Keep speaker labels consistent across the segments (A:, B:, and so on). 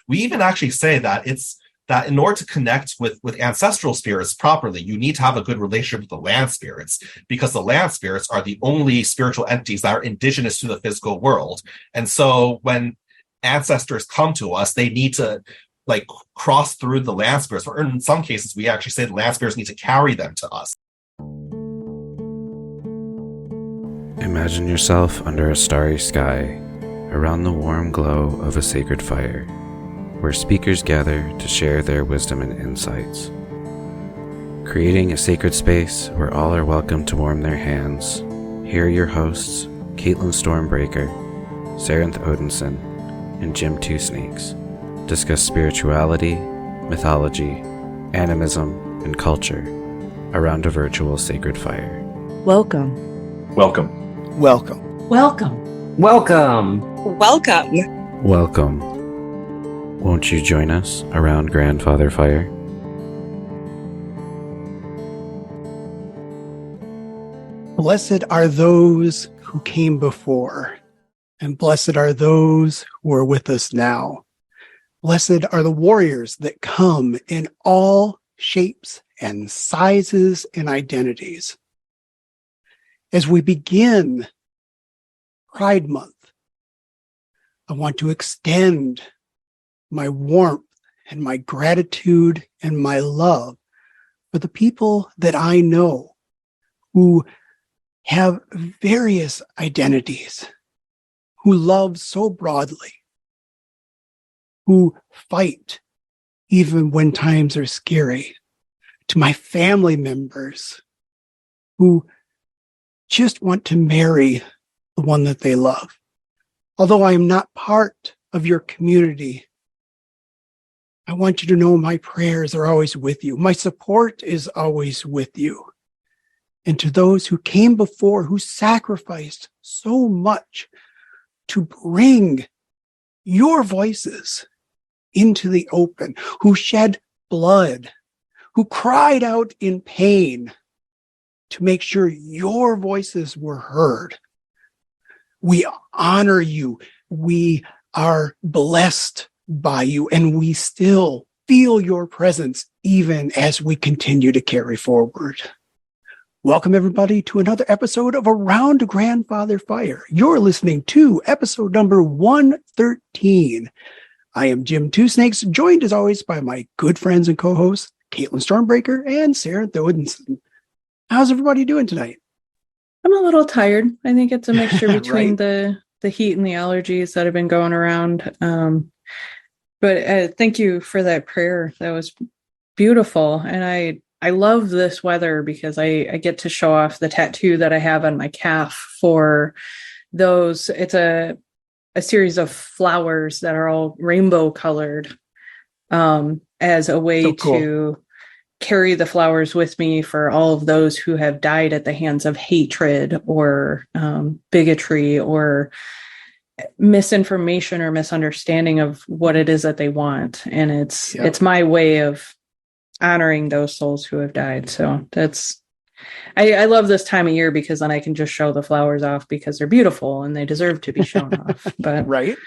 A: We even actually say that that in order to connect with ancestral spirits properly, you need to have a good relationship with the land spirits, because the land spirits are the only spiritual entities that are indigenous to the physical world. And so when ancestors come to us, they need to like cross through the land spirits, or in some cases, we actually say the land spirits need to carry them to us.
B: Imagine yourself under a starry sky, around the warm glow of a sacred fire, where speakers gather to share their wisdom and insights. Creating a sacred space where all are welcome to warm their hands, here are your hosts, Caitlin Stormbreaker, Sarenth Odinson, and Jim Two Snakes, discuss spirituality, mythology, animism, and culture around a virtual sacred fire.
C: Welcome.
D: Welcome.
C: Welcome.
E: Welcome.
F: Welcome.
G: Welcome.
B: Welcome. Won't you join us around Grandfather Fire?
C: Blessed are those who came before, and blessed are those who are with us now. Blessed are the warriors that come in all shapes and sizes and identities. As we begin Pride Month, I want to extend my warmth and my gratitude and my love for the people that I know who have various identities, who love so broadly, who fight even when times are scary, to my family members who just want to marry the one that they love. Although I am not part of your community, I want you to know my prayers are always with you. My support is always with you. And to those who came before, who sacrificed so much to bring your voices into the open, who shed blood, who cried out in pain to make sure your voices were heard. We honor you. We are blessed by you, and we still feel your presence even as we continue to carry forward. Welcome, everybody, to another episode of Around Grandfather Fire. You're listening to episode number 113. I am Jim Two Snakes, joined as always by my good friends and co-hosts, Caitlin Stormbreaker and Sarenth Odinson. How's everybody doing tonight?
E: I'm a little tired. I think it's a mixture between
C: Right?
E: the heat and the allergies that have been going around. But thank you for that prayer. That was beautiful. And I love this weather because I get to show off the tattoo that I have on my calf for those. It's a series of flowers that are all rainbow colored as a way to carry the flowers with me for all of those who have died at the hands of hatred or bigotry or misinformation or misunderstanding of what it is that they want. And it's my way of honoring those souls who have died. So I love this time of year because then I can just show the flowers off because they're beautiful and they deserve to be shown off. But
C: Right?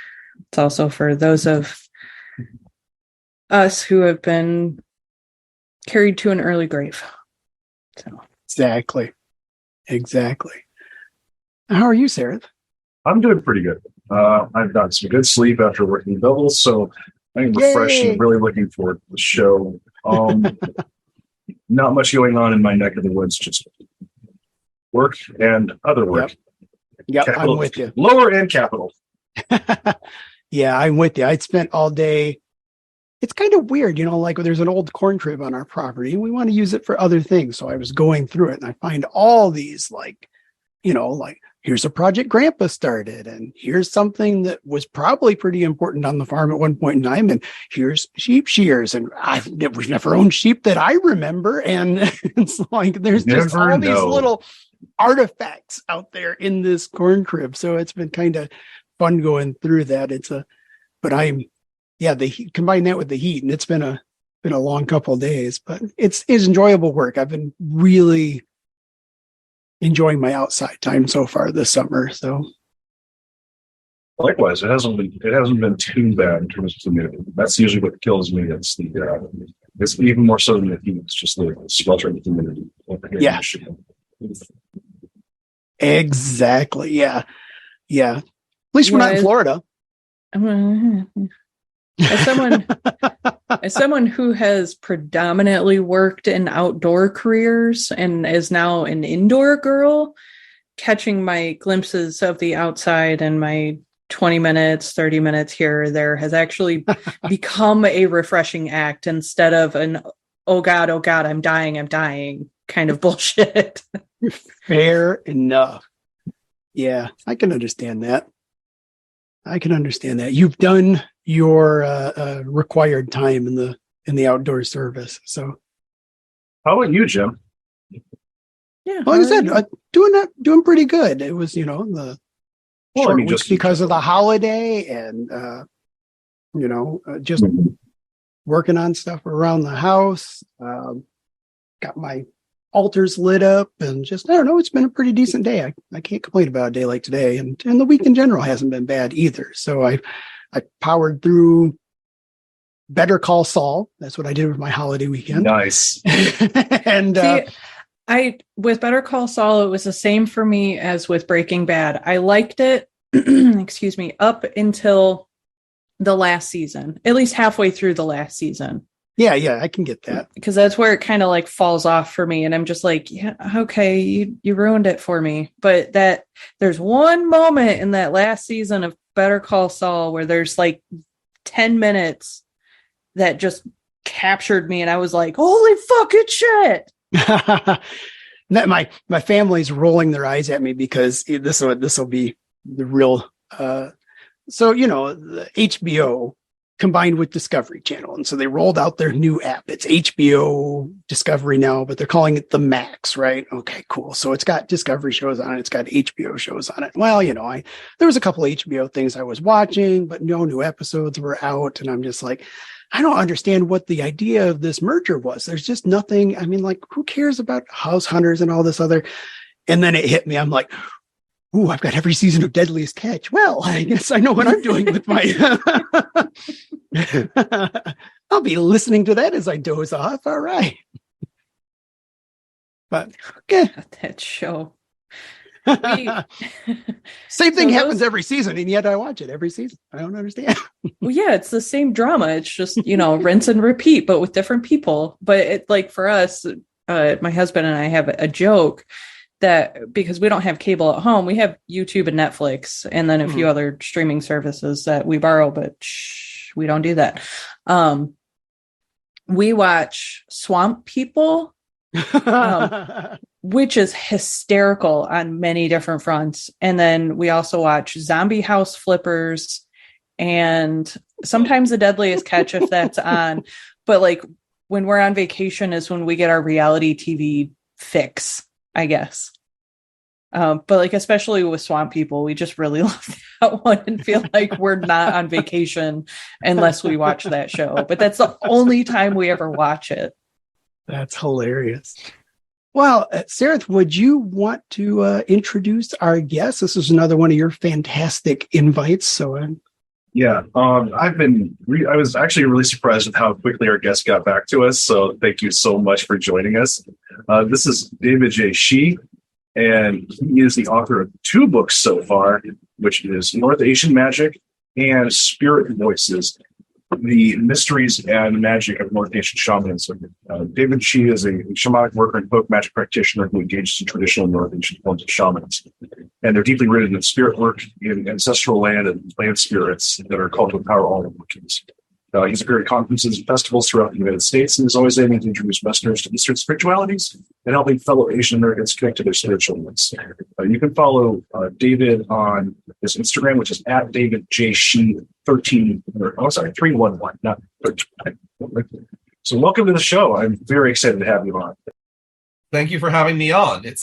E: It's also for those of us who have been carried to an early grave. So
C: Exactly. How are you, Sarenth?
D: I'm doing pretty good. I've got some good sleep after working doubles, so I'm refreshed and really looking forward to the show. Not much going on in my neck of the woods, just work and other work.
C: Yep,
D: Capital,
C: I'm with you.
D: Lower and capital.
C: Yeah, I'm with you. I'd spent all day. It's kind of weird, like there's an old corn crib on our property and we want to use it for other things. So I was going through it and I find all these like here's a project Grandpa started and here's something that was probably pretty important on the farm at one point in time. And here's sheep shears. And we've never owned sheep that I remember. And it's like, there's just all these little artifacts out there in this corn crib. So it's been kind of fun going through that. The heat, combine that with the heat, and it's been a long couple of days, but it's enjoyable work. I've been really enjoying my outside time so far this summer. So
D: Likewise, it hasn't been too bad in terms of humidity. That's usually what kills me. It's even more so than the heat. It's just the sweltering humidity over here in
C: Yeah.
D: Michigan.
C: Exactly. Yeah. Yeah. At least we're not in Florida.
E: As someone who has predominantly worked in outdoor careers and is now an indoor girl, catching my glimpses of the outside and my 20 minutes, 30 minutes here or there has actually become a refreshing act instead of an, oh God, I'm dying kind of bullshit.
C: Fair enough. Yeah, I can understand that. You've done your required time in the outdoor service. So,
D: How about you, Jim?
E: Yeah.
C: like I said, doing pretty good. It was, the short week because of the holiday and just working on stuff around the house. Got my altars lit up and just, I don't know, it's been a pretty decent day. I can't complain about a day like today. And the week in general hasn't been bad either. So I powered through Better Call Saul. That's what I did with my holiday weekend.
D: Nice.
C: And
E: with Better Call Saul, it was the same for me as with Breaking Bad. I liked it, excuse me, up until the last season, at least halfway through the last season.
C: Yeah, I can get that.
E: Because that's where it kind of like falls off for me. And I'm just like, yeah, okay, you ruined it for me. But that there's one moment in that last season of Better Call Saul where there's like 10 minutes that just captured me. And I was like, holy fucking shit.
C: My family's rolling their eyes at me because this will be the real, the HBO combined with Discovery Channel. And so they rolled out their new app. It's HBO Discovery now, but they're calling it the Max, right? Okay, cool. So it's got Discovery shows on it. It's got HBO shows on it. Well, there was a couple of HBO things I was watching, but no new episodes were out. And I'm just like, I don't understand what the idea of this merger was. There's just nothing. I mean, like, who cares about House Hunters and all this other? And then it hit me. I'm like, ooh, I've got every season of Deadliest Catch. Well, I guess I know what I'm doing with my... I'll be listening to that as I doze off. All right. But, okay.
E: That show.
C: Same thing happens every season, and yet I watch it every season. I don't understand.
E: Well, yeah, it's the same drama. It's just, rinse and repeat, but with different people. But it, like for us, my husband and I have a joke that because we don't have cable at home, we have YouTube and Netflix and then a few other streaming services that we borrow, but we don't do that. We watch Swamp People, which is hysterical on many different fronts. And then we also watch Zombie House Flippers and sometimes The Deadliest Catch if that's on. But like when we're on vacation is when we get our reality TV fix, I guess. But like, especially with Swamp People, we just really love that one and feel like we're not on vacation unless we watch that show. But that's the only time we ever watch it.
C: That's hilarious. Well, Sarah, would you want to introduce our guest? This is another one of your fantastic invites. So,
D: yeah, I was actually really surprised with how quickly our guest got back to us. So thank you so much for joining us. This is David J. Shih, and he is the author of 2 books so far, which is North Asian Magic and Spirit Voices, the Mysteries and Magic of North Asian Shamanism. David Shih is a shamanic worker and folk magic practitioner who engages in traditional North Asian forms of shamanism. And they're deeply rooted in spirit work, in ancestral land and land spirits that are called to empower all Americans. He's appeared at conferences and festivals throughout the United States and is always aiming to introduce Westerners to Eastern spiritualities and helping fellow Asian Americans connect to their spiritual needs. You can follow David on his Instagram, which is at David J. Shih 311, not 13. So welcome to the show. I'm very excited to have you on.
A: Thank you for having me on. It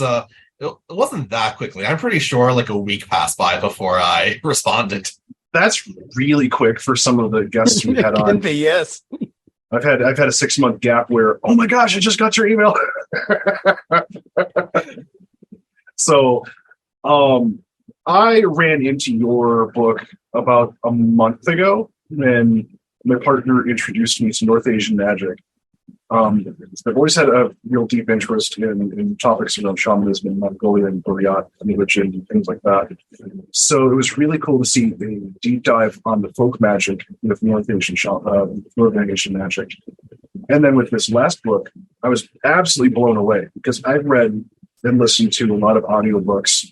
A: wasn't that quickly. I'm pretty sure like a week passed by before I responded.
D: That's really quick for some of the guests we've had on.
C: Yes.
D: I've had a 6-month gap where, oh my gosh, I just got your email. So I ran into your book about a month ago when my partner introduced me to North Asian magic. I've always had a real deep interest in topics around shamanism and Mongolian, Buryat, religion, and things like that. So it was really cool to see a deep dive on the folk magic with North Asian magic. And then with this last book, I was absolutely blown away because I've read and listened to a lot of audiobooks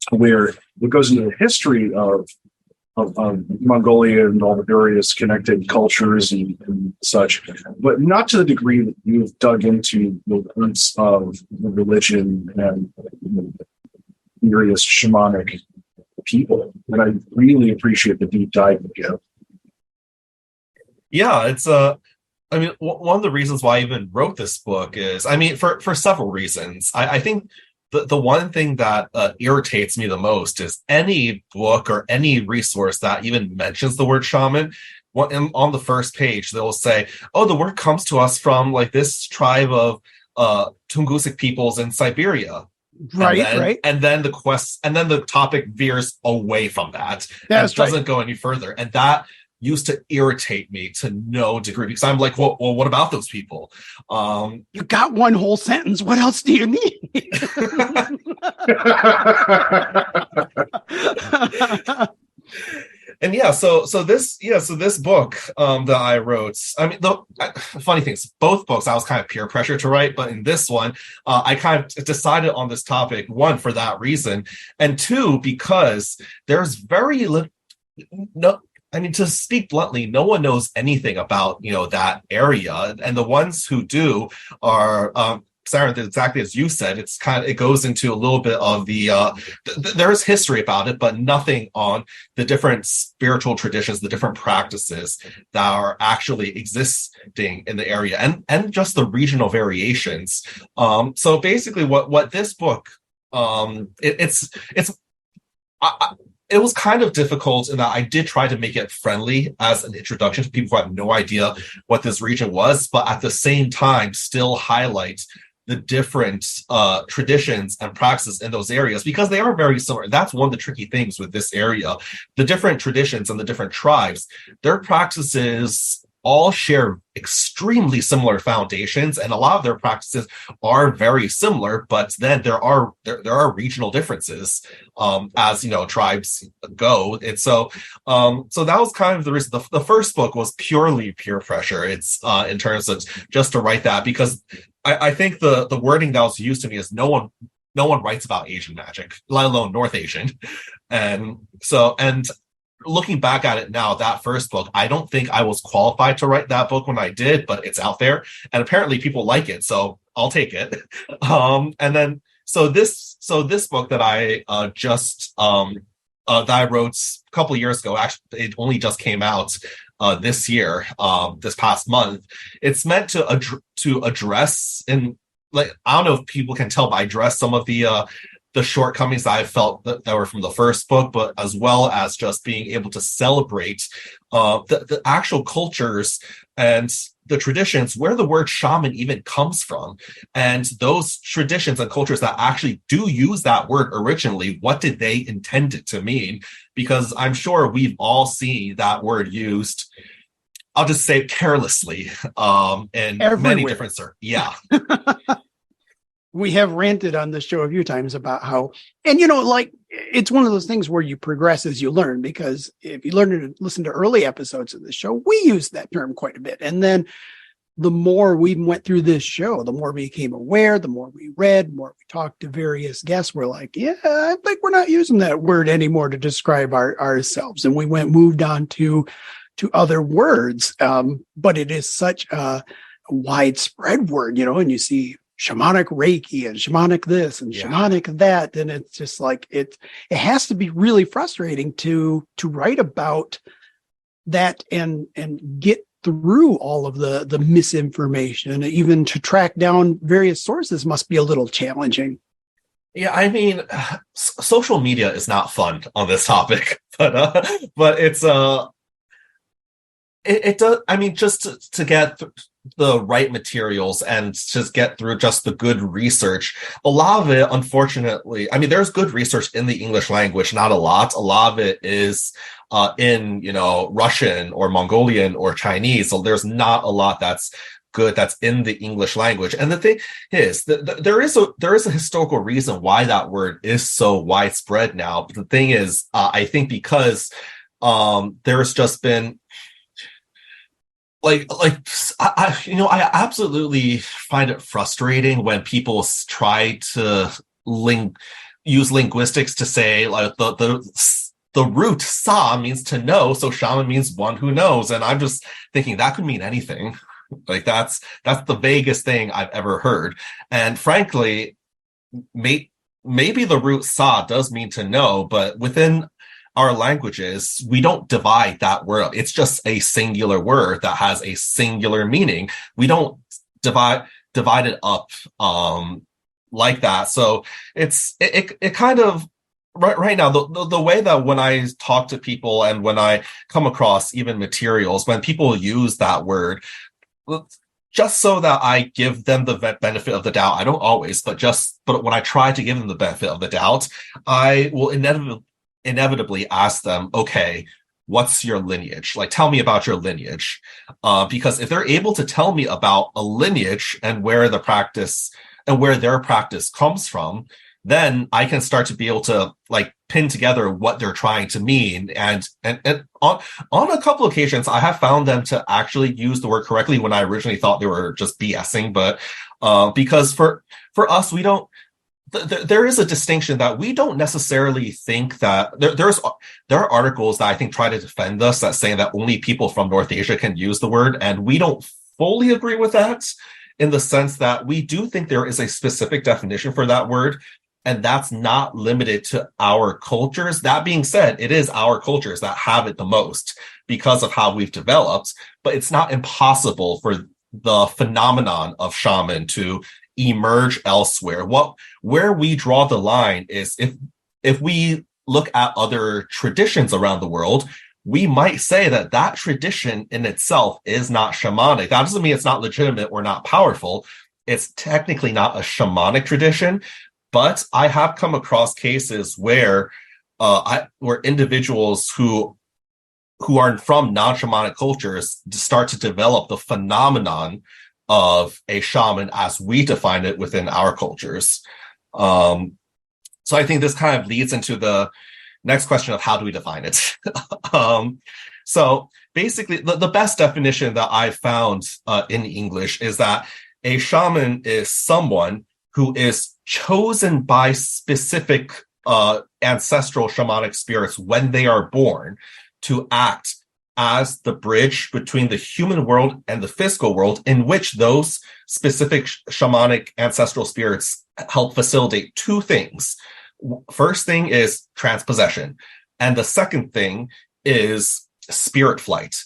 D: where it goes into the history of Mongolia and all the various connected cultures and such, but not to the degree that you've dug into the roots of the religion and various shamanic people. And I really appreciate the deep dive you give.
A: Yeah, it's I mean, one of the reasons why I even wrote this book is, I mean, for several reasons. I think the one thing that irritates me the most is any book or any resource that even mentions the word shaman. On the first page, they'll say, "Oh, the word comes to us from like this tribe of Tungusic peoples in Siberia."
C: Right.
A: And then the topic veers away from that.
C: That's
A: and doesn't go any further. And that used to irritate me to no degree because I'm like, well, what about those people?
C: You got one whole sentence. What else do you need?
A: And so this book that I wrote, I mean, the funny thing is, both books I was kind of peer pressure to write, but in this one, I kind of decided on this topic, one, for that reason, and two, because there's very little, I mean, to speak bluntly, no one knows anything about, that area. And the ones who do are, Sarah, exactly as you said, it goes into a little bit of the, there's history about it, but nothing on the different spiritual traditions, the different practices that are actually existing in the area and just the regional variations. So basically what this book, it was kind of difficult in that I did try to make it friendly as an introduction to people who have no idea what this region was, but at the same time still highlight the different traditions and practices in those areas because they are very similar. That's one of the tricky things with this area. The different traditions and the different tribes, their practices all share extremely similar foundations, and a lot of their practices are very similar, but then there are regional differences as tribes go. And so that was kind of the reason. The first book was purely peer pressure. It's in terms of just to write that because I think the wording that was used to me is no one writes about Asian magic, let alone North Asian. And looking back at it now, that first book, I don't think I was qualified to write that book when I did, but it's out there and apparently people like it, so I'll take it. This book that I that I wrote a couple of years ago, actually it only just came out this year, this past month. It's meant to address, and like, I don't know if people can tell, but I address some of the shortcomings that I felt that were from the first book, but as well as just being able to celebrate the actual cultures and the traditions where the word shaman even comes from. And those traditions and cultures that actually do use that word originally, what did they intend it to mean? Because I'm sure we've all seen that word used, I'll just say carelessly, in many different yeah.
C: We have ranted on the show a few times about how, and it's one of those things where you progress as you learn, because if you learn to listen to early episodes of the show, we use that term quite a bit. And then the more we went through this show, the more we became aware, the more we read, the more we talked to various guests. We're like, yeah, I think we're not using that word anymore to describe ourselves. And we moved on to other words. But it is such a widespread word, and you see shamanic Reiki and shamanic this and shamanic that. And it's just like, it has to be really frustrating to write about that and get through all of the misinformation. Even to track down various sources must be a little challenging.
A: Yeah, I mean, social media is not fun on this topic, but it's it does. I mean, just to get the right materials and just get through just the good research. A lot of it, unfortunately, I mean, there's good research in the English language, not a lot. A lot of it is in, Russian or Mongolian or Chinese. So there's not a lot that's good that's in the English language. And the thing is, there is a historical reason why that word is so widespread now. But the thing is, I think because there's just been I absolutely find it frustrating when people try to use linguistics to say like the root sa means to know, so shaman means one who knows, and I'm just thinking that could mean anything. Like that's the vaguest thing I've ever heard, and frankly, maybe the root sa does mean to know, but within our languages, we don't divide that word. It's just a singular word that has a singular meaning. We don't divide it up like that. So it kind of right now the way that when I talk to people and when I come across even materials, when people use that word, just so that I give them the benefit of the doubt, I don't always, but when I try to give them the benefit of the doubt, I will inevitably ask them, okay, what's your lineage? Like, tell me about your lineage. Because if they're able to tell me about a lineage and where their practice comes from, then I can start to be able to like pin together what they're trying to mean. And on a couple of occasions, I have found them to actually use the word correctly when I originally thought they were just BSing. But because for us, we don't. There is a distinction that we don't necessarily think that there are articles that I think try to defend us that say that only people from North Asia can use the word, and we don't fully agree with that in the sense that we do think there is a specific definition for that word, and that's not limited to our cultures. That being said, it is our cultures that have it the most because of how we've developed, but it's not impossible for the phenomenon of shaman to emerge elsewhere. Where we draw the line is if we look at other traditions around the world, we might say that tradition in itself is not shamanic. That doesn't mean it's not legitimate or not powerful. It's technically not a shamanic tradition, but I have come across cases where individuals who are from non-shamanic cultures start to develop the phenomenon of a shaman as we define it within our cultures. So I think this kind of leads into the next question of how do we define it? So basically, the best definition that I've found in English is that a shaman is someone who is chosen by specific ancestral shamanic spirits when they are born to act as the bridge between the human world and the physical world, in which those specific shamanic ancestral spirits help facilitate two things. First thing is transpossession, and the second thing is spirit flight.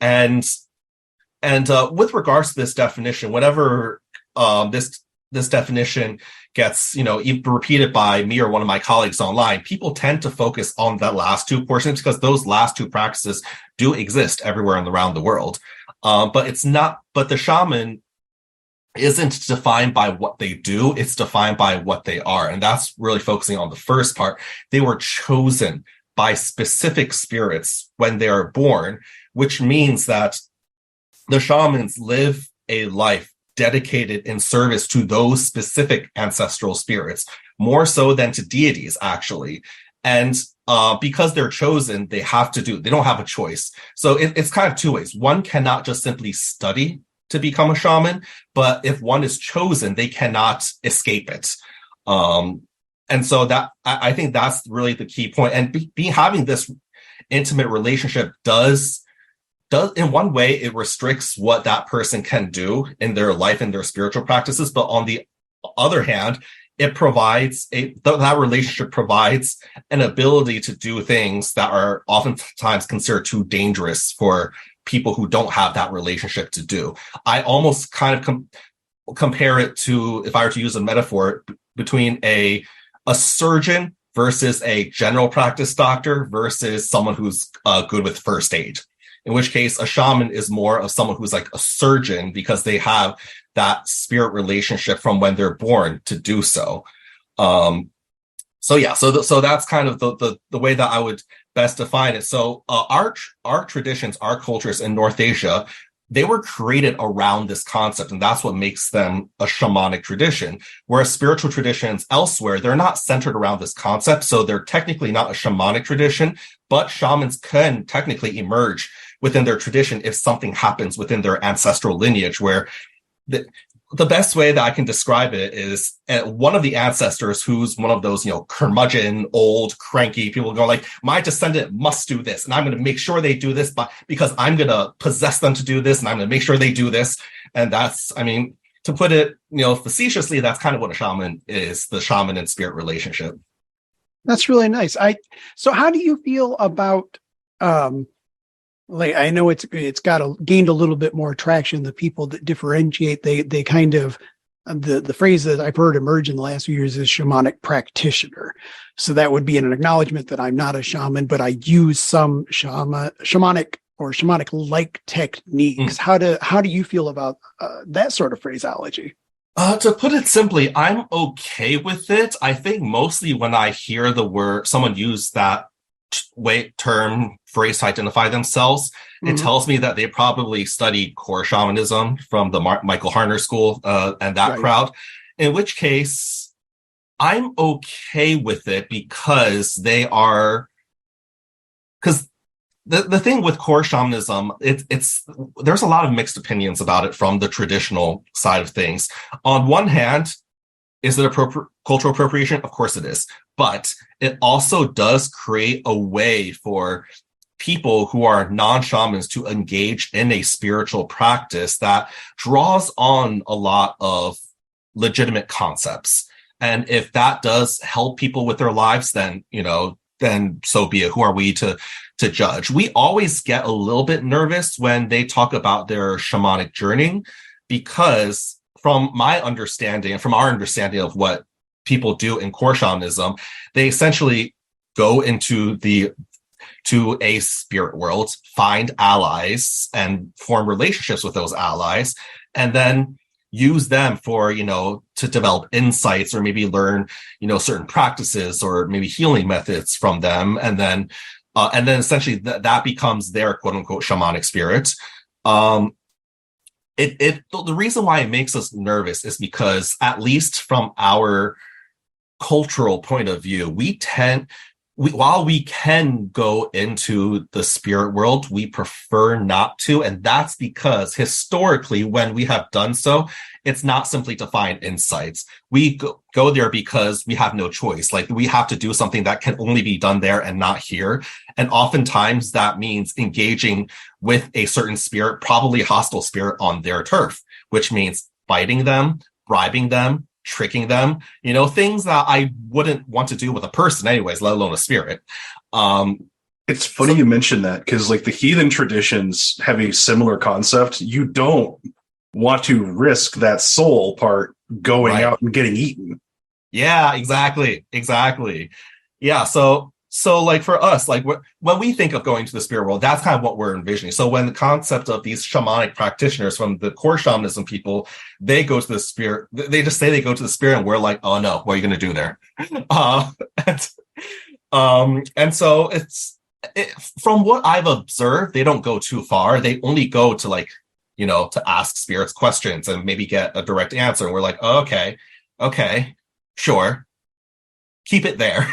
A: And with regards to this definition, whenever this definition gets, repeated by me or one of my colleagues online, people tend to focus on that last two portions because those last two practices do exist everywhere around the world. But the shaman isn't defined by what they do, it's defined by what they are. And that's really focusing on the first part. They were chosen by specific spirits when they are born, which means that the shamans live a life dedicated in service to those specific ancestral spirits, more so than to deities, actually. And because they're chosen, they don't have a choice. So it's kind of two ways. One cannot just simply study to become a shaman, but if one is chosen, they cannot escape it. And so that I think that's really the key point. And having this intimate relationship does in one way, it restricts what that person can do in their life and their spiritual practices. But on the other hand, it provides that relationship provides an ability to do things that are oftentimes considered too dangerous for people who don't have that relationship to do. I almost kind of compare it to, if I were to use a metaphor, between a surgeon versus a general practice doctor versus someone who's good with first aid. in which case a shaman is more of someone who's like a surgeon because they have that spirit relationship from when they're born to do so. So that's kind of the way that I would best define it. So our traditions, our cultures in North Asia, they were created around this concept, and that's what makes them a shamanic tradition. Whereas spiritual traditions elsewhere, they're not centered around this concept, so they're technically not a shamanic tradition, but shamans can technically emerge within their tradition if something happens within their ancestral lineage, where the best way that I can describe it is one of the ancestors who's one of those, curmudgeon, old, cranky people go like, my descendant must do this. And I'm going to make sure they do this because I'm going to possess them to do this. And I'm going to make sure they do this. And that's, to put it, facetiously, that's kind of what a shaman is, the shaman and spirit relationship.
C: That's really nice. So how do you feel about, I know it's gained a little bit more traction. The people that differentiate, they kind of, the phrase that I've heard emerge in the last few years is shamanic practitioner. So that would be an acknowledgement that I'm not a shaman, but I use some shamanic or shamanic-like techniques. How do you feel about that sort of phraseology?
A: To put it simply, I'm okay with it. I think mostly when I hear the word, someone use that phrase to identify themselves, it tells me that they probably studied core shamanism from the Michael Harner school and that crowd, in which case I'm okay with it because the thing with core shamanism, there's a lot of mixed opinions about it from the traditional side of things. On one hand, is it cultural appropriation? Of course it is. But it also does create a way for people who are non-shamans to engage in a spiritual practice that draws on a lot of legitimate concepts. And if that does help people with their lives, then so be it. Who are we to judge? We always get a little bit nervous when they talk about their shamanic journey, because from our understanding of what people do in core shamanism, they essentially go into a spirit world, find allies and form relationships with those allies, and then use them for, to develop insights or maybe learn, certain practices or maybe healing methods from them. And then essentially that becomes their quote unquote shamanic spirit. The reason why it makes us nervous is because, at least from our cultural point of view, while we can go into the spirit world, we prefer not to. And that's because historically, when we have done so, it's not simply to find insights. We go there because we have no choice. Like, we have to do something that can only be done there and not here. And oftentimes that means engaging with a certain spirit, probably hostile spirit, on their turf, which means fighting them, bribing them, tricking them, things that I wouldn't want to do with a person anyways, let alone a spirit.
D: It's funny you mentioned that, because like the heathen traditions have a similar concept. You don't want to risk that soul part going out and getting eaten.
A: Yeah, exactly. Yeah. So like for us, like when we think of going to the spirit world, that's kind of what we're envisioning. So when the concept of these shamanic practitioners from the core shamanism people, they go to the spirit, they just say they go to the spirit, and we're like, oh no, what are you going to do there? And so from what I've observed, they don't go too far. They only go to to ask spirits questions and maybe get a direct answer. And we're like, oh, okay, sure. Keep it there.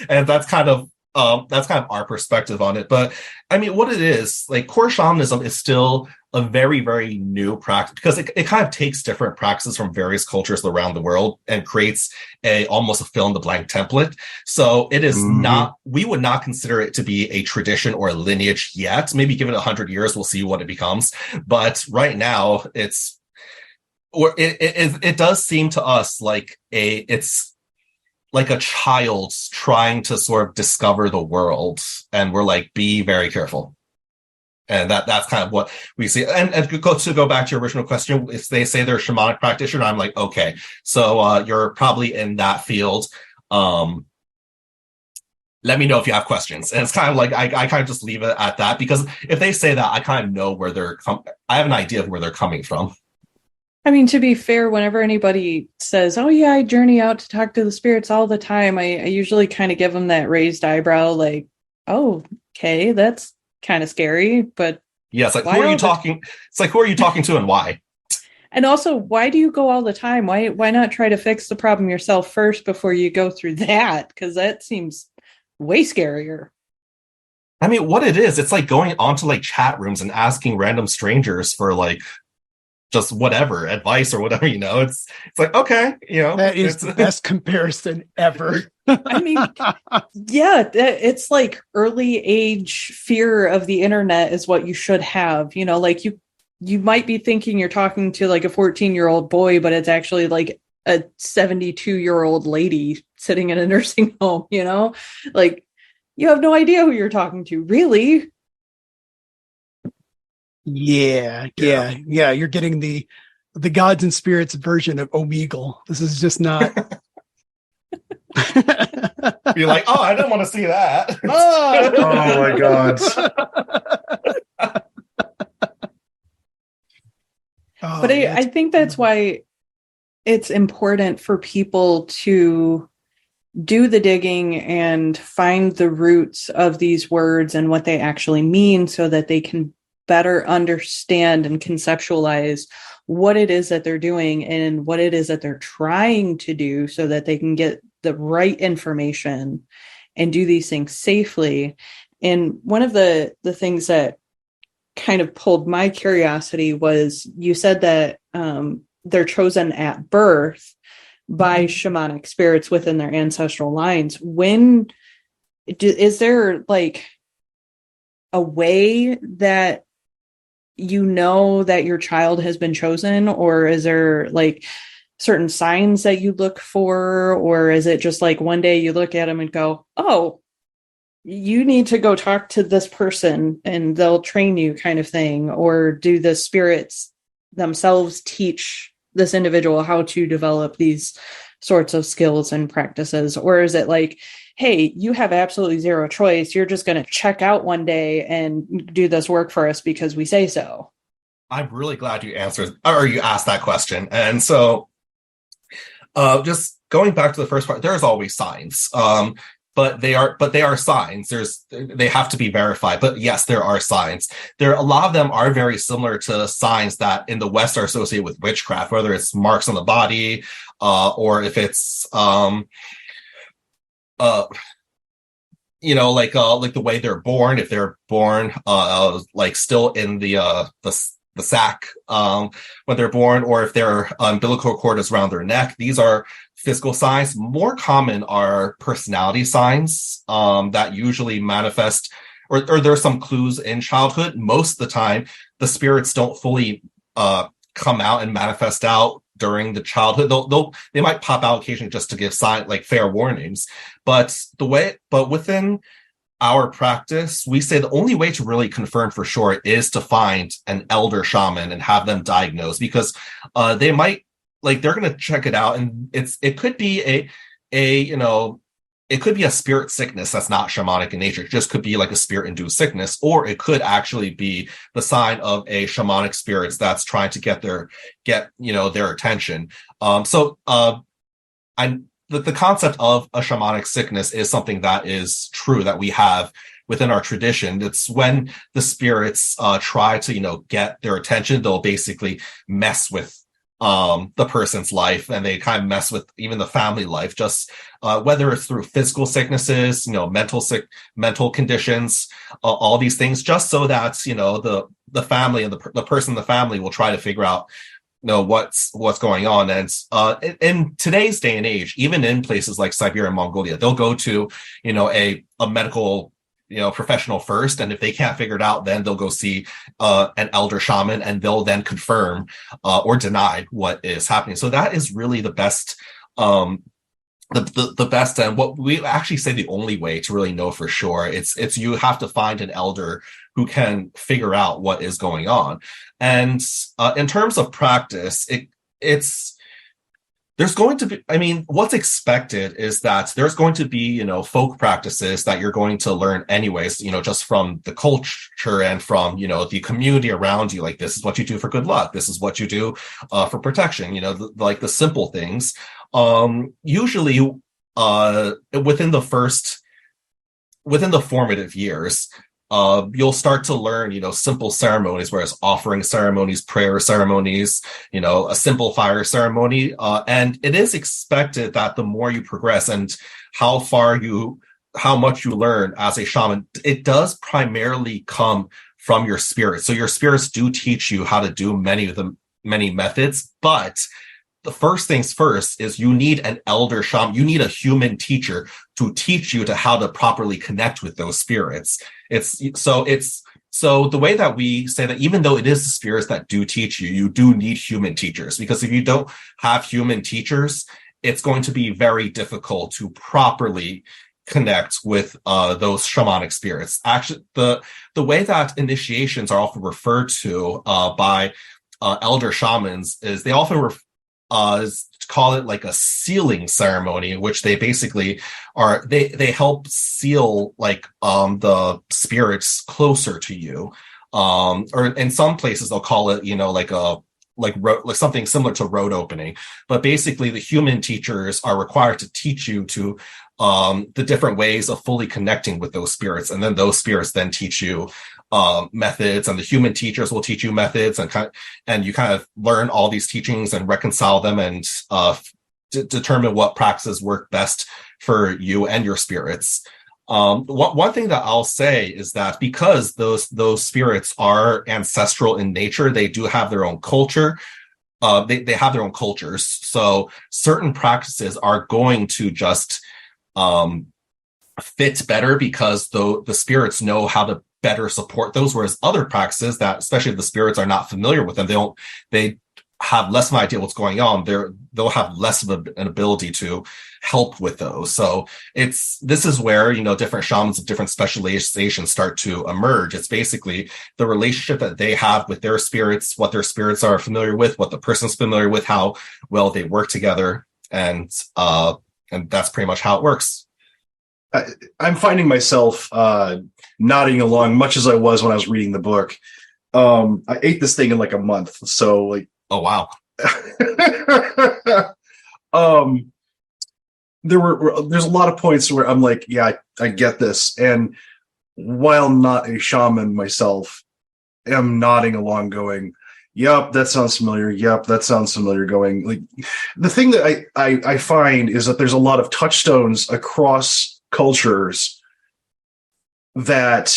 A: And that's kind of our perspective on it. But I mean, what it is, like, core shamanism is still a very, very new practice, because it kind of takes different practices from various cultures around the world and creates almost a fill in the blank template. So it is not, we would not consider it to be a tradition or a lineage yet. Maybe give it 100 years, we'll see what it becomes. But right now it does seem to us like it's like a child trying to sort of discover the world, and we're like, be very careful. And that's kind of what we see. And to go back to your original question, if they say they're a shamanic practitioner, I'm like, okay, so you're probably in that field. let me know if you have questions. And it's kind of like I kind of just leave it at that, because if they say that, I kind of know where I have an idea of where they're coming from.
E: I mean, to be fair, whenever anybody says, "Oh yeah, I journey out to talk to the spirits all the time," I usually kind of give them that raised eyebrow, like, "Oh, okay, that's kind of scary." But
A: yeah, it's like, who are you talking? It's like, who are you talking to and why?
E: And also, why do you go all the time? Why not try to fix the problem yourself first before you go through that? Because that seems way scarier.
A: I mean, what it is, it's like going onto like chat rooms and asking random strangers for like just whatever advice or whatever, it's like, okay,
C: that is the best comparison ever.
E: I mean, yeah, it's like early age fear of the internet is what you should have, like you might be thinking you're talking to like a 14-year-old boy, but it's actually like a 72-year-old lady sitting in a nursing home, like you have no idea who you're talking to, really.
C: Yeah. You're getting the gods and spirits version of Omegle. This is just not.
A: Be like, oh, I didn't want to see that.
D: Oh my god.
E: But I think that's why it's important for people to do the digging and find the roots of these words and what they actually mean, so that they can better understand and conceptualize what it is that they're doing and what it is that they're trying to do, so that they can get the right information and do these things safely. And one of the things that kind of pulled my curiosity was, you said that they're chosen at birth by shamanic spirits within their ancestral lines. Is there like a way that that your child has been chosen, or is there like certain signs that you look for, or is it just like one day you look at them and go, oh, you need to go talk to this person and they'll train you, kind of thing? Or do the spirits themselves teach this individual how to develop these sorts of skills and practices? Or is it like, hey, you have absolutely zero choice, you're just going to check out one day and do this work for us because we say so?
A: I'm really glad you asked that question. And so just going back to the first part, there's always signs. But they are signs. They have to be verified. But yes, there are signs. A lot of them are very similar to signs that in the West are associated with witchcraft, whether it's marks on the body, or if it's like the way they're born. If they're born like still in the sack when they're born, or if their umbilical cord is around their neck. These are physical signs. More common are personality signs that usually manifest, or there's some clues in childhood. Most of the time, the spirits don't fully come out and manifest out during the childhood. They might pop out occasionally just to give like fair warnings. But within our practice, we say the only way to really confirm for sure is to find an elder shaman and have them diagnose, because they might, like, they're going to check it out, and it could be it could be a spirit sickness that's not shamanic in nature. It just could be like a spirit induced sickness, or it could actually be the sign of a shamanic spirits that's trying to get their attention. The concept of a shamanic sickness is something that is true, that we have within our tradition. It's when the spirits try to, get their attention, they'll basically mess with the person's life, and they kind of mess with even the family life, just whether it's through physical sicknesses, mental conditions, all these things, just so that, the family and the person in the family will try to figure out what's going on. And in today's day and age, even in places like Siberia and Mongolia, they'll go to a medical professional first, and if they can't figure it out, then they'll go see an elder shaman, and they'll then confirm or deny what is happening. So that is really the best the best, and what we actually say the only way to really know for sure. It's you have to find an elder who can figure out what is going on. And in terms of practice, there's there's going to be, I mean, what's expected is that there's going to be, folk practices that you're going to learn anyways, just from the culture and from, the community around you. Like, this is what you do for good luck. This is what you do for protection, like the simple things. Usually within the formative years, you'll start to learn, simple ceremonies, whereas offering ceremonies, prayer ceremonies, a simple fire ceremony. And it is expected that the more you progress and how much you learn as a shaman, it does primarily come from your spirits. So your spirits do teach you how to do many methods, but the first things first is you need an elder shaman. You need a human teacher to teach you to how to properly connect with those spirits. So the way that we say that, even though it is the spirits that do teach you, you do need human teachers, because if you don't have human teachers, it's going to be very difficult to properly connect with those shamanic spirits. Actually, the way that initiations are often referred to by elder shamans is they often call it like a sealing ceremony, in which they basically they help seal like the spirits closer to you, or in some places they'll call it like something similar to road opening. But basically the human teachers are required to teach you to the different ways of fully connecting with those spirits, and then those spirits then teach you methods, and the human teachers will teach you methods, and you kind of learn all these teachings and reconcile them and determine what practices work best for you and your spirits. One thing that I'll say is that because those spirits are ancestral in nature, they do have their own culture. They have their own cultures. So certain practices are going to just fit better because the spirits know how to better support those, whereas other practices that, especially if the spirits are not familiar with them, they have less of an idea what's going on. They'll have less of an ability to help with those. So this is where, different shamans of different specializations start to emerge. It's basically the relationship that they have with their spirits, what their spirits are familiar with, what the person's familiar with, how well they work together. And that's pretty much how it works.
D: I'm finding myself nodding along, much as I was when I was reading the book. I ate this thing in like a month, so like,
A: oh wow.
D: There's a lot of points where I'm like, yeah, I get this, and while not a shaman myself, am nodding along, going, yep, that sounds familiar. Yep, that sounds familiar. Going, like, the thing that I find is that there's a lot of touchstones across cultures that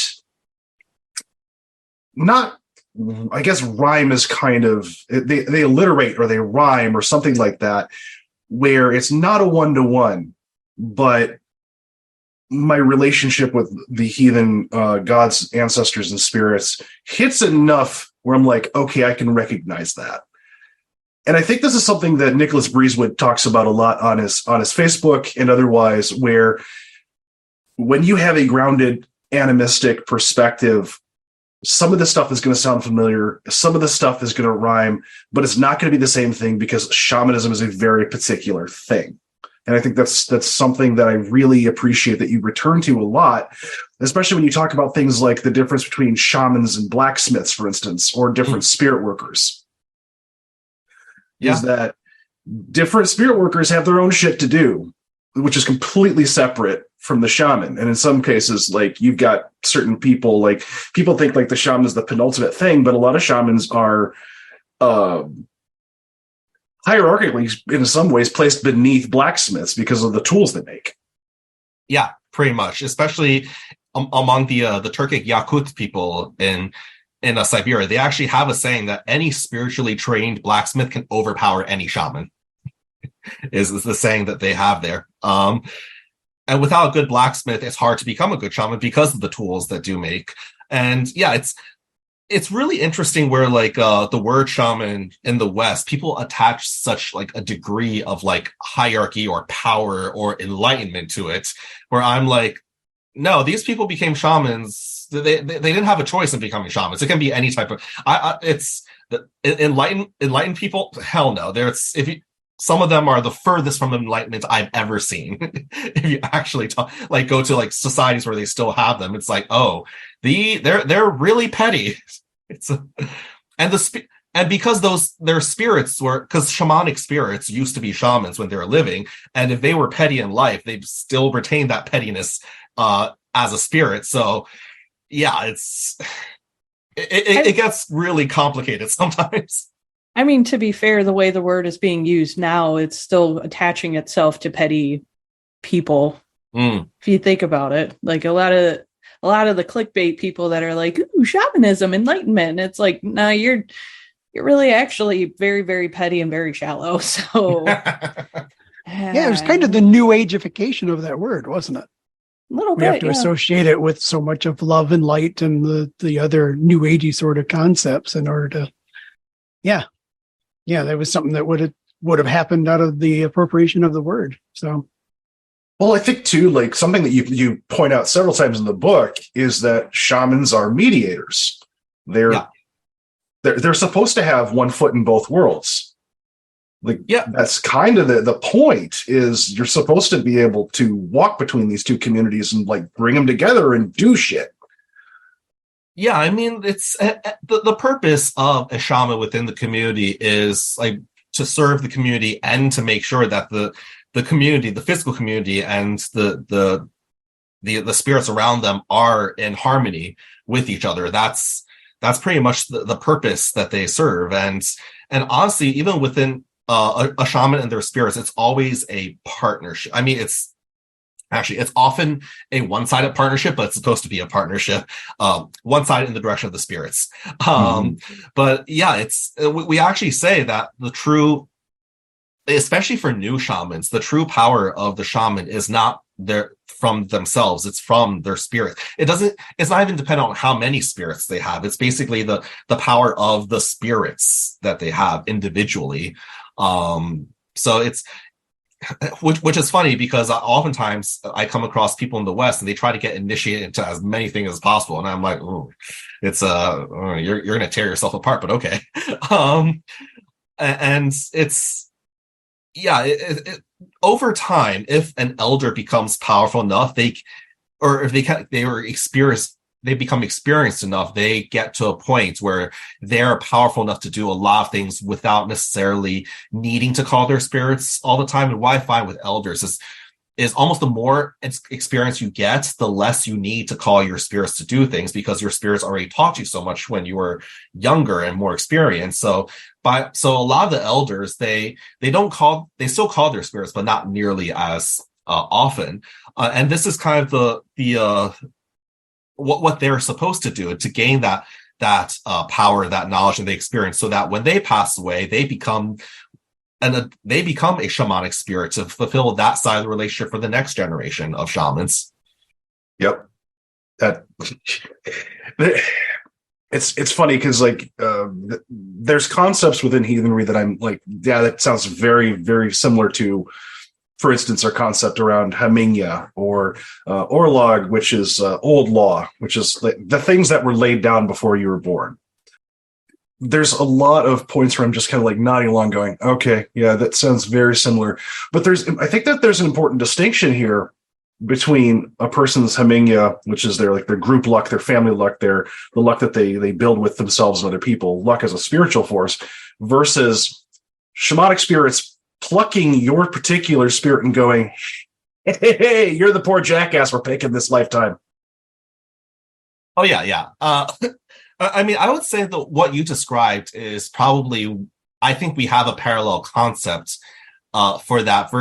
D: I guess rhyme is kind of, they alliterate or they rhyme or something like that, where it's not a one-to-one, but my relationship with the heathen gods, ancestors, and spirits hits enough where I'm like, okay, I can recognize that. And I think this is something that Nicholas Breezewood talks about a lot on his Facebook and otherwise, where when you have a grounded animistic perspective, some of the stuff is going to sound familiar, some of the stuff is going to rhyme, but it's not going to be the same thing, because shamanism is a very particular thing. And I think that's something that I really appreciate that you return to a lot, especially when you talk about things like the difference between shamans and blacksmiths, for instance, or different spirit workers. Yeah. Is that different spirit workers have their own shit to do, which is completely separate from the shaman. And in some cases, like, you've got certain people, like, people think like the shaman is the penultimate thing, but a lot of shamans are hierarchically, in some ways, placed beneath blacksmiths because of the tools they make.
A: Yeah, pretty much, especially among the Turkic Yakut people in Siberia. They actually have a saying that any spiritually trained blacksmith can overpower any shaman. is the saying that they have there. And without a good blacksmith, it's hard to become a good shaman because of the tools that do make. And yeah, it's really interesting where, like, the word shaman in the West, people attach such like a degree of like hierarchy or power or enlightenment to it, where I'm like, no, these people became shamans. They didn't have a choice in becoming shamans. It can be any type of, it's enlightened people. Hell no. some of them are the furthest from enlightenment I've ever seen. If you actually go to like societies where they still have them, it's like, oh, they're really petty. It's and because their spirits were, because shamanic spirits used to be shamans when they were living, and if they were petty in life, they still retain that pettiness as a spirit. So yeah, it gets really complicated sometimes.
E: I mean, to be fair, the way the word is being used now, it's still attaching itself to petty people. If you think about it, like a lot of the clickbait people that are like, ooh, shamanism, enlightenment. It's like, no, you're really actually very, very petty and very shallow. So
C: yeah, it was kind of the new ageification of that word, wasn't it?
E: A little
C: We
E: bit,
C: have to associate it with so much of love and light and the other new agey sort of concepts in order to, yeah, that was something that would have happened out of the appropriation of the word. So,
D: well, I think too, like something that you point out several times in the book is that shamans are mediators. They're supposed to have one foot in both worlds. Like, yeah, that's kind of the point. Is you're supposed to be able to walk between these two communities and like bring them together and do shit.
A: Yeah, I mean, it's the purpose of a shaman within the community is like to serve the community and to make sure that the community, the physical community, and the spirits around them are in harmony with each other. That's pretty much the purpose that they serve. And honestly, even within a shaman and their spirits, it's always a partnership. I mean, it's often a one-sided partnership, but it's supposed to be a partnership, one side in the direction of the spirits. But yeah, we actually say that the true, especially for new shamans, the true power of the shaman is not from themselves, it's from their spirit. It's not even dependent on how many spirits they have. It's basically the power of the spirits that they have individually. So it's, which is funny because oftentimes I come across people in the West and they try to get initiated into as many things as possible, and I'm like, oh, it's you're gonna tear yourself apart, but okay. And it's over time, if an elder becomes powerful enough, they become experienced enough, they get to a point where they're powerful enough to do a lot of things without necessarily needing to call their spirits all the time. And what I find with elders is almost the more experience you get, the less you need to call your spirits to do things, because your spirits already taught you so much when you were younger and more experienced. So a lot of the elders, they still call their spirits, but not nearly as often. And this is kind of the what they're supposed to do to gain that power, that knowledge, and the experience, so that when they pass away, they become a shamanic spirit to fulfill that side of the relationship for the next generation of shamans.
D: Yep. It's funny because like there's concepts within heathenry that I'm like, yeah, that sounds very, very similar to, for instance, our concept around Haminya or Orlog, which is old law, which is the things that were laid down before you were born. There's a lot of points where I'm just kind of like nodding along going, okay, yeah, that sounds very similar. But I think that there's an important distinction here between a person's Haminya, which is their group luck, their family luck, the luck that they build with themselves and other people, luck as a spiritual force, versus shamanic spirits plucking your particular spirit and going, hey, you're the poor jackass we're picking this lifetime.
A: Oh, yeah. I mean, I would say that what you described is probably, I think we have a parallel concept for that,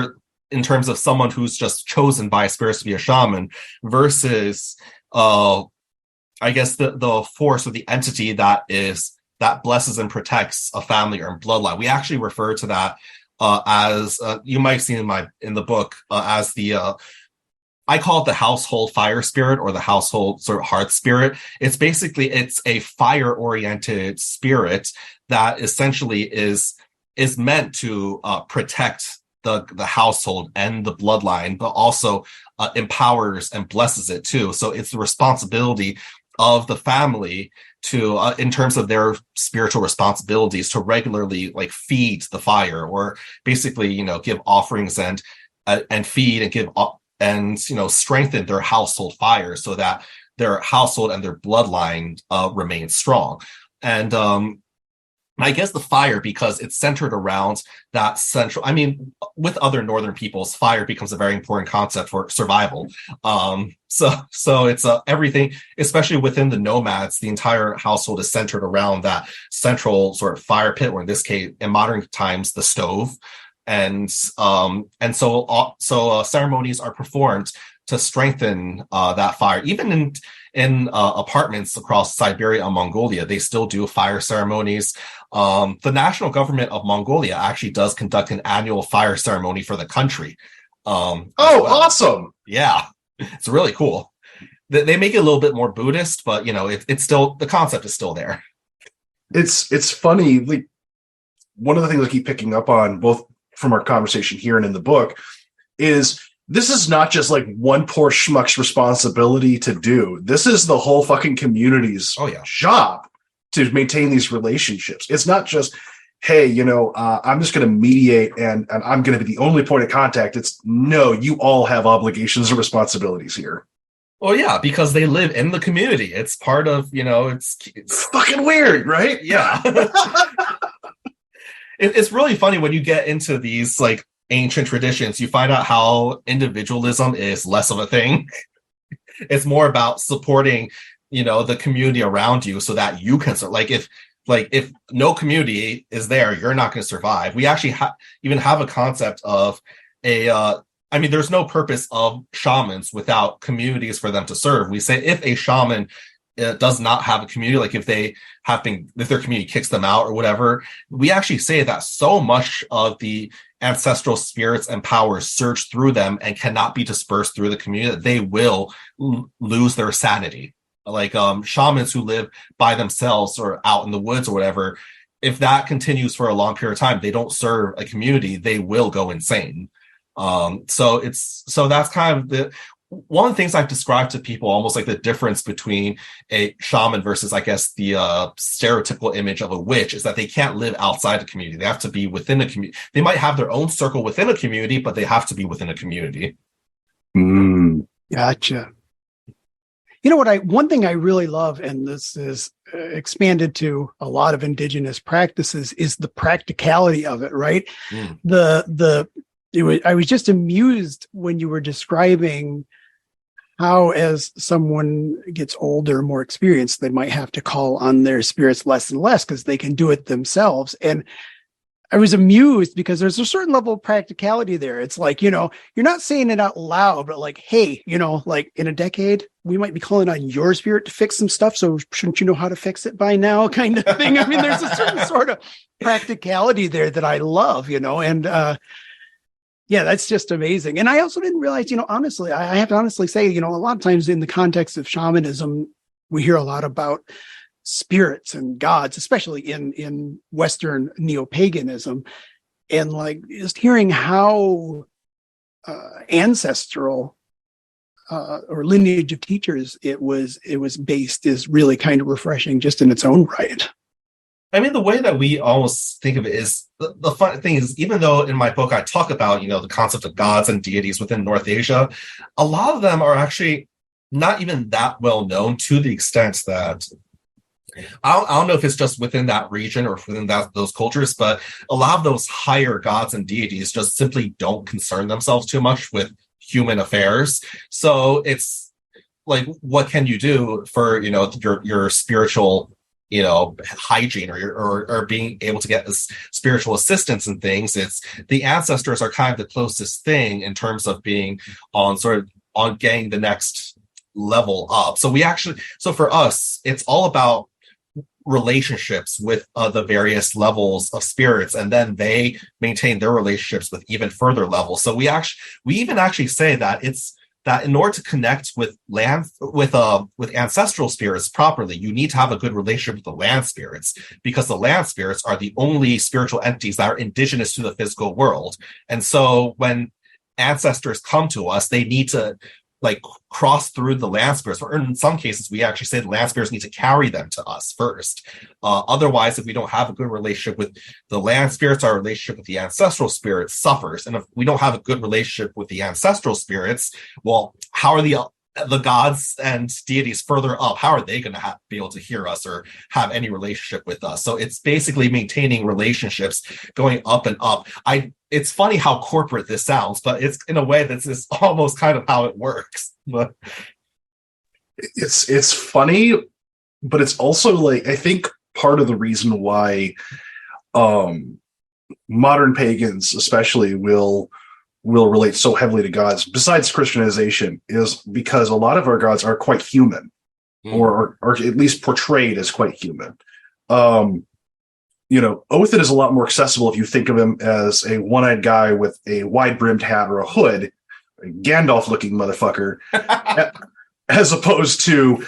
A: in terms of someone who's just chosen by a spirit to be a shaman versus, I guess, the force or the entity that blesses and protects a family or bloodline. We actually refer to that as you might have seen in the book as I call it the household fire spirit, or the household sort of hearth spirit. It's a fire oriented spirit that essentially is meant to protect the household and the bloodline, but also empowers and blesses it too. So it's the responsibility of the family in terms of their spiritual responsibilities, to regularly like feed the fire, or basically, give offerings and feed and give and strengthen their household fire so that their household and their bloodline remain strong. And I guess the fire, because it's centered around that central, with other northern peoples, fire becomes a very important concept for survival. So it's everything, especially within the nomads, the entire household is centered around that central sort of fire pit, or in this case, in modern times, the stove. And so ceremonies are performed to strengthen that fire. Even in apartments across Siberia and Mongolia, they still do fire ceremonies. The national government of Mongolia actually does conduct an annual fire ceremony for the country.
D: Awesome!
A: Yeah, it's really cool. They make it a little bit more Buddhist, but it's still, the concept is still there.
F: It's funny. Like, one of the things I keep picking up on, both from our conversation here and in the book, is this is not just like one poor schmuck's responsibility to do. This is the whole fucking community's job to maintain these relationships. It's not just, hey, I'm just going to mediate and I'm going to be the only point of contact. It's no, you all have obligations and responsibilities here.
A: Well, yeah, because they live in the community. It's part of, it's
F: fucking weird, right?
A: Yeah. It's really funny when you get into these like ancient traditions, you find out how individualism is less of a thing. It's more about supporting, the community around you so that you can, if no community is there, you're not going to survive. We actually even have a concept of there's no purpose of shamans without communities for them to serve. We say if a shaman does not have a community, like if their community kicks them out or whatever, we actually say that so much of the ancestral spirits and powers surge through them and cannot be dispersed through the community, that they will lose their sanity. Like shamans who live by themselves or out in the woods or whatever, if that continues for a long period of time, they don't serve a community, they will go insane. So that's kind of one of the things I've described to people, almost like the difference between a shaman versus, I guess, the stereotypical image of a witch, is that they can't live outside the community. They have to be within a community. They might have their own circle within a community, but they have to be within a community.
C: Gotcha. One thing I really love, and this is expanded to a lot of indigenous practices, is the practicality of it, right? I was just amused when you were describing how, as someone gets older, more experienced, they might have to call on their spirits less and less because they can do it themselves. And I was amused because there's a certain level of practicality there. It's like, you're not saying it out loud, but like, hey, like in a decade, we might be calling on your spirit to fix some stuff. So shouldn't you know how to fix it by now, kind of thing? There's a certain sort of practicality there that I love, and yeah, that's just amazing. And I also didn't realize, honestly, I have to honestly say, a lot of times in the context of shamanism, we hear a lot about spirits and gods, especially in Western neo-paganism. And like just hearing how ancestral or lineage of teachers it was based is really kind of refreshing just in its own right.
A: The way that we almost think of it is the fun thing is, even though in my book I talk about, the concept of gods and deities within North Asia, a lot of them are actually not even that well known, to the extent that I don't know if it's just within that region or within those cultures, but a lot of those higher gods and deities just simply don't concern themselves too much with human affairs. So it's like, what can you do for, your spiritual hygiene or being able to get this spiritual assistance and things? It's the ancestors are kind of the closest thing in terms of being on getting the next level up. So for us, it's all about relationships with the various levels of spirits, and then they maintain their relationships with even further levels. So we even actually say that it's that in order to connect with ancestral spirits properly, you need to have a good relationship with the land spirits, because the land spirits are the only spiritual entities that are indigenous to the physical world. And so when ancestors come to us, they need to like cross through the land spirits, or in some cases we actually say the land spirits need to carry them to us first. Otherwise, if we don't have a good relationship with the land spirits, our relationship with the ancestral spirits suffers. And if we don't have a good relationship with the ancestral spirits, well, how are the gods and deities further up, how are they going to be able to hear us or have any relationship with us? So it's basically maintaining relationships, going up and up. It's funny how corporate this sounds, but it's in a way that's almost kind of how it works. But
F: it's funny, but it's also like, I think part of the reason why modern pagans especially will relate so heavily to gods, besides Christianization, is because a lot of our gods are quite human, or at least portrayed as quite human. Othin is a lot more accessible if you think of him as a one-eyed guy with a wide-brimmed hat or a hood, a Gandalf-looking motherfucker, as opposed to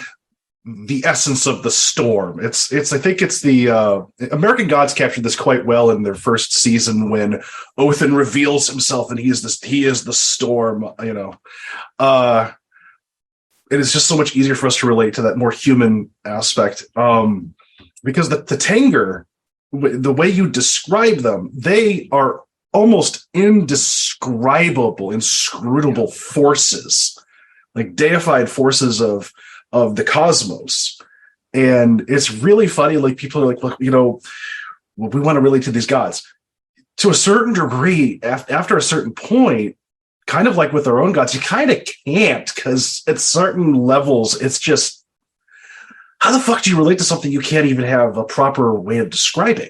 F: the essence of the storm. I think it's the American Gods captured this quite well in their first season when Othin reveals himself and he is the storm. It is just so much easier for us to relate to that more human aspect, because the Tanger, the way you describe them, they are almost indescribable, inscrutable forces, like deified forces of the cosmos. And it's really funny, like people are like, look, we want to relate to these gods to a certain degree. After a certain point, kind of like with our own gods, you kind of can't, because at certain levels it's just, how the fuck do you relate to something you can't even have a proper way of describing?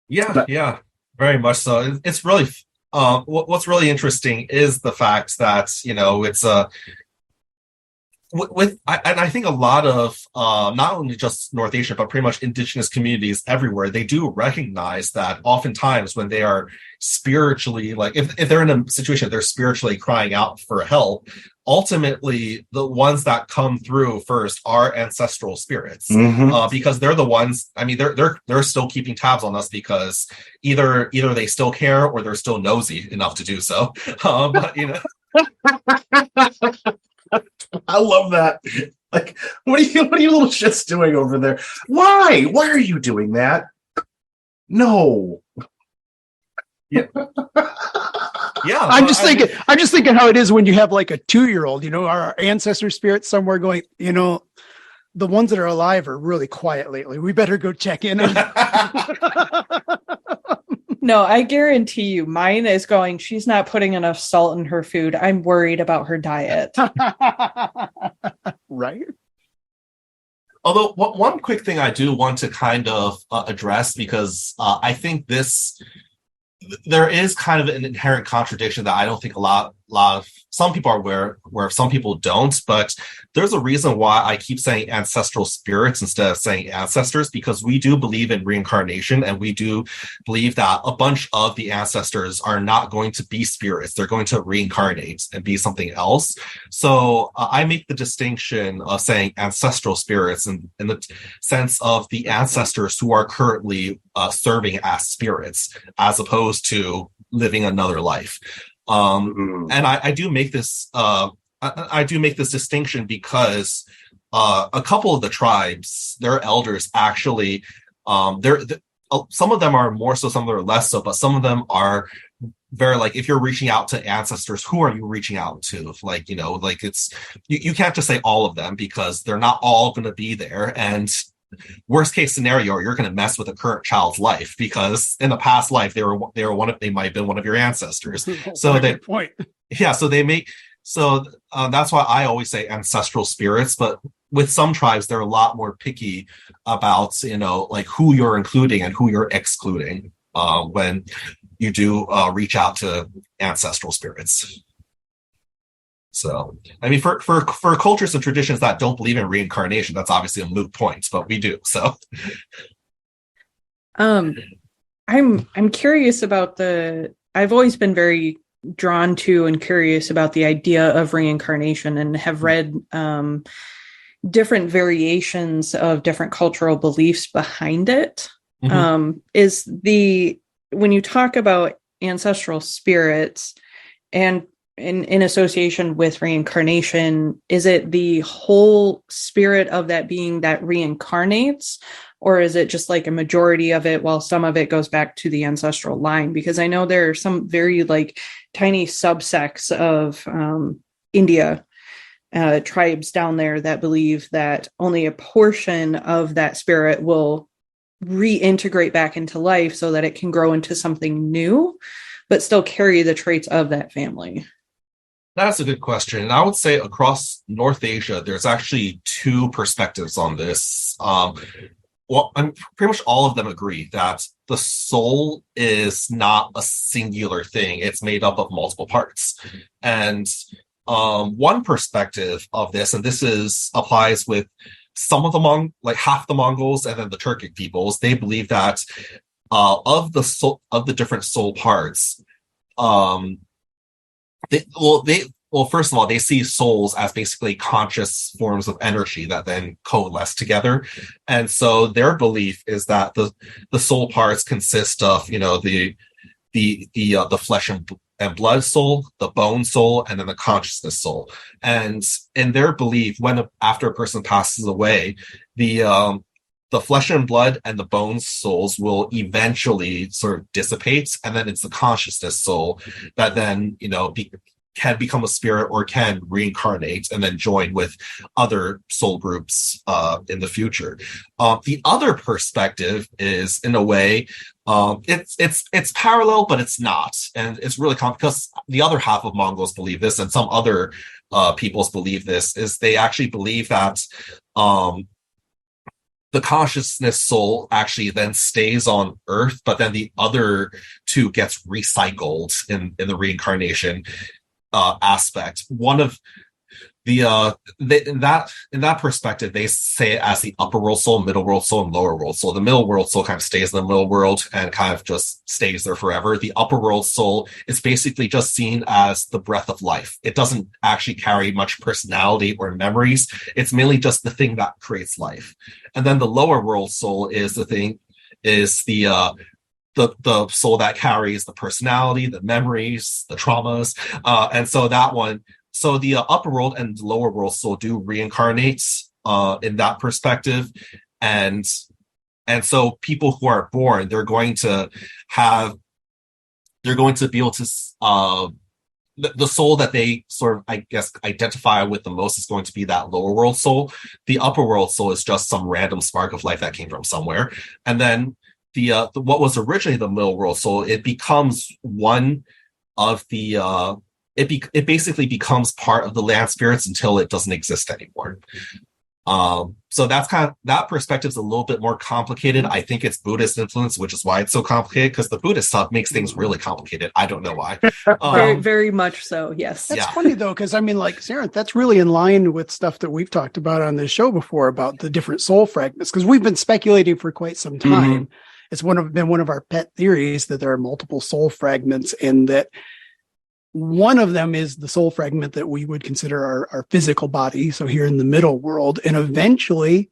A: Yeah, very much so. It's really what's really interesting is the fact that it's a and I think a lot of not only just North Asia, but pretty much indigenous communities everywhere, they do recognize that oftentimes when they are spiritually, like if they're in a situation they're spiritually crying out for help, ultimately the ones that come through first are ancestral spirits, because they're the ones. I mean, they're still keeping tabs on us, because either they still care or they're still nosy enough to do so. But
F: I love that. Like, what are you little shits doing over there? Why are you doing that? No.
A: Yeah.
C: I'm just thinking how it is when you have like a 2-year-old, our ancestor spirits somewhere going, the ones that are alive are really quiet lately. We better go check in on
E: No, I guarantee you mine is going, she's not putting enough salt in her food. I'm worried about her diet.
C: Right.
A: Although one quick thing I do want to kind of address, because I think there is kind of an inherent contradiction that I don't think a lot of some people are aware, where some people don't, but there's a reason why I keep saying ancestral spirits instead of saying ancestors, because we do believe in reincarnation, and we do believe that a bunch of the ancestors are not going to be spirits. They're going to reincarnate and be something else. So I make the distinction of saying ancestral spirits in the sense of the ancestors who are currently serving as spirits, as opposed to living another life. And I do make this distinction because a couple of the tribes, their elders actually, some of them are more so, some of them are less so, but some of them are very, like, if you're reaching out to ancestors, who are you reaching out to? Like, it's you can't just say all of them, because they're not all going to be there. And worst case scenario, you're going to mess with a current child's life, because in the past life they might have been one of your ancestors. So that's why I always say ancestral spirits. But with some tribes, they're a lot more picky about like who you're including and who you're excluding when you do reach out to ancestral spirits. So, I mean, for cultures and traditions that don't believe in reincarnation, that's obviously a moot point, but we do. So,
E: I'm curious about I've always been very drawn to and curious about the idea of reincarnation, and have read different variations of different cultural beliefs behind it. When you talk about ancestral spirits, and in association with reincarnation, is it the whole spirit of that being that reincarnates, or is it just like a majority of it while some of it goes back to the ancestral line? Because I know there are some very like tiny subsects of India tribes down there that believe that only a portion of that spirit will reintegrate back into life so that it can grow into something new, but still carry the traits of that family.
A: That's a good question. And I would say across North Asia, there's actually two perspectives on this. Pretty much all of them agree that the soul is not a singular thing. It's made up of multiple parts. And one perspective of this, and this applies with some of the half the Mongols and then the Turkic peoples, they believe that of the different soul parts, first of all, they see souls as basically conscious forms of energy that then coalesce together. And so their belief is that the soul parts consist of, the flesh and blood soul, the bone soul, and then the consciousness soul. And in their belief, after a person passes away, the flesh and blood and the bone souls will eventually sort of dissipate, and then it's the consciousness soul that then can become a spirit or can reincarnate and then join with other soul groups in the future. The other perspective is, in a way, it's parallel, but it's not, and it's really because the other half of Mongols believe this, and some other peoples believe this. Is they actually believe that the consciousness soul actually then stays on Earth, but then the other two gets recycled in the reincarnation aspect. One of in that perspective, they say it as the upper world soul, middle world soul, and lower world soul. The middle world soul kind of stays in the middle world and kind of just stays there forever. The upper world soul is basically just seen as the breath of life. It doesn't actually carry much personality or memories. It's mainly just the thing that creates life. And then the lower world soul is the soul that carries the personality, the memories, the traumas. And so that one, so the upper world and lower world soul do reincarnate in that perspective. And so people who are born, they're going to be able to, the soul that they sort of, I guess, identify with the most is going to be that lower world soul. The upper world soul is just some random spark of life that came from somewhere. And then the what was originally the middle world soul, it becomes one of the it basically becomes part of the land spirits until it doesn't exist anymore. So that's that perspective is a little bit more complicated. I think it's Buddhist influence, which is why it's so complicated, because the Buddhist stuff makes things really complicated. I don't know why.
E: Very, very much so. Yes.
C: That's funny though, because I mean, like, Sarah, that's really in line with stuff that we've talked about on this show before about the different soul fragments, because we've been speculating for quite some time. Mm-hmm. It's been one of our pet theories that there are multiple soul fragments, and that one of them is the soul fragment that we would consider our physical body. So here in the middle world, and eventually,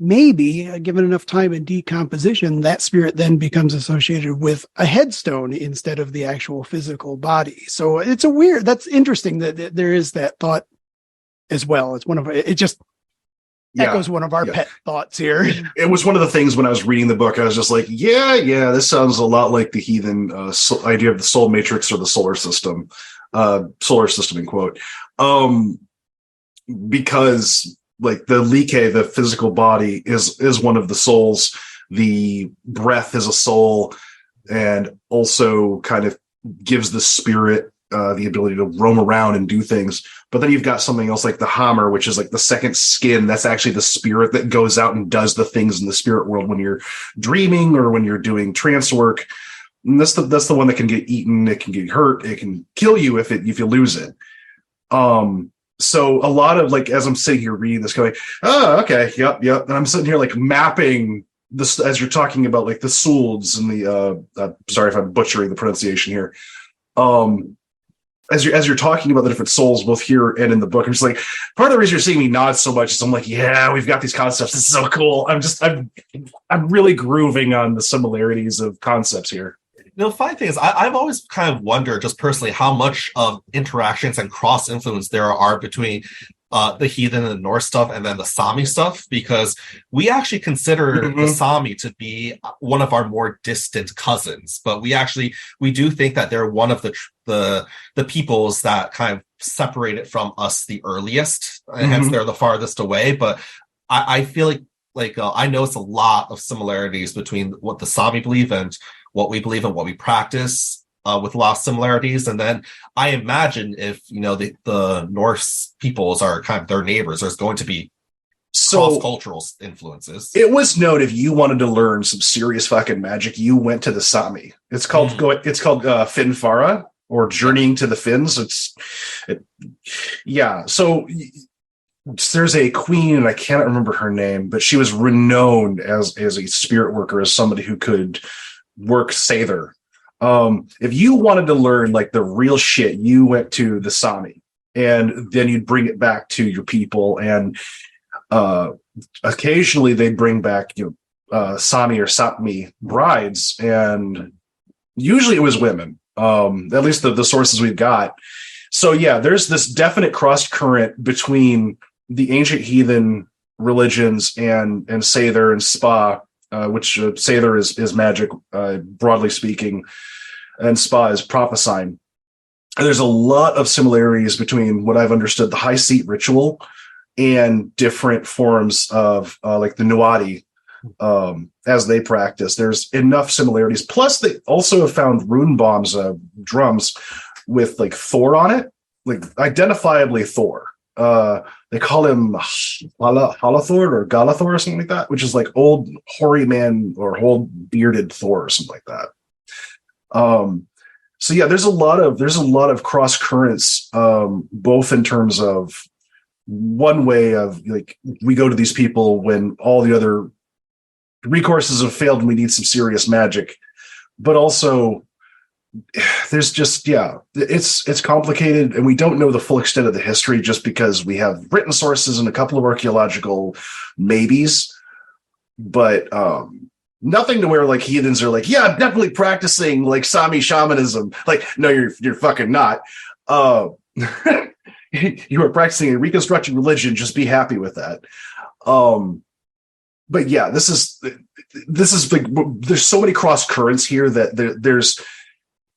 C: maybe given enough time in decomposition, that spirit then becomes associated with a headstone instead of the actual physical body. So that's interesting that there is that thought as well. Echoes one of our pet thoughts here.
F: It was one of the things when I was reading the book, I was just like, yeah, this sounds a lot like the heathen idea of the soul matrix or the solar system in quote. Because like the like, the physical body is one of the souls. The breath is a soul, and also kind of gives the spirit the ability to roam around and do things. But then you've got something else like the hammer, which is like the second skin. That's actually the spirit that goes out and does the things in the spirit world when you're dreaming or when you're doing trance work. And that's the one that can get eaten. It can get hurt. It can kill you if you lose it. So a lot of, like, as I'm sitting here reading this, going, oh, okay, yep. And I'm sitting here like mapping this as you're talking about, like the Soulds and the sorry if I'm butchering the pronunciation here. As you're talking about the different souls, both here and in the book, I'm just like, part of the reason you're seeing me nod so much is I'm like, yeah, we've got these concepts. This is so cool. I'm really grooving on the similarities of concepts here.
A: The funny thing is, I've always kind of wondered, just personally, how much of interactions and cross influence there are between the heathen and the Norse stuff and then the Sami stuff, because we actually consider the Sami to be one of our more distant cousins, but we do think that they're one of the peoples that kind of separated from us the earliest, and hence they're the farthest away. But I feel like I notice a lot of similarities between what the Sami believe and what we believe and what we practice, with a lot of similarities. And then I imagine if, the Norse peoples are kind of their neighbors, there's going to be cross-cultural influences.
F: It was known if you wanted to learn some serious fucking magic, you went to the Sami. It's called Finfara, or Journeying to the Finns. So there's a queen, and I cannot remember her name, but she was renowned as a spirit worker, as somebody who could work Sather. If you wanted to learn like the real shit, you went to the Sami, and then you'd bring it back to your people. And occasionally they bring back Sami or Sapmi brides, and usually it was women. At least the sources we've got. So yeah, there's this definite cross current between the ancient heathen religions and Sather and Spa, which Sather is magic, broadly speaking, and Spa is prophesying. And there's a lot of similarities between what I've understood, the high seat ritual, and different forms of like the Nuadi, as they practice. There's enough similarities. Plus, they also have found rune bombs, drums with like Thor on it, like identifiably Thor. They call him Halathor or Galathor or something like that, which is like old hoary man or old bearded Thor or something like that. So yeah, there's a lot of cross currents, both in terms of one way of like, we go to these people when all the other recourses have failed and we need some serious magic, but also there's just, it's complicated, and we don't know the full extent of the history just because we have written sources and a couple of archaeological maybes, but nothing to where like heathens are like, yeah, I'm definitely practicing like Sami shamanism. Like, no, you're fucking not. You are practicing a reconstructed religion. Just be happy with that. But yeah, this is like, there's so many cross currents here that there's,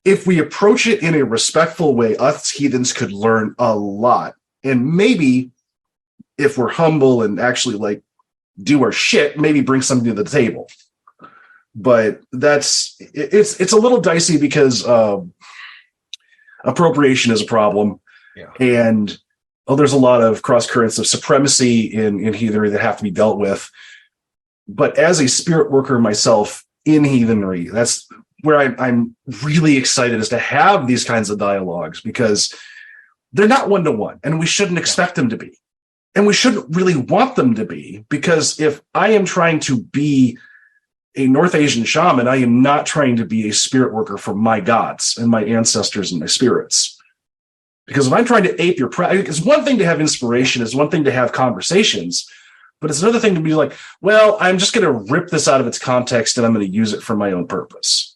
F: if we approach it in a respectful way, us heathens could learn a lot. And maybe if we're humble and actually like do our shit, maybe bring something to the table. But it's a little dicey because appropriation is a problem.
A: Yeah.
F: And there's a lot of cross currents of supremacy in heathenry that have to be dealt with. But as a spirit worker myself in heathenry, that's where I'm really excited, is to have these kinds of dialogues, because they're not one-to-one, and we shouldn't expect them to be. And we shouldn't really want them to be, because if I am trying to be a North Asian shaman, I am not trying to be a spirit worker for my gods and my ancestors and my spirits. Because if I'm trying to ape your practice, it's one thing to have inspiration, it's one thing to have conversations, but it's another thing to be like, well, I'm just going to rip this out of its context and I'm going to use it for my own purpose.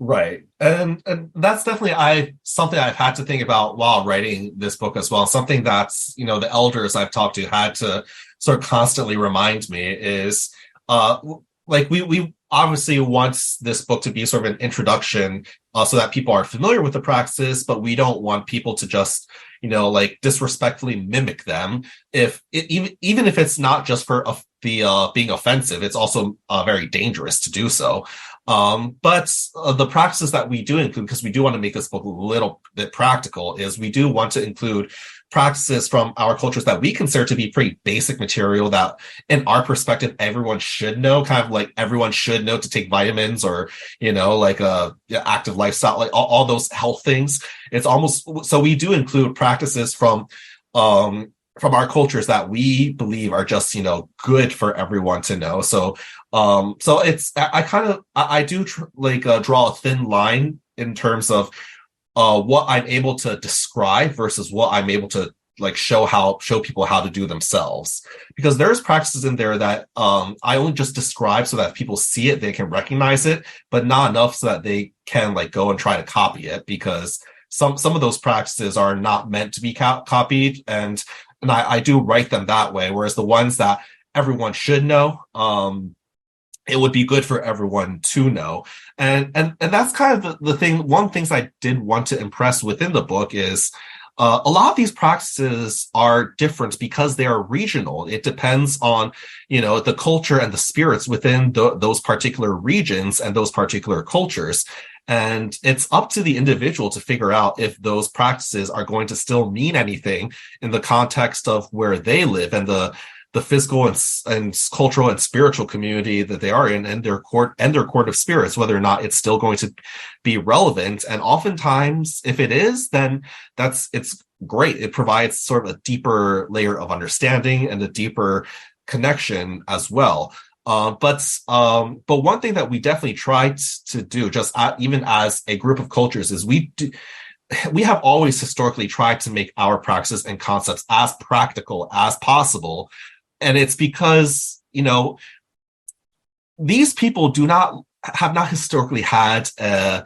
A: Right. And that's definitely something I've had to think about while writing this book as well. Something that's, the elders I've talked to had to sort of constantly remind me is, like we obviously want this book to be sort of an introduction, so that people are familiar with the practices, but we don't want people to just, like disrespectfully mimic them. Even if it's not just for the being offensive, it's also very dangerous to do so. But the practices that we do include, because we do want to make this book a little bit practical, is we do want to include practices from our cultures that we consider to be pretty basic material that, in our perspective, everyone should know, kind of like everyone should know to take vitamins, or, like a active lifestyle, like all those health things. It's almost, so we do include practices from our cultures that we believe are just, good for everyone to know. So it's, I do draw a thin line in terms of what I'm able to describe versus what I'm able to like show people how to do themselves, because there's practices in there that I only just describe so that people see it, they can recognize it, but not enough so that they can like go and try to copy it, because some of those practices are not meant to be copied, and I do write them that way, whereas the ones that everyone should know, it would be good for everyone to know. And that's kind of the thing. One things I did want to impress within the book is a lot of these practices are different because they are regional. It depends on, the culture and the spirits within those particular regions and those particular cultures. And it's up to the individual to figure out if those practices are going to still mean anything in the context of where they live and the physical and cultural and spiritual community that they are in, and their court of spirits, whether or not it's still going to be relevant. And oftentimes, if it is, then it's great. It provides sort of a deeper layer of understanding and a deeper connection as well. But one thing that we definitely try to do, even as a group of cultures, is we have always historically tried to make our practices and concepts as practical as possible. And it's because, these people have not historically had a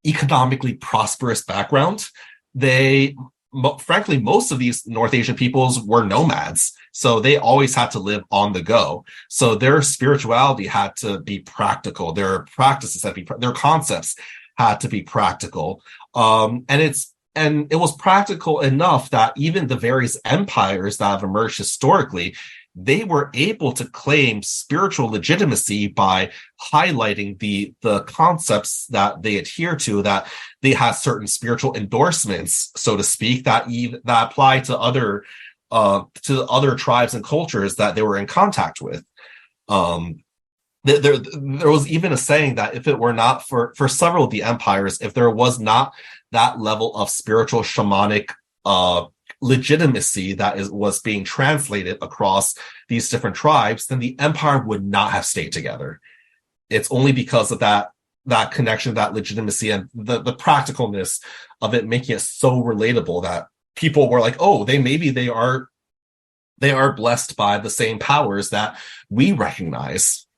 A: economically prosperous background. Frankly, most of these North Asian peoples were nomads. So they always had to live on the go. So their spirituality had to be practical. Their practices their concepts had to be practical. And it was practical enough that even the various empires that have emerged historically, they were able to claim spiritual legitimacy by highlighting the concepts that they adhere to, that they had certain spiritual endorsements, so to speak, that apply to other tribes and cultures that they were in contact with. There was even a saying that if it were not for several of the empires, if there was not that level of spiritual shamanic legitimacy that was being translated across these different tribes, then the empire would not have stayed together. It's only because of that connection, that legitimacy, and the practicalness of it, making it so relatable that people were like, oh, they are blessed by the same powers that we recognize.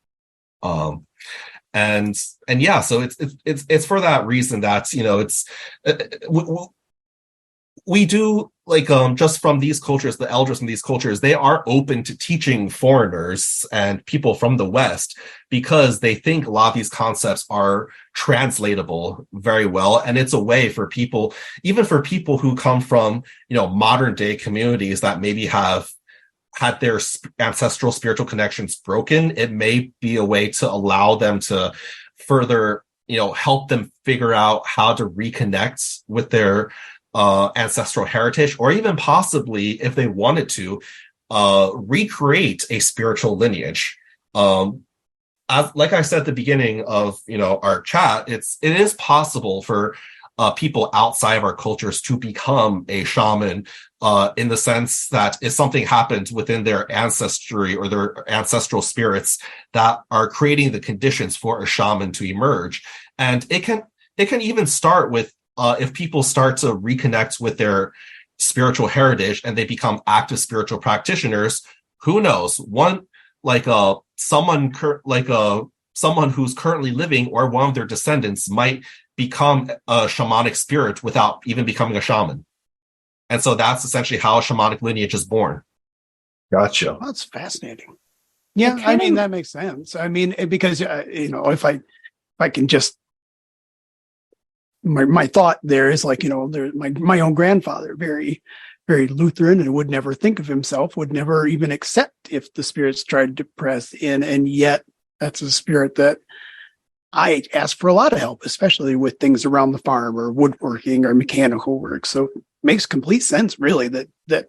A: And yeah, so it's for that reason that, we do, like, just from these cultures, the elders from these cultures, they are open to teaching foreigners and people from the West, because they think a lot of these concepts are translatable very well. And it's a way for people, even for people who come from, modern day communities that maybe have had their ancestral spiritual connections broken, it may be a way to allow them to further, help them figure out how to reconnect with their ancestral heritage, or even possibly, if they wanted to, recreate a spiritual lineage. Like I said at the beginning of our chat, it is possible for people outside of our cultures to become a shaman, in the sense that if something happened within their ancestry or their ancestral spirits that are creating the conditions for a shaman to emerge. And it can even start with if people start to reconnect with their spiritual heritage and they become active spiritual practitioners. Who knows? Someone who's currently living, or one of their descendants, might become a shamanic spirit without even becoming a shaman. And so that's essentially how a shamanic lineage is born.
D: Gotcha.
C: That's fascinating. Yeah, that makes sense. Because if I can just, my thought there is like, my own grandfather, very, very Lutheran, and would never think of himself, would never even accept if the spirits tried to press in. And yet that's a spirit that I ask for a lot of help, especially with things around the farm or woodworking or mechanical work. So it makes complete sense, really, that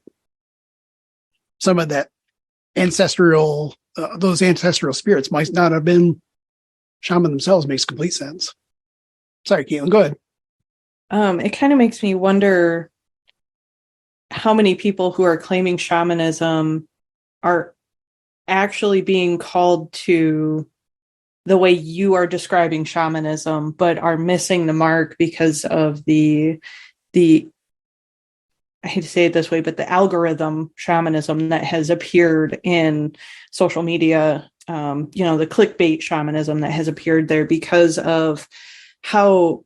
C: some of that those ancestral spirits might not have been shaman themselves. Makes complete sense. Sorry, Caitlin, go ahead.
E: It kind of makes me wonder how many people who are claiming shamanism are actually being called to the way you are describing shamanism, but are missing the mark because of the I hate to say it this way, but the algorithm shamanism that has appeared in social media, the clickbait shamanism that has appeared there because of how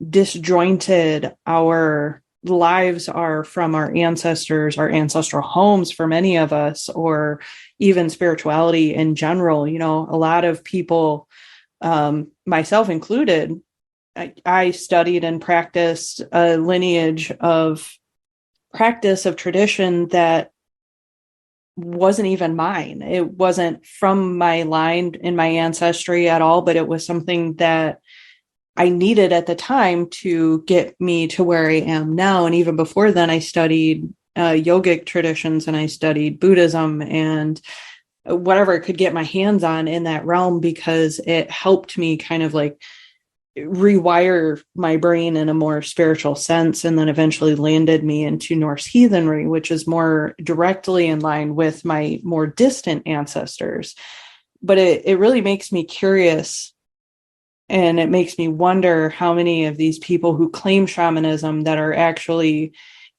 E: disjointed our lives are from our ancestors, our ancestral homes for many of us, or even spirituality in general. A lot of people, myself included, I studied and practiced a lineage of practice of tradition that wasn't even mine. It wasn't from my line in my ancestry at all, but it was something that I needed at the time to get me to where I am now. And even before then, I studied yogic traditions, and I studied Buddhism and whatever I could get my hands on in that realm, because it helped me kind of like rewire my brain in a more spiritual sense, and then eventually landed me into Norse heathenry, which is more directly in line with my more distant ancestors. But it really makes me curious, and it makes me wonder how many of these people who claim shamanism that are actually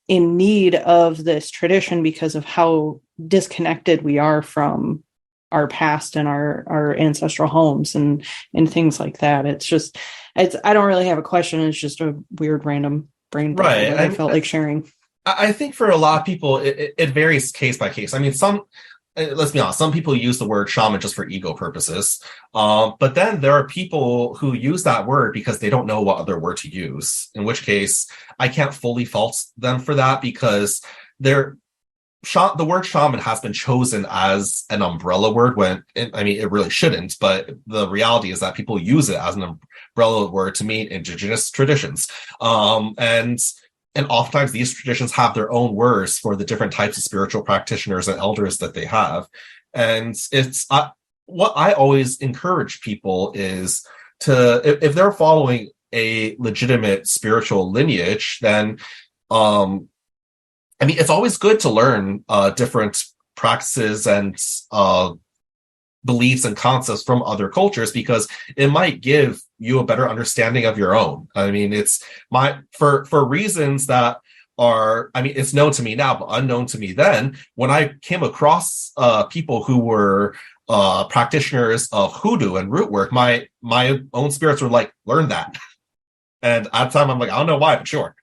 E: in need of this tradition because of how disconnected we are from our past and our ancestral homes and things like that. I don't really have a question. It's just a weird random brain bubble that I felt like sharing.
A: I think for a lot of people, it varies case by case. I mean, let's be honest, some people use the word shaman just for ego purposes. But then there are people who use that word because they don't know what other word to use, in which case I can't fully fault them for that, because the word shaman has been chosen as an umbrella word when, it really shouldn't, but the reality is that people use it as an umbrella word to mean indigenous traditions. And oftentimes these traditions have their own words for the different types of spiritual practitioners and elders that they have. And it's what I always encourage people is if they're following a legitimate spiritual lineage, then it's always good to learn different practices and beliefs and concepts from other cultures, because it might give you a better understanding of your own. It's for reasons that are, it's known to me now, but unknown to me then. When I came across people who were practitioners of hoodoo and root work, my own spirits were like, learn that. And at the time, I'm like, I don't know why, but sure.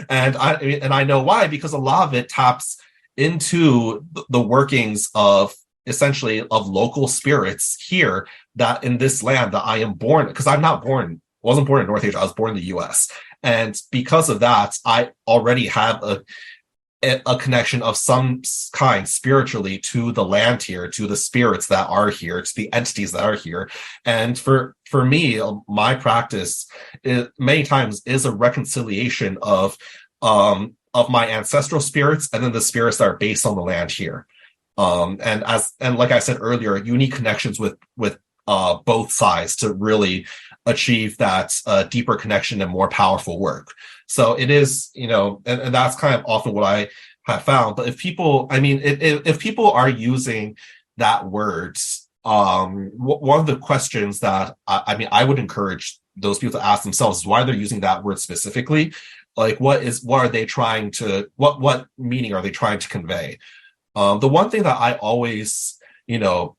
A: And I know why, because a lot of it taps into the workings of essentially of local spirits here, that in this land that I am born, because wasn't born in North Asia, I was born in the US. And because of that, I already have a connection of some kind spiritually to the land here, to the spirits that are here, to the entities that are here. And for me, my practice many times is a reconciliation of my ancestral spirits and then the spirits that are based on the land here. And like I said earlier, unique connections with both sides to really achieve that deeper connection and more powerful work. So it is, and that's kind of often what I have found. But if people, if people are using that word, one of the questions that I would encourage those people to ask themselves is why they're using that word specifically. Like, what meaning are they trying to convey? The one thing that I always, not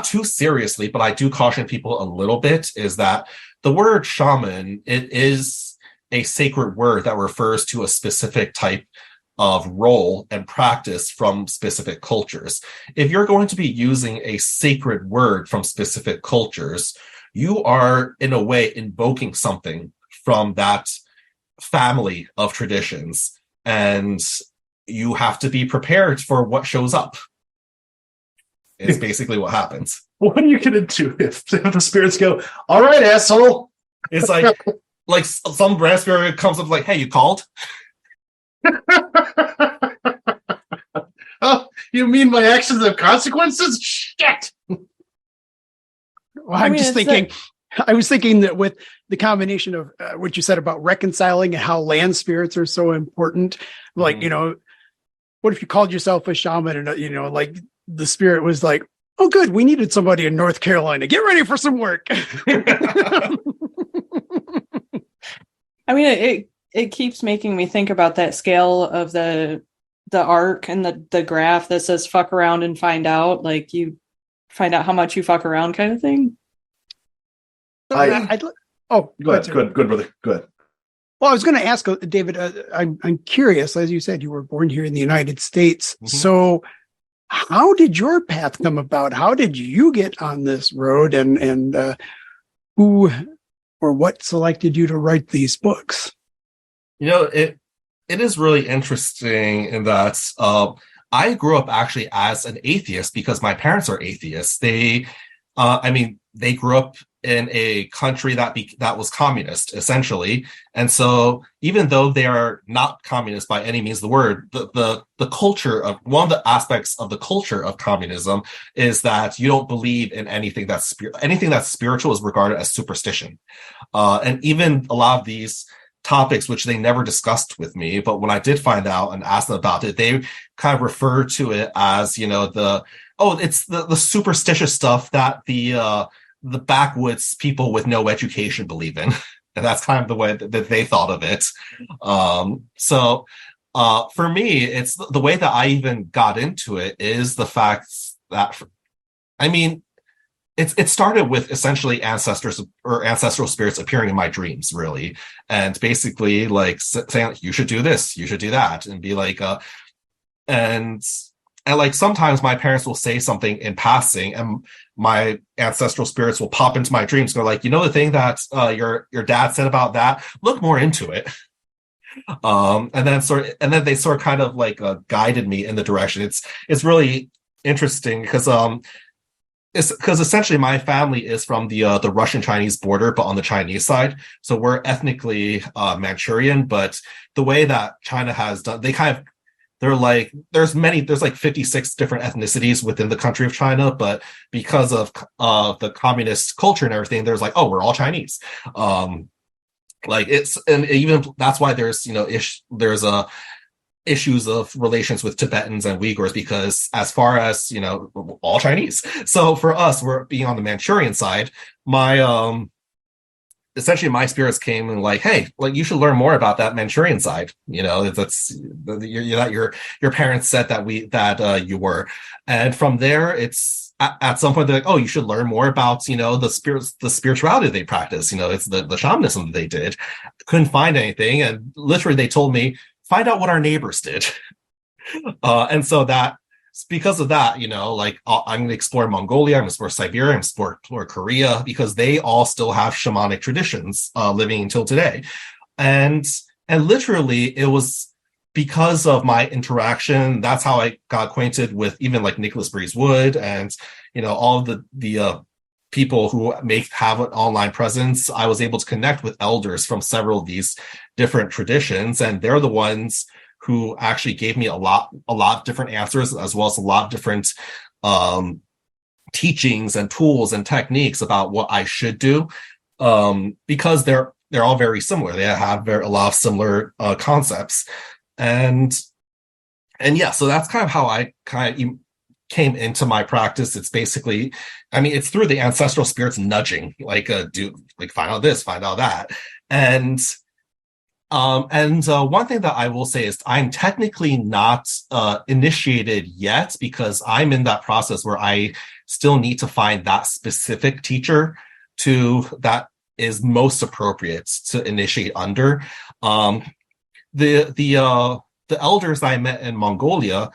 A: too seriously, but I do caution people a little bit, is that the word shaman, it is a sacred word that refers to a specific type of role and practice from specific cultures. If you're going to be using a sacred word from specific cultures, you are in a way invoking something from that family of traditions, and you have to be prepared for what shows up. It's basically what happens.
F: What do you get into if the spirits go, all right, asshole?
A: It's like some brand spirit comes up like, hey, you called?
F: Oh, you mean my actions have consequences? Shit.
C: Well, I was thinking that with the combination of what you said about reconciling and how land spirits are so important, like, what if you called yourself a shaman and, like the spirit was like, oh, good, we needed somebody in North Carolina. Get ready for some work.
E: It it keeps making me think about that scale of the arc and the graph that says fuck around and find out, like you find out how much you fuck around kind of thing.
C: So
F: I-
C: I'd,
F: Go ahead. Good, brother. Good.
C: well, I was going to ask David. I'm curious. As you said, you were born here in the United States.
A: Mhm.
C: So, how did your path come about? How did you get on this road, and who or what selected you to write these books?
A: It is really interesting in that I grew up actually as an atheist because my parents are atheists. They grew up in a country that was communist, essentially. And so even though they are not communist by any means of the word, the culture of one of the aspects of the culture of communism is that you don't believe in anything that's spiritual is regarded as superstition. And even a lot of these topics, which they never discussed with me, but when I did find out and ask them about it, they kind of refer to it as, it's the superstitious stuff that the backwoods people with no education believe in. And that's kind of the way that they thought of it. For me, it's the way that I even got into it is the fact that, it started with essentially ancestral spirits appearing in my dreams, really. And basically like saying, you should do this, you should do that. And be like, and like sometimes my parents will say something in passing and my ancestral spirits will pop into my dreams. They're like, the thing that your dad said about that, look more into it. And then they sort of kind of like guided me in the direction. It's really interesting because essentially my family is from the Russian-Chinese border, but on the Chinese side. So we're ethnically Manchurian, but the way that China has done, there's like 56 different ethnicities within the country of China, but because of the communist culture and everything, there's like, oh, we're all Chinese. And even that's why there's issues of relations with Tibetans and Uyghurs, because as far as all Chinese. So for us, we're being on the Manchurian side. Essentially my spirits came and like, hey, like you should learn more about that Manchurian side. That's your parents said that you were. And from there, it's at some point they're like, oh, you should learn more about, the spirituality they practice. It's the shamanism that they did. Couldn't find anything. And literally they told me, find out what our neighbors did. And so because of that, I'm going to explore Mongolia, I'm going to explore Siberia, I'm going to explore Korea, because they all still have shamanic traditions living until today. And literally it was because of my interaction, that's how I got acquainted with even like Nicholas Breeze-Wood and, all of the people who have an online presence. I was able to connect with elders from several of these different traditions, and they're the ones who actually gave me a lot of different answers, as well as a lot of different teachings and tools and techniques about what I should do, because they're all very similar. They have a lot of similar concepts, and yeah. So that's kind of how I kind of came into my practice. It's basically, it's through the ancestral spirits nudging, like find out this, find out that, and one thing that I will say is I'm technically not initiated yet, because I'm in that process where I still need to find that specific teacher that is most appropriate to initiate under. The elders I met in Mongolia,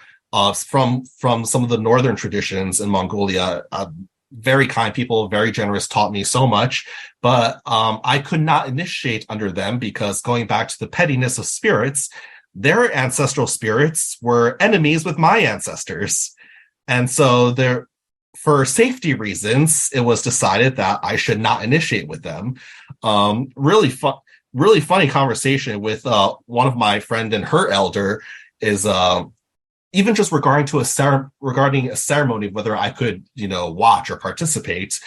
A: from some of the northern traditions in Mongolia, very kind people, very generous, taught me so much, but I could not initiate under them because, going back to the pettiness of spirits, their ancestral spirits were enemies with my ancestors. And so for safety reasons, it was decided that I should not initiate with them. Really funny conversation with one of my friend and her elder is even just regarding a ceremony, whether I could, watch or participate.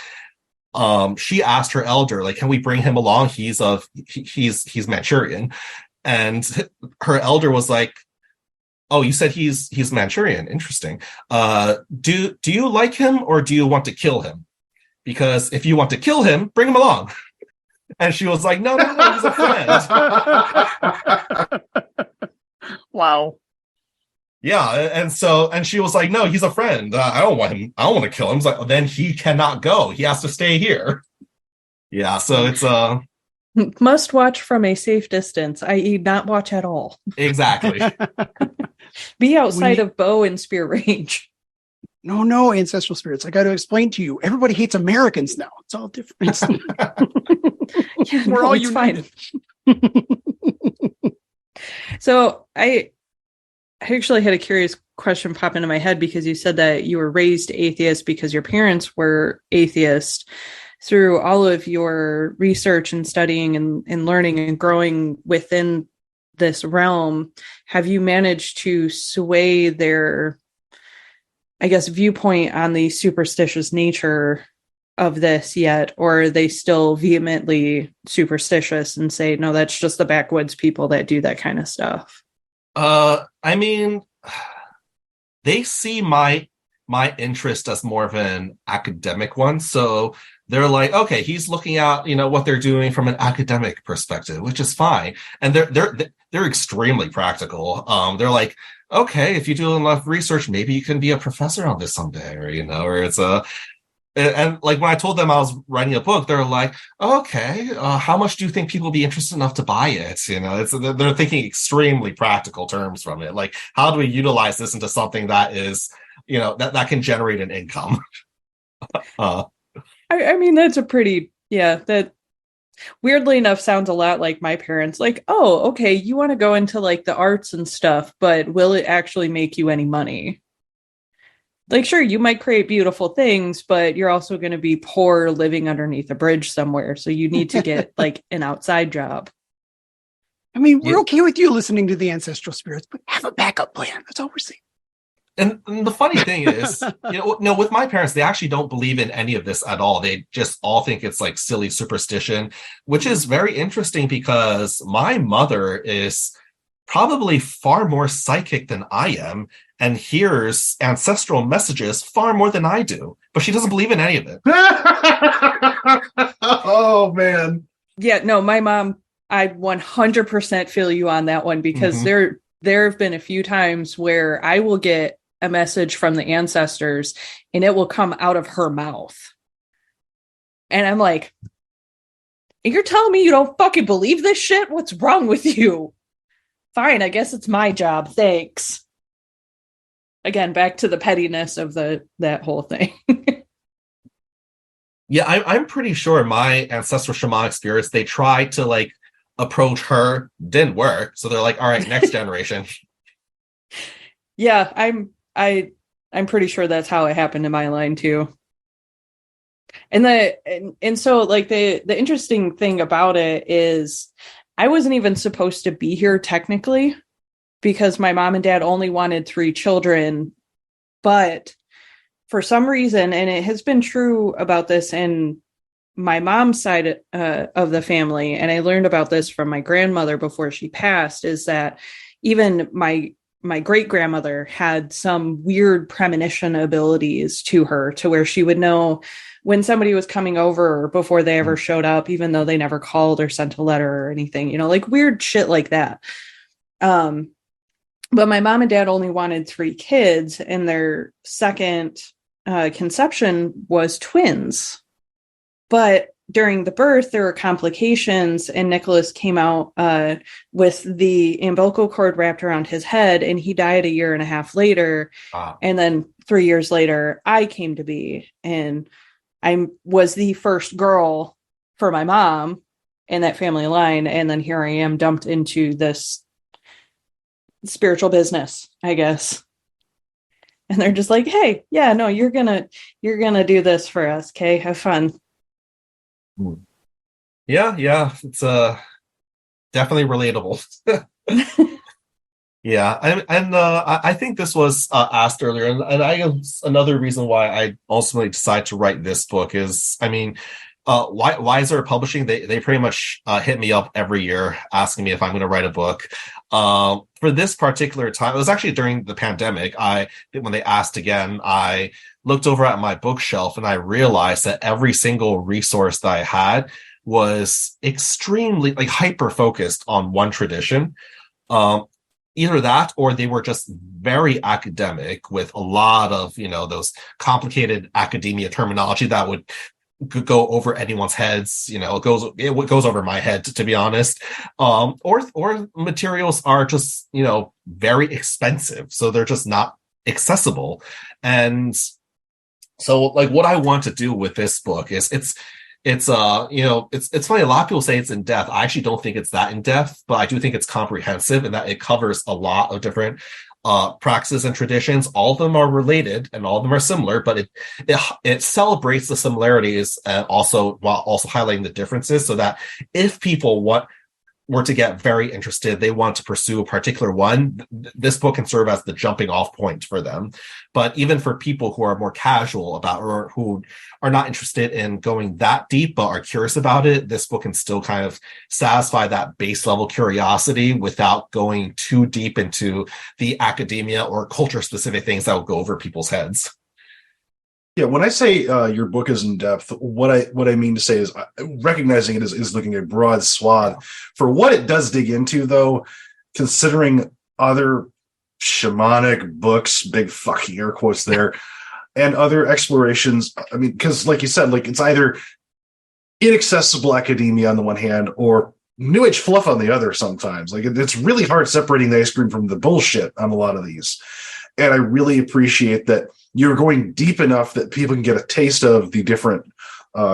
A: She asked her elder, like, can we bring him along? He's Manchurian. And her elder was like, oh, you said he's Manchurian. Interesting. Do you like him or do you want to kill him? Because if you want to kill him, bring him along. And she was like, no, no, no, he's a friend.
C: Wow.
A: Yeah, and she was like, no, he's a friend. I don't want him. I don't want to kill him. It's like, well, then he cannot go. He has to stay here. Yeah, so it's
E: Must watch from a safe distance, i.e., not watch at all.
A: exactly.
E: Be outside of bow and spear range.
C: No, ancestral spirits. I got to explain to you. Everybody hates Americans now. It's all different.
E: Yeah,
C: We're
E: no,
C: all
E: it's
C: united.
E: So I actually had a curious question pop into my head because you said that you were raised atheist because your parents were atheist. Through all of your research and studying and learning and growing within this realm, have you managed to sway their, I guess, viewpoint on the superstitious nature of this yet? Or are they still vehemently superstitious and say, no, that's just the backwoods people that do that kind of stuff?
A: I mean, they see my interest as more of an academic one. So they're like, okay, he's looking at, what they're doing from an academic perspective, which is fine. And they're extremely practical. They're like, okay, if you do enough research, maybe you can be a professor on this someday, or it's and like when I told them I was writing a book, they're like, okay, how much do you think people will be interested enough to buy it? They're thinking extremely practical terms from it. Like, how do we utilize this into something that is, that can generate an income?
E: I mean, that's a pretty, that weirdly enough sounds a lot like my parents. Like, oh, okay, you want to go into like the arts and stuff, but will it actually make you any money? Like, sure, you might create beautiful things, but you're also going to be poor living underneath a bridge somewhere. So you need to get like an outside job.
C: I mean, we're okay with you listening to the ancestral spirits, but have a backup plan. That's all we're saying.
A: And the funny thing is, with my parents, they actually don't believe in any of this at all. They just all think it's like silly superstition, which is very interesting because my mother is probably far more psychic than I am and hears ancestral messages far more than I do, but she doesn't believe in any of it.
F: Oh, man.
E: Yeah, no, my mom, I 100% feel you on that one because there have been a few times where I will get a message from the ancestors and it will come out of her mouth. And I'm like, you're telling me you don't fucking believe this shit? What's wrong with you? Fine, I guess it's my job. Thanks. Again, back to the pettiness of that whole thing.
A: Yeah, I'm pretty sure my ancestral shamanic spirits, they tried to like approach her, didn't work. So they're like, all right, next generation.
E: Yeah, I'm pretty sure that's how it happened in my line too. And so like the interesting thing about it is I wasn't even supposed to be here technically because my mom and dad only wanted 3 children, but for some reason, and it has been true about this in my mom's side of the family, and I learned about this from my grandmother before she passed, is that even my great grandmother had some weird premonition abilities to her, to where she would know when somebody was coming over before they ever showed up, even though they never called or sent a letter or anything, like weird shit like that. But my mom and dad only wanted 3 kids, and their second conception was twins. But during the birth, there were complications, and Nicholas came out with the umbilical cord wrapped around his head, and he died a year and a half later.
A: Wow.
E: And then 3 years later, I came to be, and I was the first girl for my mom in that family line. And then here I am dumped into this spiritual business, I guess. And they're just like, hey, yeah, no, you're gonna do this for us. Okay. Have fun.
A: Yeah. It's definitely relatable. Yeah. I think this was asked earlier. And I guess another reason why I ultimately decided to write this book is, I mean, Wiser Publishing, they pretty much hit me up every year asking me if I'm going to write a book. For this particular time, it was actually during the pandemic. When they asked again, I looked over at my bookshelf and I realized that every single resource that I had was extremely like hyper focused on one tradition. Either that or they were just very academic with a lot of, those complicated academia terminology that would go over anyone's heads. It goes over my head, to be honest. Or materials are just, very expensive. So they're just not accessible. And so like what I want to do with this book is it's funny. A lot of people say it's in depth. I actually don't think it's that in depth, but I do think it's comprehensive and that it covers a lot of different practices and traditions. All of them are related and all of them are similar, but it celebrates the similarities and while also highlighting the differences, so that if people were to get very interested, they want to pursue a particular one, this book can serve as the jumping off point for them. But even for people who are more casual about, or who are not interested in going that deep but are curious about it, this book can still kind of satisfy that base level curiosity without going too deep into the academia or culture specific things that will go over people's heads.
F: Yeah, when I say your book is in depth, what I mean to say is recognizing it is looking at a broad swath. For what it does dig into, though, considering other shamanic books, big fucking air quotes there, and other explorations. I mean, because like you said, like it's either inaccessible academia on the one hand or new age fluff on the other sometimes. Like it's really hard separating the ice cream from the bullshit on a lot of these. And I really appreciate that you're going deep enough that people can get a taste of the different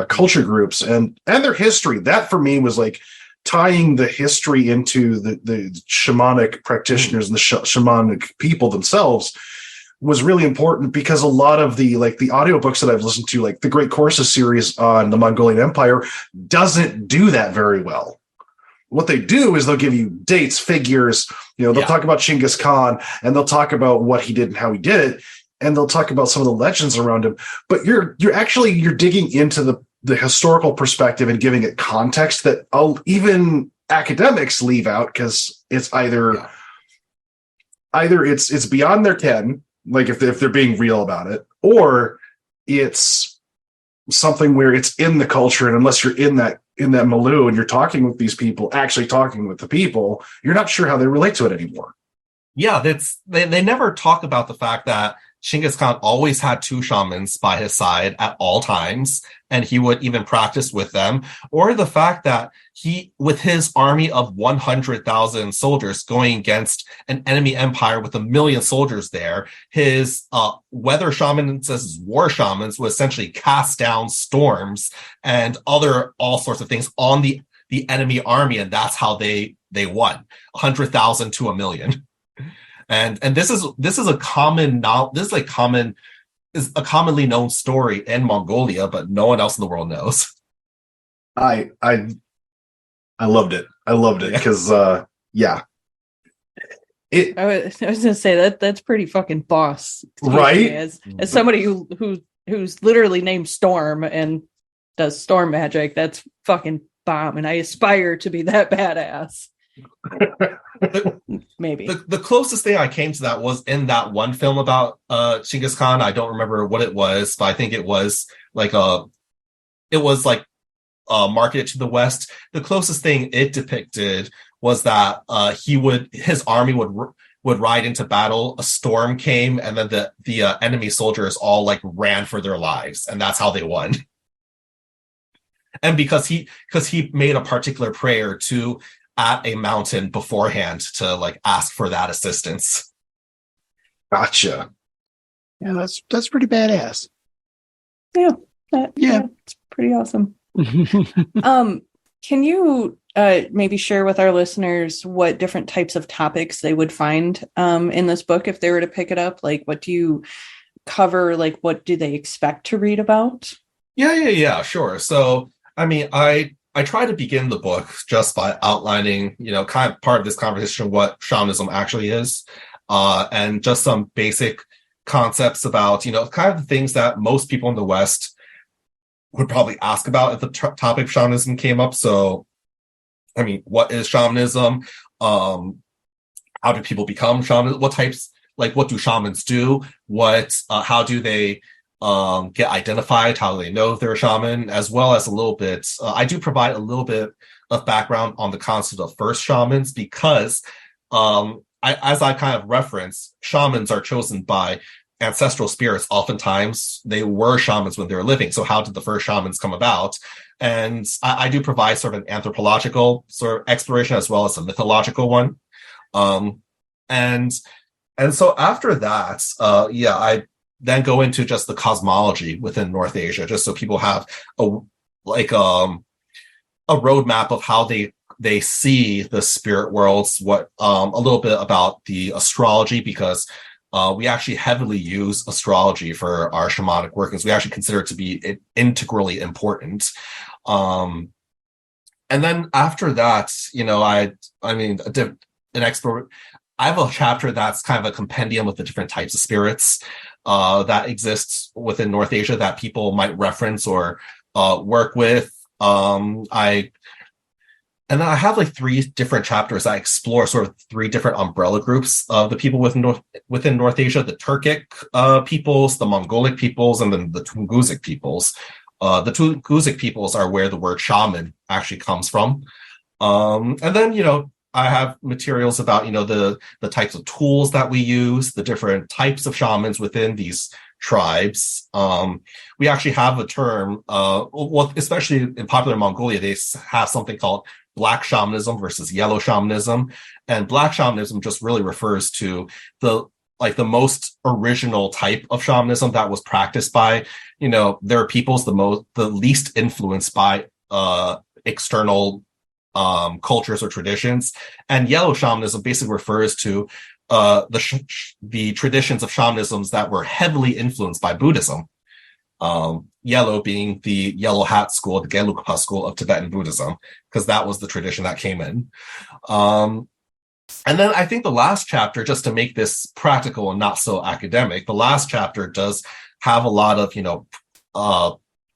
F: culture groups and their history. That for me was like tying the history into the shamanic practitioners and the shamanic people themselves was really important, because a lot of the audiobooks that I've listened to, like the Great Courses series on the Mongolian Empire, doesn't do that very well. What they do is they'll give you dates, figures, they'll talk about Genghis Khan and they'll talk about what he did and how he did it. And they'll talk about some of the legends around him, but you're digging into the historical perspective and giving it context that even academics leave out, because it's either it's beyond their ken, like if they're being real about it, or it's something where it's in the culture, and unless you're in that milieu and you're talking with these people, actually talking with the people, you're not sure how they relate to it anymore.
A: Yeah, they never talk about the fact that Genghis Khan always had two shamans by his side at all times, and he would even practice with them, or the fact that he, with his army of 100,000 soldiers going against an enemy empire with 1 million soldiers there, his weather shamans, his war shamans would essentially cast down storms and all sorts of things on the enemy army, and that's how they won 100,000 to 1 million. And this is a commonly known story in Mongolia, but no one else in the world knows.
F: I loved it. I loved it because I
E: was gonna say that's pretty fucking boss,
F: right?
E: As somebody who's literally named Storm and does storm magic, that's fucking bomb, and I aspire to be that badass. Maybe
A: the closest thing I came to that was in that one film about Genghis Khan. I don't remember what it was, but I think it was marketed to the West. The closest thing it depicted was that his army would ride into battle. A storm came, and then the enemy soldiers all ran for their lives, and that's how they won. And because he made a particular prayer at a mountain beforehand to ask for that assistance.
F: Gotcha.
C: Yeah, that's pretty badass.
E: Yeah, it's pretty awesome. Can you maybe share with our listeners what different types of topics they would find in this book if they were to pick it up? Like, what do you cover? Like, what do they expect to read about?
A: Yeah, sure. So, I mean, I try to begin the book just by outlining, kind of part of this conversation, what shamanism actually is, and just some basic concepts about, kind of the things that most people in the West would probably ask about if the topic of shamanism came up. So, I mean, what is shamanism? How do people become shamans? What types, what do shamans do? How do they get identified, how they know if they're a shaman, as well as a little bit. I do provide a little bit of background on the concept of first shamans because, as I kind of reference, shamans are chosen by ancestral spirits. Oftentimes, they were shamans when they were living. So, how did the first shamans come about? And I do provide sort of an anthropological sort of exploration as well as a mythological one. And so after that, I then go into just the cosmology within North Asia, just so people have a roadmap of how they see the spirit worlds, what a little bit about the astrology, because we actually heavily use astrology for our shamanic workings. We actually consider it to be integrally important. And then after that, I have a chapter that's kind of a compendium of the different types of spirits that exists within North Asia that people might reference or work with. And then I have like 3 different chapters that explore sort of 3 different umbrella groups of the people within North Asia: the Turkic peoples, the Mongolic peoples, and then the Tungusic peoples. The Tungusic peoples are where the word shaman actually comes from. And then, I have materials about, the types of tools that we use, the different types of shamans within these tribes. We actually have a term, especially in popular Mongolia, they have something called black shamanism versus yellow shamanism. And black shamanism just really refers to the most original type of shamanism that was practiced by, their peoples, the least influenced by external cultures or traditions. And yellow shamanism basically refers to the traditions of shamanisms that were heavily influenced by Buddhism. Yellow being the yellow hat school, the Gelugpa school of Tibetan Buddhism, because that was the tradition that came in. And then I think the last chapter, just to make this practical and not so academic, the last chapter does have a lot of,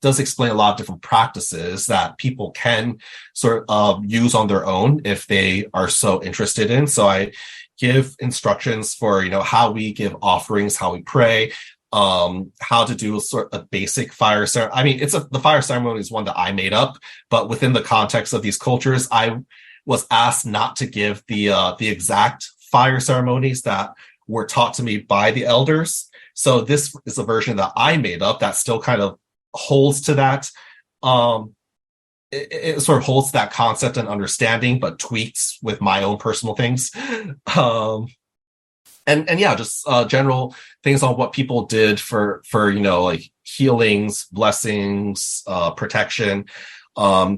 A: does explain a lot of different practices that people can sort of use on their own if they are so interested in. So I give instructions for, how we give offerings, how we pray, how to do sort of a basic fire ceremony. I mean, the fire ceremony is one that I made up, but within the context of these cultures, I was asked not to give the exact fire ceremonies that were taught to me by the elders. So this is a version that I made up that still kind of holds to that. It sort of holds that concept and understanding, but tweaks with my own personal things. Just general things on what people did for like healings, blessings, protection,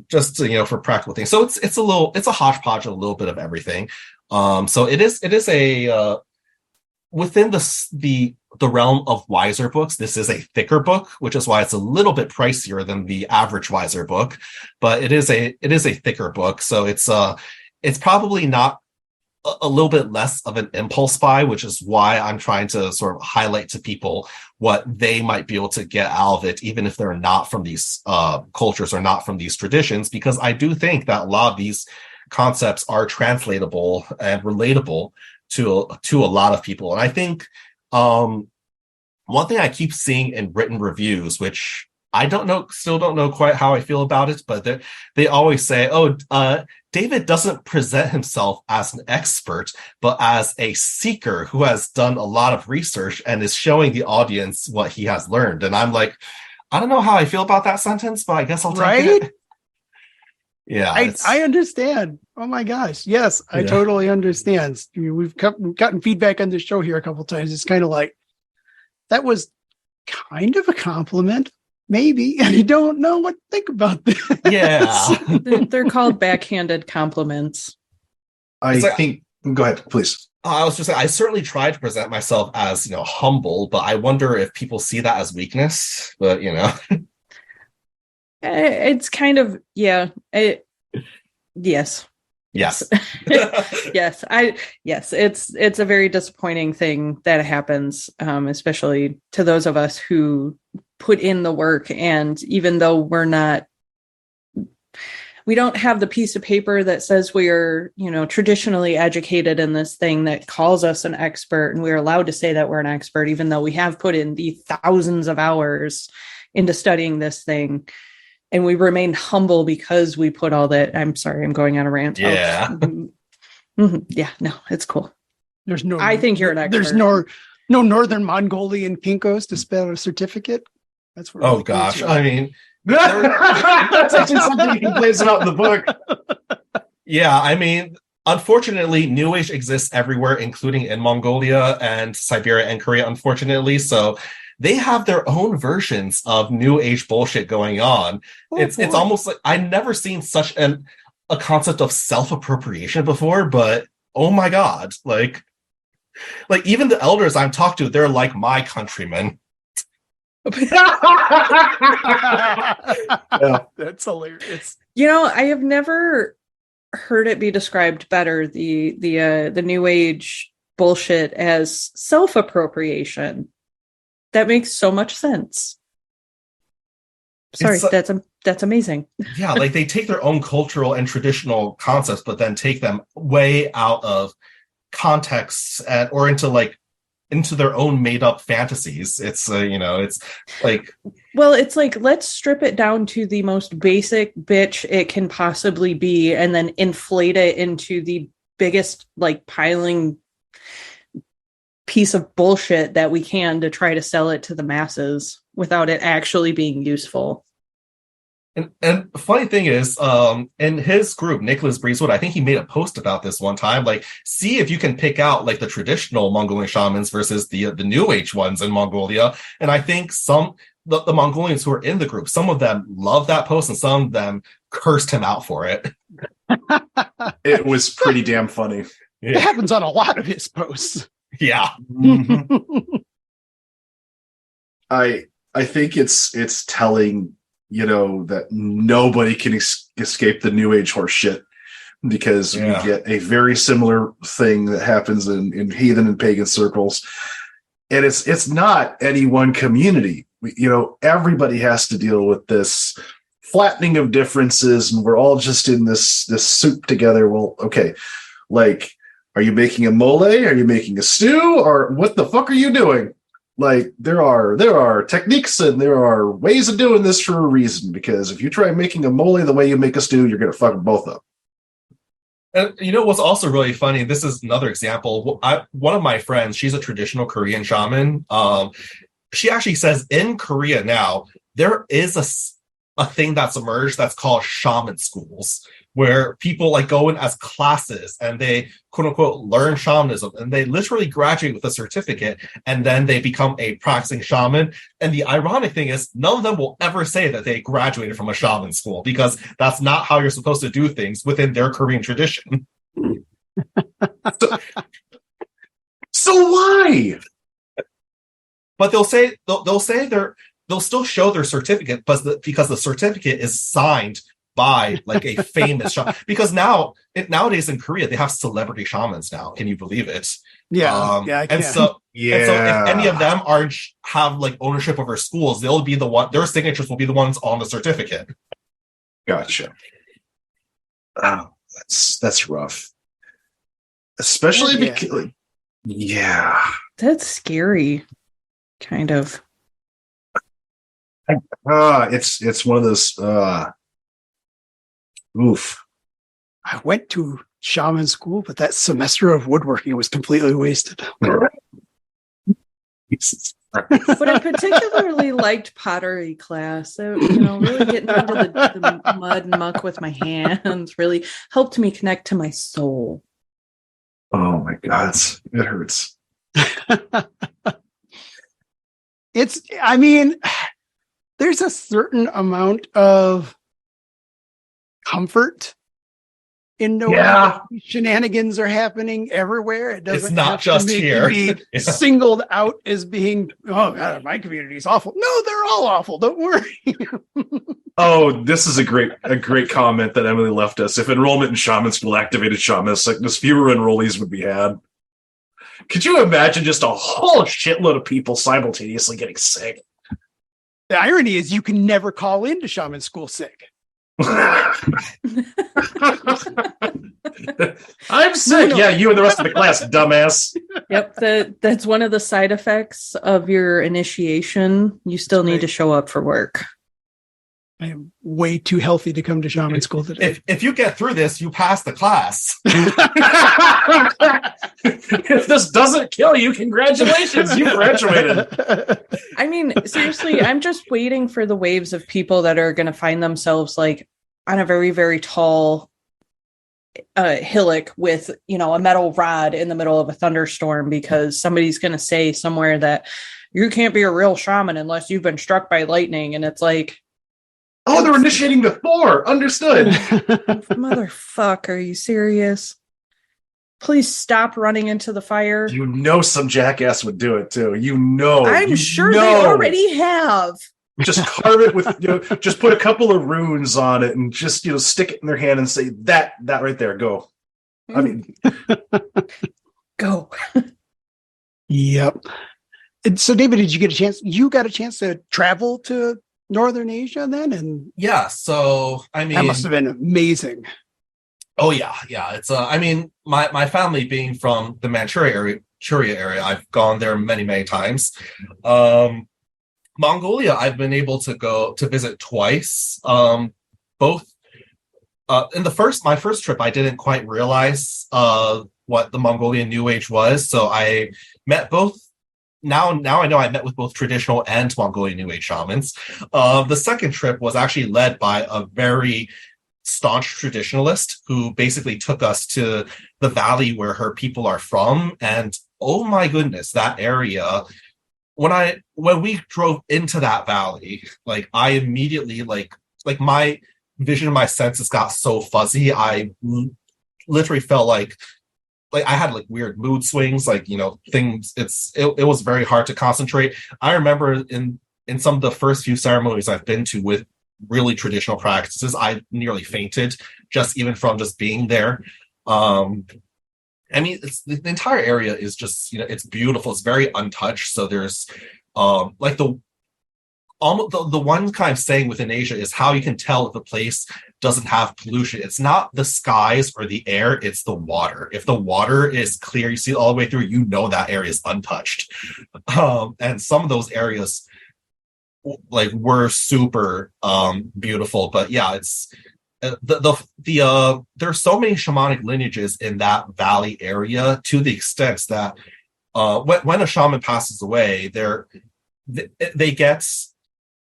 A: just for practical things. So it's a hodgepodge of a little bit of everything. So it is a within the realm of Wiser books, this is a thicker book, which is why it's a little bit pricier than the average Wiser book, but it is a thicker book. So it's probably not a little bit less of an impulse buy, which is why I'm trying to sort of highlight to people what they might be able to get out of it, even if they're not from these cultures or not from these traditions, because I do think that a lot of these concepts are translatable and relatable to a lot of people. And I think one thing I keep seeing in written reviews, which I still don't know quite how I feel about it, but they always say, David doesn't present himself as an expert, but as a seeker who has done a lot of research and is showing the audience what he has learned. And I'm like, I don't know how I feel about that sentence, but I guess I'll take it. Yeah,
C: I understand. Oh my gosh. Yes, I totally understand. We've gotten feedback on the show here a couple of times. It's kind of like, that was kind of a compliment. Maybe. I don't know what to think about this.
A: Yeah.
E: They're called backhanded compliments.
F: I think, go ahead, please.
A: I was just saying, I certainly try to present myself as, humble, but I wonder if people see that as weakness, but,
E: It's kind of, yes.
A: Yes.
E: Yes. It's a very disappointing thing that happens, especially to those of us who put in the work. And even though we're not we don't have the piece of paper that says we are, traditionally educated in this thing that calls us an expert, and we're allowed to say that we're an expert, even though we have put in the thousands of hours into studying this thing. And we remain humble because we put all that. I'm sorry, I'm going on a rant.
A: Yeah.
E: Yeah, no, it's cool.
C: I
E: think you're an expert.
C: There's no Northern Mongolian Kinkos to spell a certificate. That's what.
A: Oh gosh, I mean,
F: That's actually something you can place it out in the book.
A: yeah, I mean, unfortunately, New Age exists everywhere, including in Mongolia and Siberia and Korea, unfortunately. So they have their own versions of New Age bullshit going on. It's almost like I've never seen such a concept of self-appropriation before, but oh my God, like even the elders I'm talking to, they're like my countrymen.
C: Yeah, that's hilarious.
E: I have never heard it be described better, the New Age bullshit, as self-appropriation. That makes so much sense. Sorry, that's amazing.
A: Yeah, like they take their own cultural and traditional concepts, but then take them way out of context or into their own made up fantasies. It's it's like,
E: well, it's like, let's strip it down to the most basic bitch it can possibly be, and then inflate it into the biggest piling piece of bullshit that we can to try to sell it to the masses without it actually being useful.
A: And funny thing is, in his group, Nicholas Breezewood, I think he made a post about this one time. See if you can pick out the traditional Mongolian shamans versus the New Age ones in Mongolia. And I think the Mongolians who are in the group, some of them love that post, and some of them cursed him out for it.
F: It was pretty damn funny.
A: Yeah.
C: It happens on a lot of his posts.
A: Yeah.
F: Mm-hmm. I think it's telling, that nobody can escape the New Age horse shit, because we get a very similar thing that happens in heathen and pagan circles. And it's not any one community. Everybody has to deal with this flattening of differences, and we're all just in this soup together. Well, okay, are you making a mole? Are you making a stew? Or what the fuck are you doing? There are techniques and there are ways of doing this for a reason, because if you try making a mole the way you make a stew, you're going to fuck them both up.
A: And what's also really funny, this is another example. One of my friends, she's a traditional Korean shaman. She actually says in Korea now, there is a thing that's emerged that's called shaman schools, where people go in as classes and they quote unquote learn shamanism, and they literally graduate with a certificate, and then they become a practicing shaman. And the ironic thing is, none of them will ever say that they graduated from a shaman school, because that's not how you're supposed to do things within their Korean tradition.
F: So why?
A: But they'll still show their certificate, but because the certificate is signed by a famous shaman. Because nowadays in Korea, they have celebrity shamans now. Can you believe it?
C: Yeah. I can.
A: And so if any of them have ownership over schools, they'll be the one, their signatures will be the ones on the certificate.
F: Gotcha. Oh, that's rough. Especially because,
E: That's scary. Kind of.
F: It's one of those oof.
C: I went to shaman school, but that semester of woodworking was completely wasted.
E: But I particularly liked pottery class. Really getting into the mud and muck with my hands really helped me connect to my soul.
F: Oh my God, it hurts.
C: There's a certain amount of comfort in knowing that shenanigans are happening everywhere. It's
A: not just here.
C: Be singled out as being, oh God, my community is awful. No, they're all awful. Don't worry.
F: Oh, this is a great comment that Emily left us. If enrollment in shaman school activated shaman sickness, fewer enrollees would be had. Could you imagine just a whole shitload of people simultaneously getting sick?
C: The irony is you can never call into shaman school sick.
F: I'm sick.
E: No.
F: Yeah, you and the rest of the class, dumbass.
E: Yep, that's one of the side effects of your initiation. You still need to show up for work.
C: I am way too healthy to come to shaman school today.
A: If you get through this, you pass the class.
F: If this doesn't kill you, congratulations, you graduated.
E: I mean, seriously, I'm just waiting for the waves of people that are going to find themselves like on a very, very tall hillock with, a metal rod in the middle of a thunderstorm because somebody's going to say somewhere that you can't be a real shaman unless you've been struck by lightning. And it's like,
F: oh, they're initiating to Thor. Understood.
E: Motherfucker, are you serious? Please stop running into the fire.
F: You know some jackass would do it too.
E: I'm sure they already have.
F: Just carve it with, just put a couple of runes on it and just, stick it in their hand and say that right there, go. I mean,
E: go.
C: Yep. And so, David, did you get a chance? You got a chance to travel to Northern Asia then? And
A: Yeah. So, I mean,
C: that must have been amazing.
A: Oh yeah. It's I mean, my family being from the Manchuria area, I've gone there many, many times. Mongolia, I've been able to go to visit twice. Both in my first trip, I didn't quite realize what the Mongolian New Age was. So I met both. Now I know I met with both traditional and Mongolian New Age shamans. The second trip was actually led by a very staunch traditionalist who basically took us to the valley where her people are from. And oh my goodness, that area, when we drove into that valley, like I immediately like my vision, my senses got so fuzzy. I literally felt like I had like weird mood swings, things. It was very hard to concentrate. I remember in some of the first few ceremonies I've been to with really traditional practices, I nearly fainted just even from just being there. I mean, the entire area is just, it's beautiful. It's very untouched. So there's the one kind of saying within Asia is how you can tell if a place doesn't have pollution. It's not the skies or the air, it's the water. If the water is clear, you see it all the way through, that area is untouched. And some of those areas were super beautiful. But yeah, it's there's so many shamanic lineages in that valley area to the extent that when a shaman passes away, they get,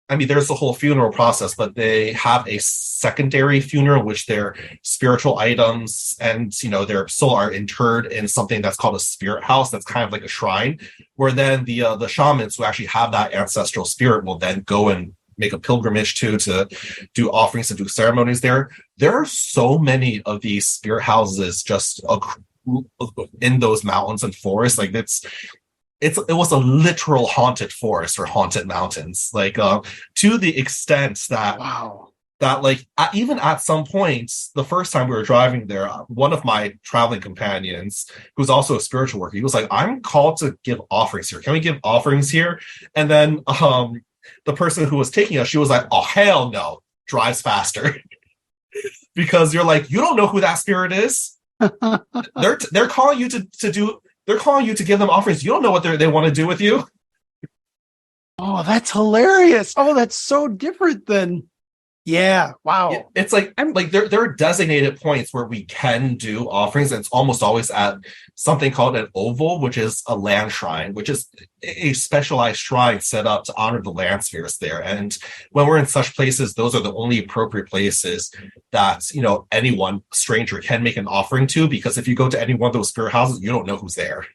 A: I mean, there's the whole funeral process, but they have a secondary funeral, which their spiritual items and, their soul are interred in something that's called a spirit house. That's kind of like a shrine, where then the shamans who actually have that ancestral spirit will then go and make a pilgrimage to do offerings and do ceremonies there. There are so many of these spirit houses just in those mountains and forests. It was a literal haunted forest or haunted mountains, to the extent that
C: wow,
A: that even at some points, the first time we were driving there, one of my traveling companions, who's also a spiritual worker, he was like, "I'm called to give offerings here. Can we give offerings here?" And then the person who was taking us, she was like, "Oh hell no!" Drives faster because you're like, you don't know who that spirit is. They're calling you to do. They're calling you to give them offerings. You don't know what they want to do with you.
C: Oh, that's hilarious. Oh, that's so different than, yeah. Wow.
A: It's there are designated points where we can do offerings, and it's almost always at something called an oval, which is a land shrine, which is a specialized shrine set up to honor the land spirits there. And when we're in such places, those are the only appropriate places that, anyone stranger can make an offering to, because if you go to any one of those spirit houses, you don't know who's there.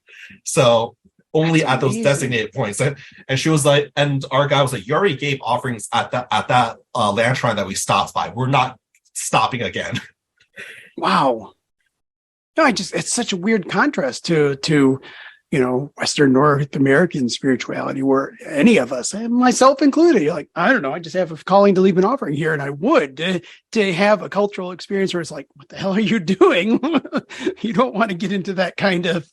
A: So only at those designated points. And she was like, and our guy was like, "You already gave offerings at that land shrine that we stopped by. We're not stopping again."
C: Wow. No, it's such a weird contrast to Western North American spirituality, where any of us, and myself included, you're like, I don't know, I just have a calling to leave an offering here, and I would to have a cultural experience where it's like, what the hell are you doing? You don't want to get into that kind of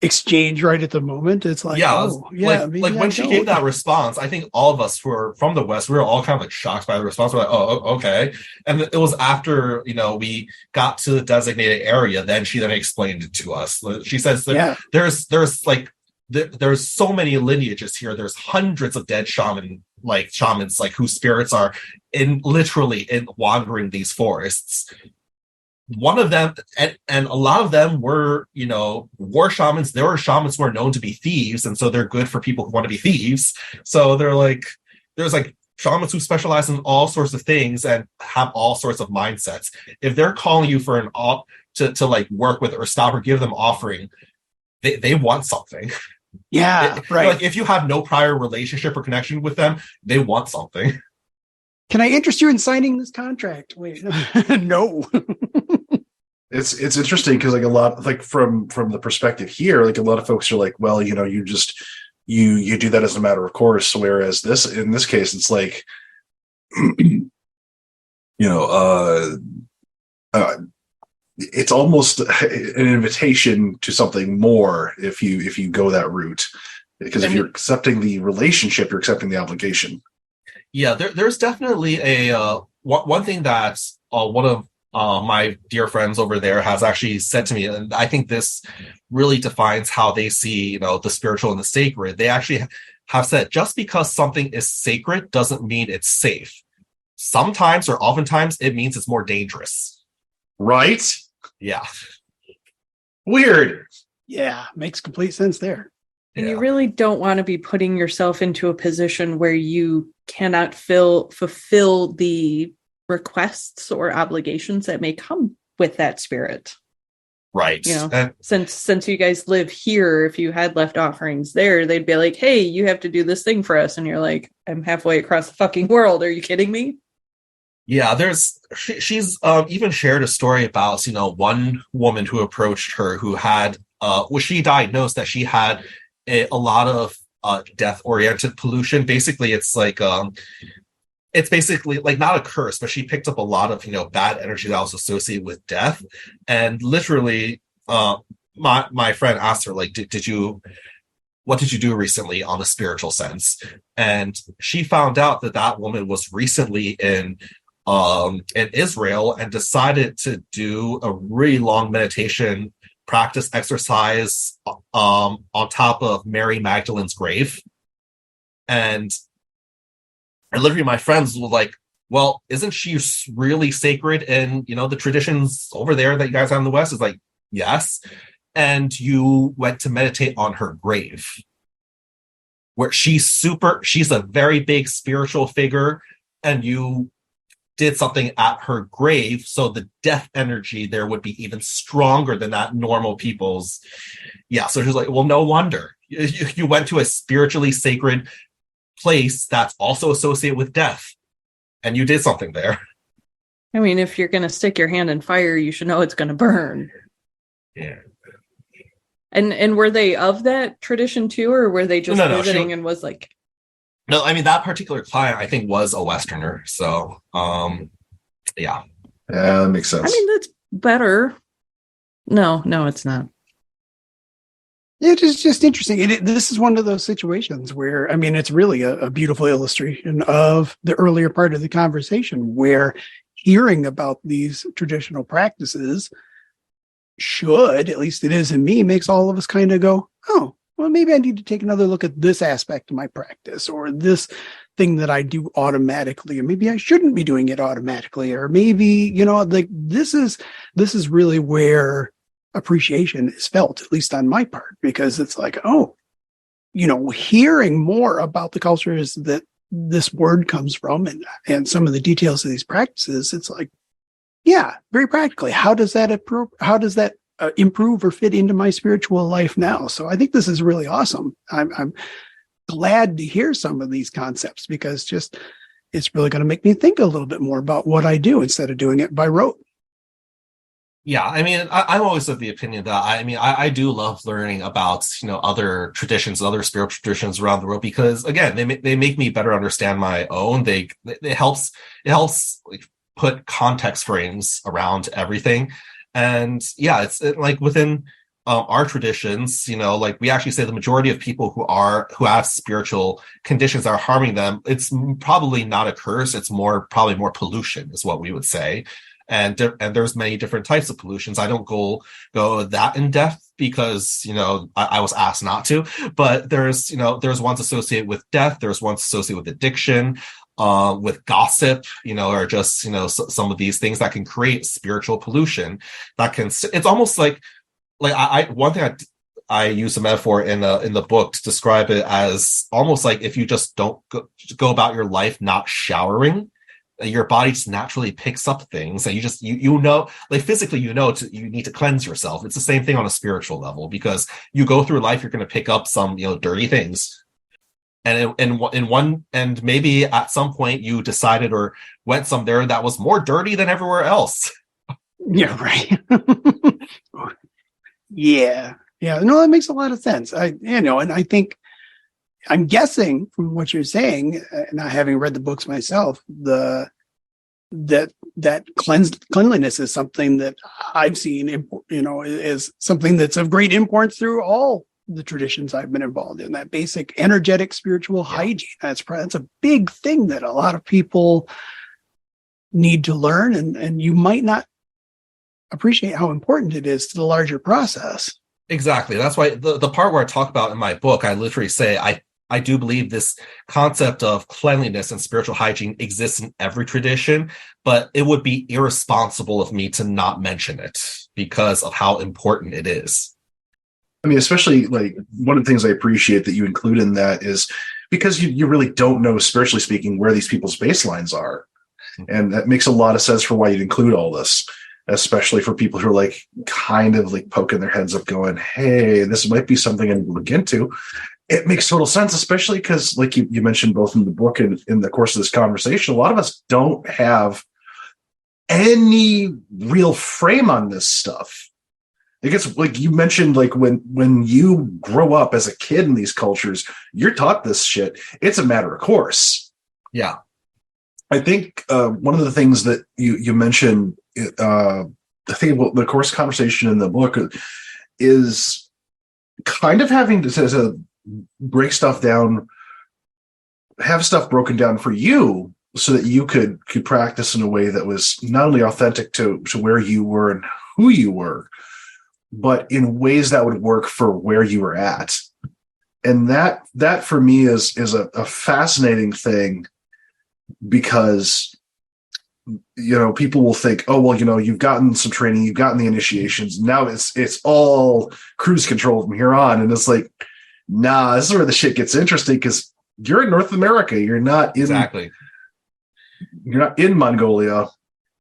C: exchange right at the moment. It's like,
A: Yeah,
C: oh, yeah,
A: like
C: maybe I
A: when she gave
C: don't.
A: that response, I think all of us who are from the West, we were all kind of like shocked by the response. We're like, oh, okay. And it was after, we got to the designated area, then she then explained it to us. She says that
C: Yeah.
A: there's so many lineages here. There's hundreds of dead shamans, like whose spirits are literally in wandering these forests. One of them, and a lot of them were, war shamans. There were shamans who are known to be thieves, and so they're good for people who want to be thieves. So there's like shamans who specialize in all sorts of things and have all sorts of mindsets. If they're calling you for to like work with or stop or give them offering, they want something.
C: Yeah, right.
A: Like if you have no prior relationship or connection with them, they want something.
C: Can I interest you in signing this contract? Wait, no.
F: It's interesting because like a lot like from the perspective here, like a lot of folks are like, well, you just you do that as a matter of course, whereas in this case it's like it's almost an invitation to something more if you go that route, because if you're accepting the relationship, you're accepting the obligation.
A: Yeah, there's definitely a one thing that one of my dear friends over there has actually said to me, and I think this really defines how they see, the spiritual and the sacred. They actually have said, just because something is sacred doesn't mean it's safe. Sometimes or oftentimes it means it's more dangerous.
F: Right?
A: Yeah.
F: Weird.
C: Yeah, makes complete sense there.
E: And you really don't want to be putting yourself into a position where you cannot fulfill the requests or obligations that may come with that spirit.
A: Right.
E: Since you guys live here, if you had left offerings there, they'd be like, hey, you have to do this thing for us. And you're like, I'm halfway across the fucking world. Are you kidding me?
A: Yeah, she's even shared a story about, one woman who approached her who had, she diagnosed that she had a lot of death-oriented pollution. Basically, it's like, it's basically like not a curse, but she picked up a lot of, bad energy that was associated with death. And literally, my friend asked her, like, what did you do recently on the spiritual sense? And she found out that woman was recently in Israel and decided to do a really long meditation practice exercise on top of Mary Magdalene's grave. And literally my friends were like, well, isn't she really sacred in, the traditions over there that you guys have in the West? Is like, yes. And you went to meditate on her grave, where she's a very big spiritual figure, and you did something at her grave, so the death energy there would be even stronger than that normal people's. Yeah, so she's like, well, no wonder you went to a spiritually sacred place that's also associated with death, and you did something there.
E: I mean, if you're going to stick your hand in fire, you should know it's going to burn.
A: Yeah.
E: And were they of that tradition too, or were they just visiting and was like?
A: No, I mean, that particular client, I think, was a Westerner. So, yeah.
F: Yeah, that makes sense.
E: I mean, that's better. No, it's not.
C: It is just interesting. And this is one of those situations where, I mean, it's really a beautiful illustration of the earlier part of the conversation, where hearing about these traditional practices should, at least it is in me, makes all of us kind of go, oh, well, maybe I need to take another look at this aspect of my practice, or this thing that I do automatically, or maybe I shouldn't be doing it automatically, or maybe, like this is really where appreciation is felt, at least on my part, because it's like, oh, hearing more about the cultures that this word comes from and some of the details of these practices, it's like, yeah, very practically, how does that improve or fit into my spiritual life now? So I think this is really awesome. I'm glad to hear some of these concepts, because it's really going to make me think a little bit more about what I do instead of doing it by rote.
A: Yeah, I mean, I'm always of the opinion that I do love learning about other traditions, other spiritual traditions around the world, because again, they make me better understand my own. It helps like put context frames around everything. And yeah, it's like within our traditions, like we actually say the majority of people who have spiritual conditions that are harming them, it's probably not a curse. It's probably more pollution is what we would say. And there's many different types of pollutions. I don't go that in depth because, I was asked not to, but there's ones associated with death. There's ones associated with addiction, with gossip, or just, some of these things that can create spiritual pollution it's almost like one thing I use a metaphor in the book to describe it as almost like if you just don't go about your life not showering, your body just naturally picks up things, and like physically, you need to cleanse yourself. It's the same thing on a spiritual level, because you go through life, you're going to pick up some, dirty things. And and maybe at some point you decided or went somewhere that was more dirty than everywhere else.
C: Yeah, right. Yeah. No, that makes a lot of sense. And I think I'm guessing from what you're saying, not having read the books myself, that cleanliness is something that I've seen, is something that's of great importance through all the traditions I've been involved in. That basic energetic spiritual hygiene. That's a big thing that a lot of people need to learn, and you might not appreciate how important it is to the larger process.
A: Exactly. That's why the part where I talk about in my book, I literally say I do believe this concept of cleanliness and spiritual hygiene exists in every tradition, but it would be irresponsible of me to not mention it because of how important it is.
F: I mean, especially like one of the things I appreciate that you include in that is because you really don't know, spiritually speaking, where these people's baselines are. And that makes a lot of sense for why you'd include all this, especially for people who are like kind of like poking their heads up going, hey, this might be something I need to look into. It makes total sense, especially because like you mentioned both in the book and in the course of this conversation, a lot of us don't have any real frame on this stuff. It gets like you mentioned, like when you grow up as a kid in these cultures, you're taught this shit. It's a matter of course.
A: Yeah.
F: I think one of the things that you mentioned, the thing about the course conversation in the book is kind of having to break stuff down, have stuff broken down for you so that you could practice in a way that was not only authentic to where you were and who you were, but in ways that would work for where you were at. And that for me is a fascinating thing, because people will think, oh well, you've gotten some training, you've gotten the initiations, now it's all cruise control from here on. And it's like, nah, this is where the shit gets interesting, because you're in North America, you're not in Mongolia,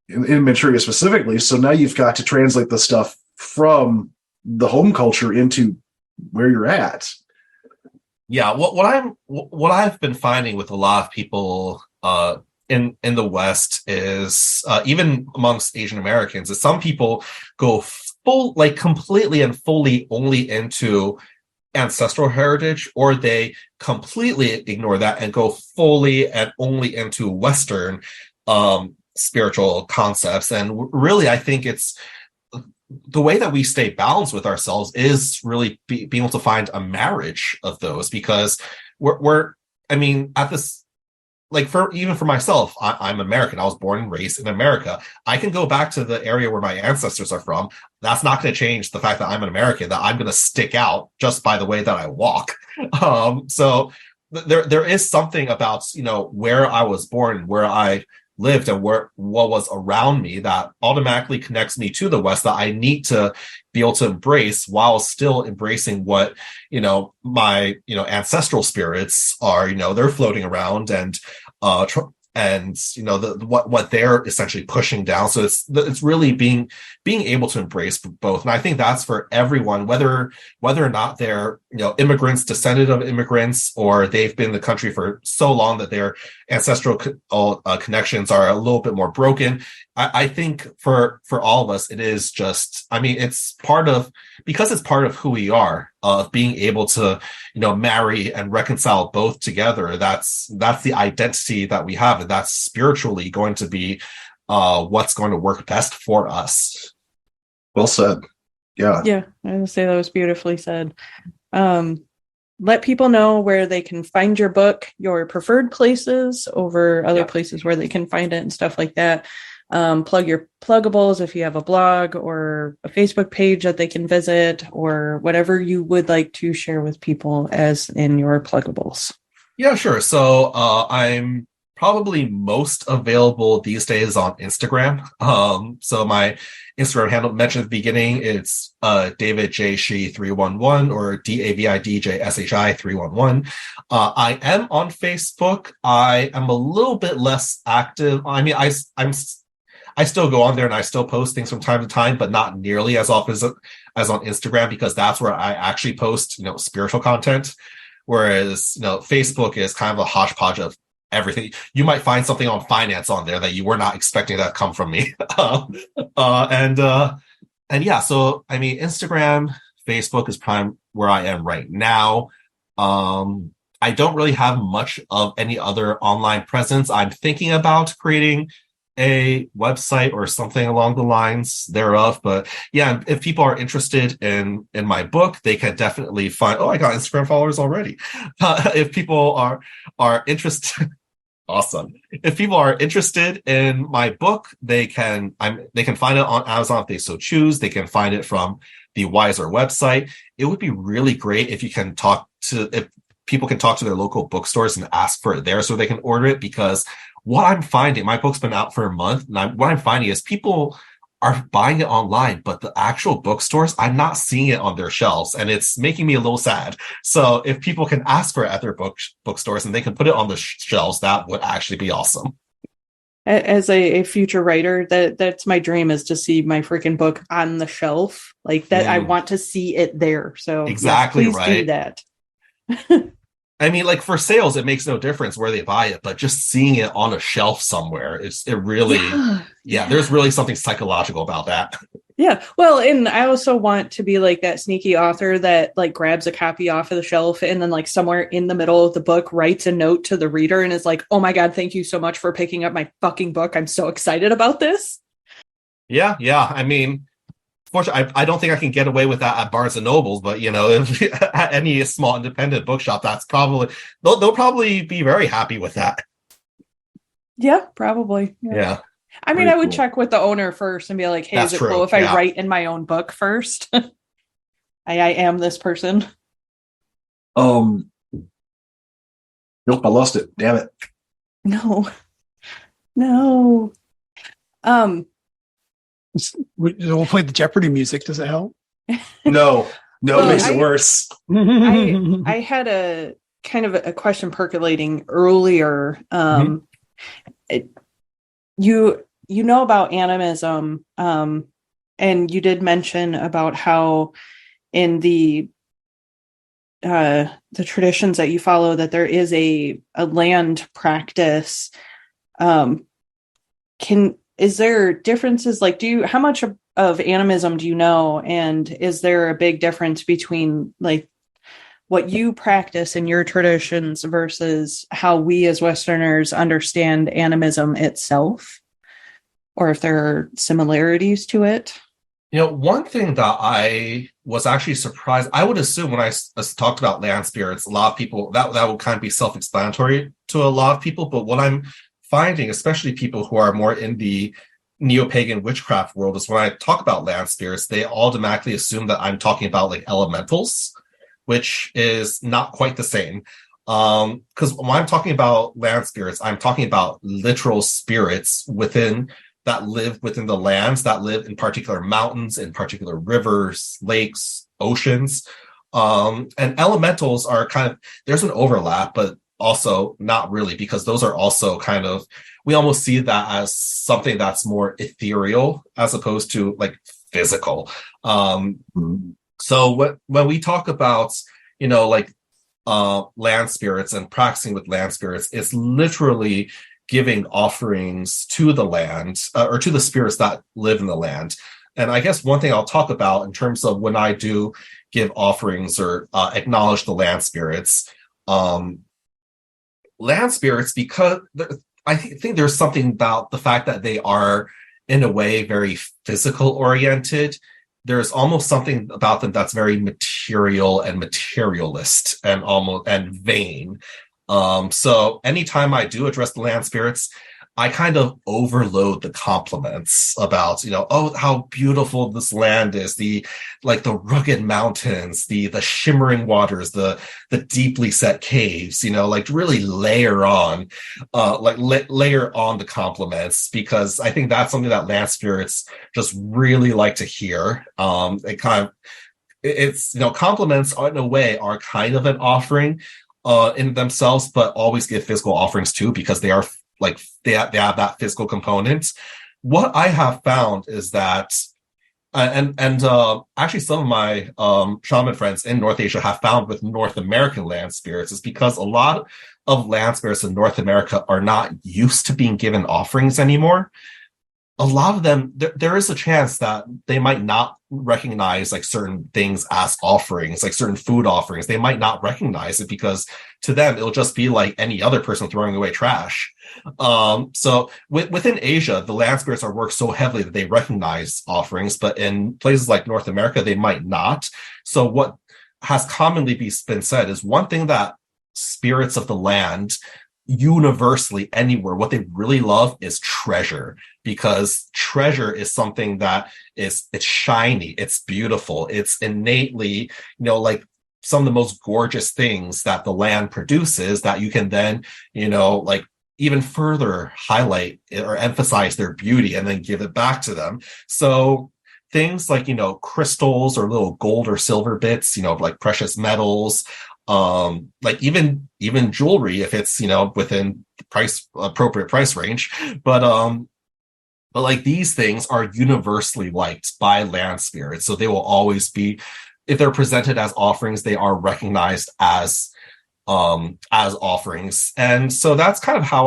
F: in Manchuria specifically. So now you've got to translate the stuff from the home culture into where you're at.
A: Yeah, what I've been finding with a lot of people in the West is even amongst Asian Americans, is some people go completely and fully only into ancestral heritage, or they completely ignore that and go fully and only into Western spiritual concepts. And really, I think it's the way that we stay balanced with ourselves is really being able to find a marriage of those, because at this, like even for myself, I'm American. I was born and raised in America. I can go back to the area where my ancestors are from. That's not going to change the fact that I'm an American, that I'm going to stick out just by the way that I walk. So there is something about, where I was born, where I lived, and what was around me that automatically connects me to the West, that I need to be able to embrace while still embracing what, my, ancestral spirits are, they're floating around and, what they're essentially pushing down. So it's really being able to embrace both. And I think that's for everyone, whether or not they're, immigrants, descendant of immigrants, or they've been in the country for so long that their ancestral connections are a little bit more broken. I think for all of us, it is just, it's part of who we are, of being able to, marry and reconcile both together. That's the identity that we have. And that's spiritually going to be what's going to work best for us.
F: Well said. Yeah.
E: Yeah, I would say that was beautifully said. Let people know where they can find your book, your preferred places over other places where they can find it and stuff like that. Plug your pluggables if you have a blog or a Facebook page that they can visit, or whatever you would like to share with people as in your pluggables.
A: Yeah, sure. So I'm probably most available these days on Instagram. So my Instagram handle mentioned at the beginning, it's David J. Shi 311 or DAVIDJSHI 311. I am on Facebook. I am a little bit less active. I mean, I still go on there and I still post things from time to time, but not nearly as often as on Instagram, because that's where I actually post, spiritual content. Whereas, Facebook is kind of a hodgepodge of everything. You might find something on finance on there that you were not expecting that come from me. And yeah, so I mean, Instagram, Facebook is prime where I am right now. I don't really have much of any other online presence. I'm thinking about creating a website or something along the lines thereof. But yeah, if people are interested in my book, they can definitely find, I got Instagram followers already. If people are interested, awesome. If people are interested in my book, they can find it on Amazon if they so choose. They can find it from the Wiser website. It would be really great if people can talk to their local bookstores and ask for it there so they can order it, because what I'm finding, my book's been out for a month, and what I'm finding is people are buying it online, but the actual bookstores, I'm not seeing it on their shelves, and it's making me a little sad. So if people can ask for it at their bookstores and they can put it on the shelves, that would actually be awesome.
E: As a future writer, that's my dream, is to see my freaking book on the shelf like that. I want to see it there. So
A: exactly,
E: yes, please
A: right.
E: do that.
A: I mean, like, for sales, it makes no difference where they buy it, but just seeing it on a shelf somewhere, there's really something psychological about that.
E: Yeah. Well, and I also want to be like that sneaky author that like grabs a copy off of the shelf and then like somewhere in the middle of the book writes a note to the reader and is like, "Oh my God, thank you so much for picking up my fucking book. I'm so excited about this."
A: Yeah. I mean, fortunately, I don't think I can get away with that at Barnes and Nobles, but if at any small independent bookshop, that's probably they'll probably be very happy with that.
E: Yeah, probably.
A: Yeah.
E: I mean, I would check with the owner first and be like, "Hey,
A: that's
E: is it
A: true.
E: cool if I write in my own book first?" I am this person.
F: Nope, I lost it. Damn it.
E: No.
C: We'll play the Jeopardy music. Does it help?
F: No,
E: Well,
F: it makes it worse.
E: I had a kind of a question percolating earlier. You know about animism, and you did mention about how in the traditions that you follow that there is a land practice. Is there differences? Like, how much of animism do you know? And is there a big difference between like what you practice in your traditions versus how we as Westerners understand animism itself? Or if there are similarities to it?
A: One thing that I was actually surprised, I would assume when I talked about land spirits, a lot of people, that would kind of be self-explanatory to a lot of people. But what I'm finding, especially people who are more in the neo-pagan witchcraft world, is when I talk about land spirits, they automatically assume that I'm talking about like elementals, which is not quite the same. Because when I'm talking about land spirits, I'm talking about literal spirits that live within the lands, that live in particular mountains, in particular rivers, lakes, oceans. And elementals are there's an overlap, but also not really, because those are also we almost see that as something that's more ethereal as opposed to like physical. So when we talk about, land spirits and practicing with land spirits, it's literally giving offerings to the land or to the spirits that live in the land. And I guess one thing I'll talk about in terms of when I do give offerings or acknowledge the land spirits, because I think there's something about the fact that they are in a way very physical oriented. there's almost something about them that's very material and materialist and almost and vain. So anytime I do address the land spirits, I kind of overload the compliments about, oh, how beautiful this land is, the rugged mountains, the shimmering waters, the deeply set caves, like really layer on the compliments, because I think that's something that land spirits just really like to hear. Compliments in a way are kind of an offering in themselves, but always give physical offerings too, because they are they have that physical component. What I have found is that, actually some of my shaman friends in North Asia have found with North American land spirits, is because a lot of land spirits in North America are not used to being given offerings anymore. A lot of them, there is a chance that they might not recognize like certain things as offerings, like certain food offerings. They might not recognize it because to them, it'll just be like any other person throwing away trash. So within Asia, the land spirits are worked so heavily that they recognize offerings, but in places like North America, they might not. So what has commonly been said is one thing that spirits of the land universally anywhere, what they really love is treasure, because treasure is something that it's shiny, it's beautiful, it's innately, like some of the most gorgeous things that the land produces that you can then, like even further highlight or emphasize their beauty and then give it back to them. So things like, crystals or little gold or silver bits, like precious metals, like even jewelry, if it's, within the appropriate price range, but like these things are universally liked by land spirits. So they will always be, if they're presented as offerings, they are recognized as offerings. And so that's kind of how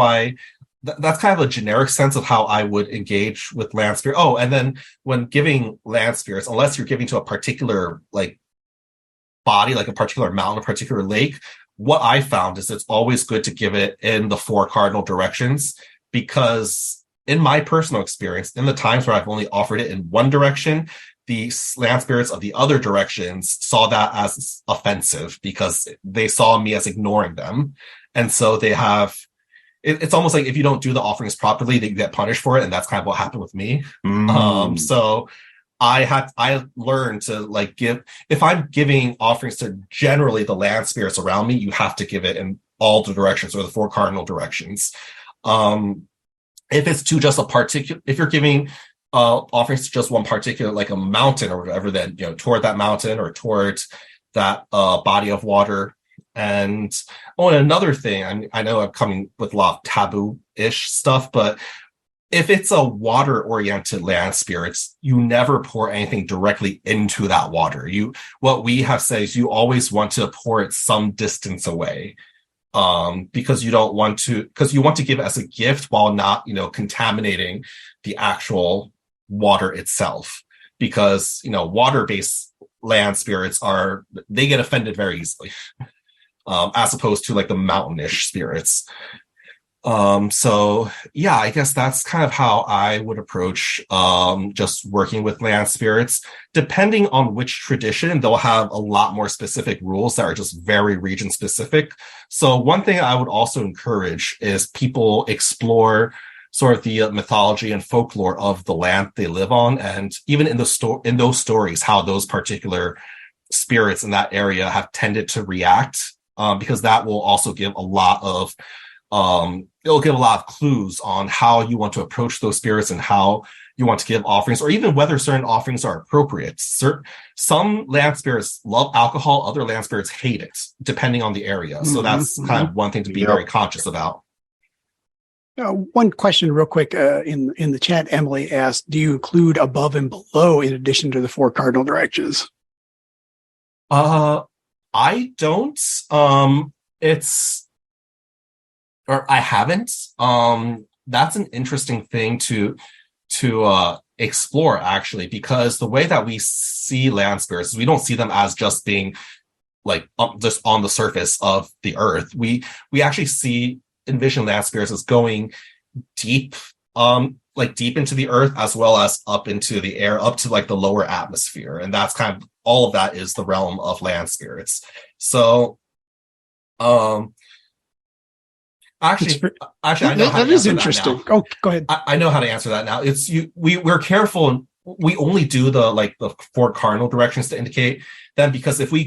A: that's kind of a generic sense of how I would engage with land spirit. Oh, and then when giving land spirits, unless you're giving to a particular like body, like a particular mountain, a particular lake, what I found is it's always good to give it in the 4 cardinal directions, because in my personal experience, in the times where I've only offered it in one direction, the land spirits of the other directions saw that as offensive because they saw me as ignoring them. And so they have, it's almost like if you don't do the offerings properly, that you get punished for it. And that's kind of what happened with me. So I learned to like if I'm giving offerings to generally the land spirits around me, you have to give it in all the directions, or the 4 cardinal directions. If it's to just if you're giving offerings to just one particular, like a mountain or whatever, then, toward that mountain or toward that body of water. And another thing, I know I'm coming with a lot of taboo-ish stuff, but if it's a water-oriented land spirits, you never pour anything directly into that water. What we have said is you always want to pour it some distance away, because you want to give it as a gift while not, contaminating the actual water itself. Because, water-based land spirits they get offended very easily, as opposed to like the mountainish spirits. So yeah, I guess that's kind of how I would approach just working with land spirits. Depending on which tradition, they'll have a lot more specific rules that are just very region specific. So one thing I would also encourage is people explore sort of the mythology and folklore of the land they live on, and even in those stories, how those particular spirits in that area have tended to react, because that will also give a lot of it'll give a lot of clues on how you want to approach those spirits and how you want to give offerings, or even whether certain offerings are appropriate. Some land spirits love alcohol, other land spirits hate it, depending on the area. So that's kind of one thing to be very conscious about.
C: One question real quick in the chat, Emily asked, do you include above and below in addition to the 4 cardinal directions?
A: I don't. I haven't. That's an interesting thing to explore, actually, because the way that we see land spirits is we don't see them as just being like just on the surface of the earth. We actually envision land spirits as going deep like deep into the earth as well as up into the air, up to like the lower atmosphere. And that's kind of all of that is the realm of land spirits. So actually I know how
C: that
A: to
C: is
A: answer
C: interesting.
A: that now.
C: Oh, go ahead.
A: I know how to answer that now. It's we're careful. We only do the 4 cardinal directions to indicate them, because if we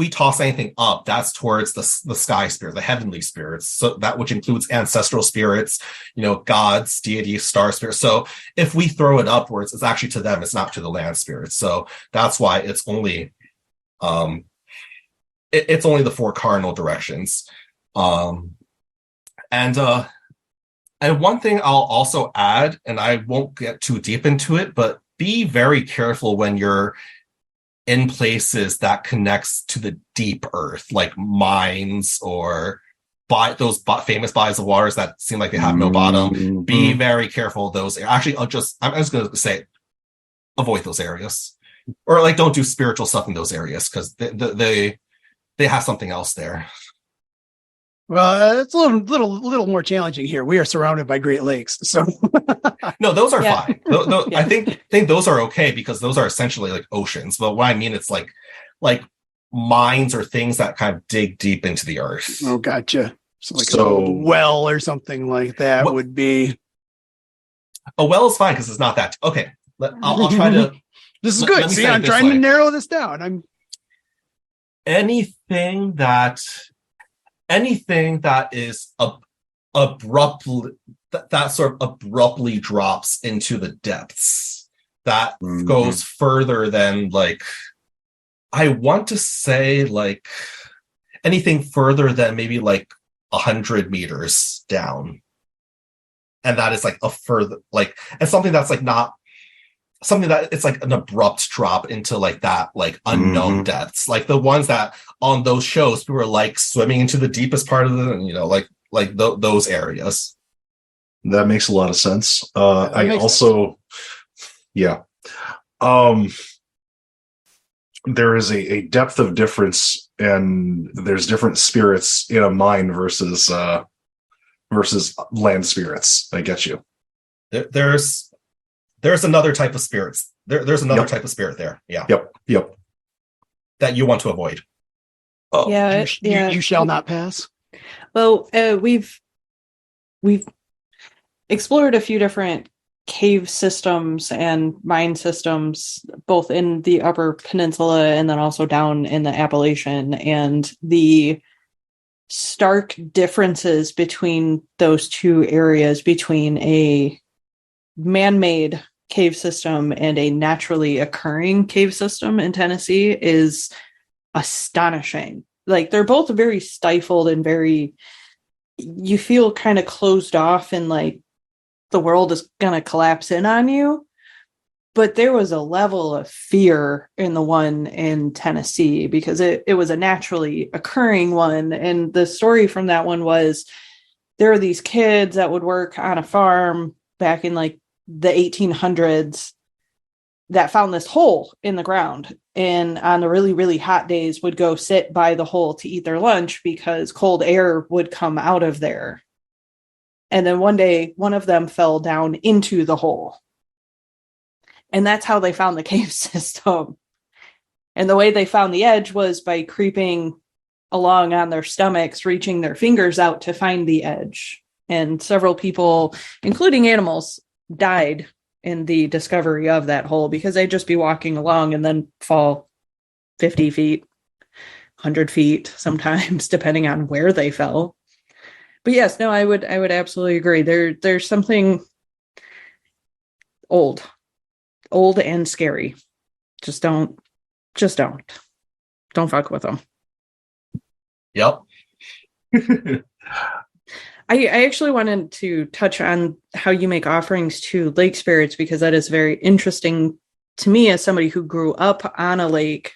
A: toss anything up, that's towards the sky spirit, the heavenly spirits. So that, which includes ancestral spirits, gods, deities, star spirits. So if we throw it upwards, it's actually to them. It's not to the land spirits. So that's why it's only, it's only the 4 cardinal directions. And one thing I'll also add, and I won't get too deep into it, but be very careful when you're in places that connects to the deep earth, like mines or those famous bodies of waters that seem like they have no bottom. Be very careful of those. Actually, I'm just going to say, avoid those areas, or like don't do spiritual stuff in those areas, because they have something else there.
C: Well, it's a little more challenging here. We are surrounded by Great Lakes, so
A: no, those are fine. I think those are okay, because those are essentially like oceans. But what I mean, it's like mines or things that kind of dig deep into the earth.
C: Oh, gotcha. So a well or something like that would be.
A: A well is fine because it's not that. Okay, I'll try to.
C: This is good. See, I'm trying to narrow this down.
A: Anything that is abruptly that sort of abruptly drops into the depths, that goes further than, like, I want to say, like, anything further than maybe like 100 meters down, and that is like a further, like, and something that's like not something that it's like an abrupt drop into like that, like unknown depths, like the ones that on those shows people were like swimming into the deepest part of the, those areas.
F: That makes a lot of sense. There is a depth of difference, and there's different spirits in a mine versus land spirits. I get you.
A: There's another type of spirits. There's another type of spirit there. Yeah.
F: Yep.
A: That you want to avoid.
C: Oh, you shall not pass.
E: Well, we've explored a few different cave systems and mine systems, both in the Upper Peninsula and then also down in the Appalachian, and the stark differences between those two areas, between a man-made cave system and a naturally occurring cave system in Tennessee, is astonishing. Like, they're both very stifled and you feel kind of closed off, and like the world is gonna collapse in on you. But there was a level of fear in the one in Tennessee, because it was a naturally occurring one. And the story from that one was, there are these kids that would work on a farm back in like the 1800s that found this hole in the ground, and on the really, really hot days would go sit by the hole to eat their lunch because cold air would come out of there. And then one day, one of them fell down into the hole. And that's how they found the cave system. And the way they found the edge was by creeping along on their stomachs, reaching their fingers out to find the edge. And several people, including animals, died in the discovery of that hole, because they'd just be walking along and then fall 50 feet, 100 feet sometimes, depending on where they fell. But yes, no, I would absolutely agree. There's something old and scary. Just don't fuck with them.
A: Yep.
E: I actually wanted to touch on how you make offerings to lake spirits, because that is very interesting to me as somebody who grew up on a lake,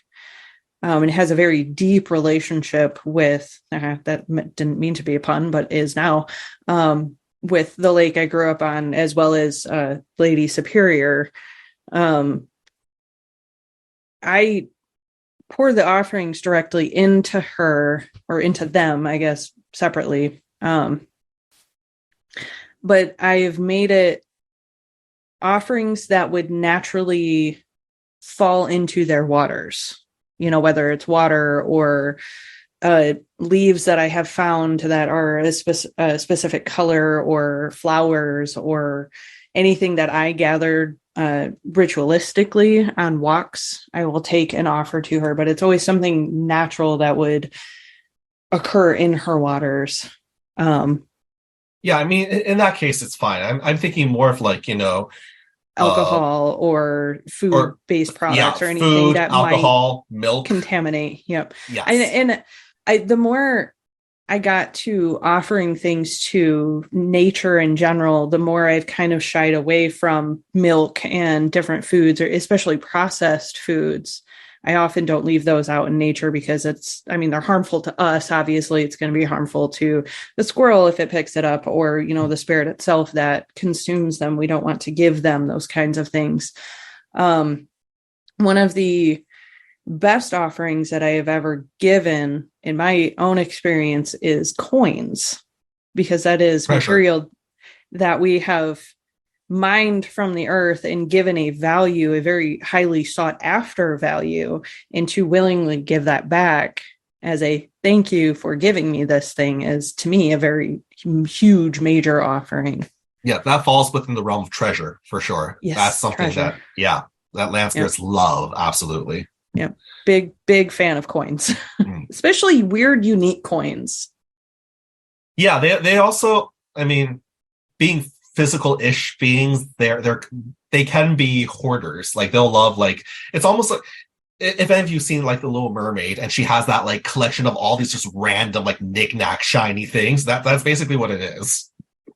E: and has a very deep relationship with, that didn't mean to be a pun, but is now, with the lake I grew up on, as well as Lady Superior. I pour the offerings directly into her, or into them, I guess, separately. But I've made it offerings that would naturally fall into their waters, whether it's water or leaves that I have found that are a specific color, or flowers, or anything that I gathered ritualistically on walks, I will take and offer to her. But it's always something natural that would occur in her waters.
A: Yeah, I mean, in that case, it's fine. I'm thinking more of like,
E: alcohol or food-based products, or anything
A: food,
E: that
A: alcohol,
E: might
A: milk,
E: contaminate. Yep.
A: Yes.
E: And the more I got to offering things to nature in general, the more I've kind of shied away from milk and different foods, or especially processed foods. I often don't leave those out in nature because they're harmful to us. Obviously, it's going to be harmful to the squirrel if it picks it up, or, the spirit itself that consumes them. We don't want to give them those kinds of things. One of the best offerings that I have ever given in my own experience is coins, because that is material that we have mined from the earth and given a value, a very highly sought after value, and to willingly give that back as a thank you for giving me this thing is, to me, a very huge, major offering.
A: Yeah, that falls within the realm of treasure for sure.
E: Yes,
A: that's something
E: treasure.
A: that land spirits love. Absolutely.
E: Yeah. Big fan of coins, especially weird, unique coins.
A: Yeah. They also, being physical-ish beings, they can be hoarders. Like, they'll love, like, it's almost like, if any of you seen like The Little Mermaid, and she has that like collection of all these just random like knick-knack shiny things, that's basically what it is.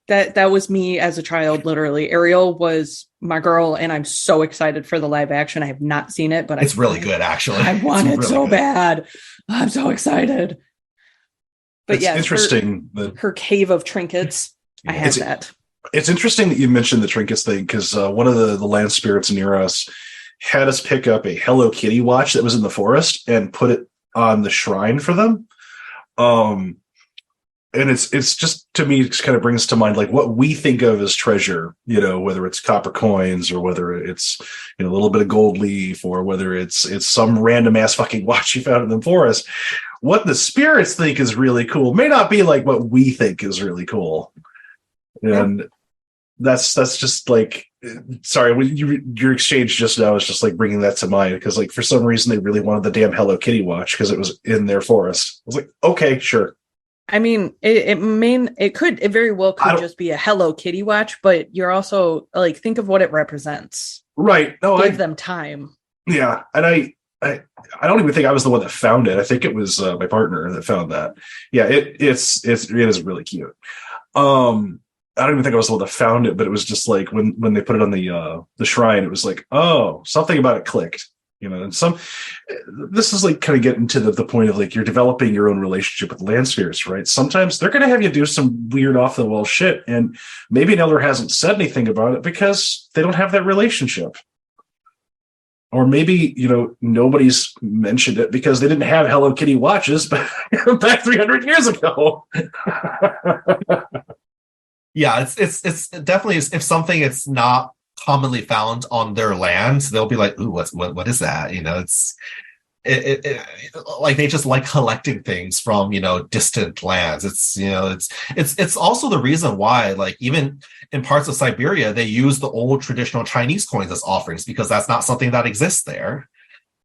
E: That was me as a child. Literally, Ariel was my girl, and I'm so excited for the live action. I have not seen it, but
A: it's really good, actually.
E: I want it so bad. I'm so excited. But
F: it's interesting that
E: her cave of trinkets. I have that.
F: It's interesting that you mentioned the trinkets thing, because one of the land spirits near us had us pick up a Hello Kitty watch that was in the forest and put it on the shrine for them. And it's just, to me, it kind of brings to mind like what we think of as treasure, whether it's copper coins, or whether it's a little bit of gold leaf, or whether it's some random ass fucking watch you found in the forest. What the spirits think is really cool may not be like what we think is really cool. And that's just like, sorry, when your exchange just now is just like bringing that to mind, because like for some reason they really wanted the damn Hello Kitty watch because it was in their forest. I was like, okay, sure.
E: It very well could just be a Hello Kitty watch, but you're also like, think of what it represents.
F: Right. No,
E: Give them time.
F: Yeah. And I don't even think I was the one that found it. I think it was my partner that found that. Yeah. It is really cute. I don't even think I was the one that found it, but it was just like when they put it on the shrine, it was like, oh, something about it clicked. And this is like kind of getting to the point of like, you're developing your own relationship with land spirits, right? Sometimes they're going to have you do some weird off the wall shit. And maybe an elder hasn't said anything about it because they don't have that relationship. Or maybe, nobody's mentioned it because they didn't have Hello Kitty watches back 300 years ago.
A: Yeah, it's definitely, if something it's not commonly found on their land, they'll be like, ooh, what is that? It's like they just like collecting things from distant lands. It's also the reason why, like, even in parts of Siberia, they use the old traditional Chinese coins as offerings, because that's not something that exists there.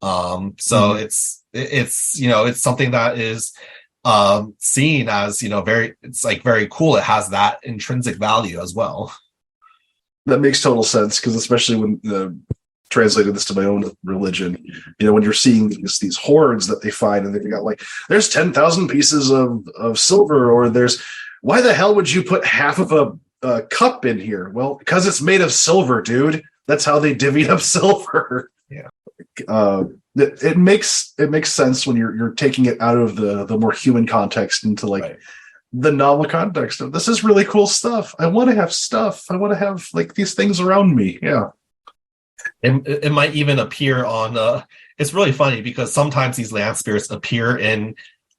A: It's something that is seen as very cool. It has that intrinsic value as well.
F: That makes total sense, because especially when translated this to my own religion, when you're seeing these hoards that they find, and they've got like, there's 10,000 pieces of silver, or there's, why the hell would you put half of a cup in here? Well, because it's made of silver, dude. That's how they divvied up silver.
A: Yeah.
F: It makes sense when you're taking it out of the more human context into like, right, the novel context of, this is really cool stuff. I want to have stuff. I want to have like these things around me. Yeah.
A: It might even appear on it's really funny because sometimes these land spirits appear in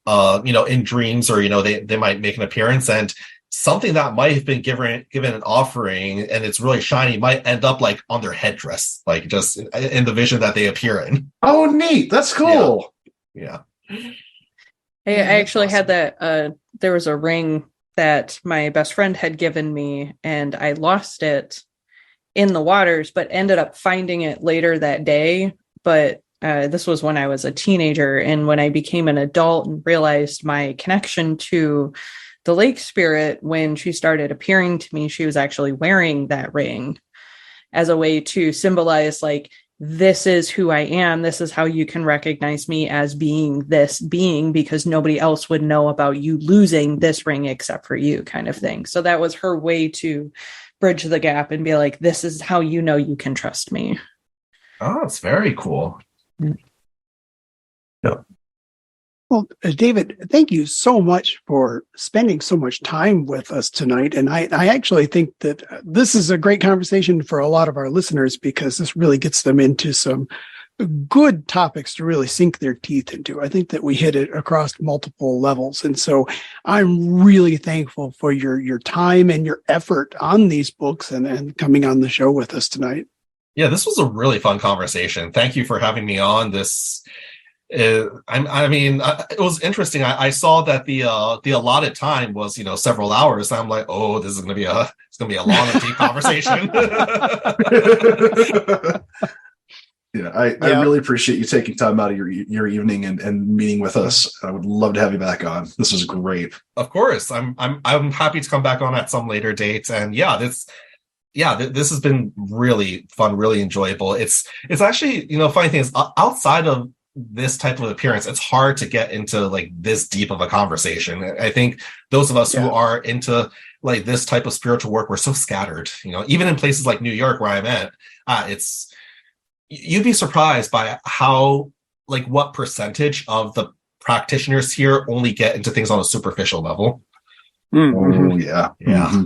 A: in dreams, or they might make an appearance, and something that might have been given an offering and it's really shiny might end up like on their headdress, like just in the vision that they appear in.
F: Oh, neat. That's cool.
A: Yeah.
E: I actually had that. There was a ring that my best friend had given me, and I lost it in the waters, but ended up finding it later that day. But this was when I was a teenager, and when I became an adult and realized my connection to the lake spirit, when she started appearing to me, she was actually wearing that ring as a way to symbolize, like, this is who I am. This is how you can recognize me as being this being, because nobody else would know about you losing this ring except for you, kind of thing. So that was her way to bridge the gap and be like, this is how you know you can trust me.
A: Oh, it's very cool.
F: Yeah.
C: Well, David, thank you so much for spending so much time with us tonight. And I actually think that this is a great conversation for a lot of our listeners, because this really gets them into some good topics to really sink their teeth into. I think that we hit it across multiple levels. And so I'm really thankful for your time and your effort on these books and coming on the show with us tonight.
A: Yeah, this was a really fun conversation. Thank you for having me on this. It was interesting. I saw that the allotted time was, several hours. I'm like, oh, this is gonna be a long and deep conversation.
F: Yeah, I really appreciate you taking time out of your evening and meeting with us. I would love to have you back on. This was great.
A: Of course, I'm happy to come back on at some later date. And this has been really fun, really enjoyable. It's actually, funny thing is, outside of this type of appearance, it's hard to get into like this deep of a conversation. I think those of us who are into like this type of spiritual work, we're so scattered, even in places like New York where I'm at, you'd be surprised by how, like, what percentage of the practitioners here only get into things on a superficial level.
F: Mm-hmm. Oh yeah.
A: Mm-hmm.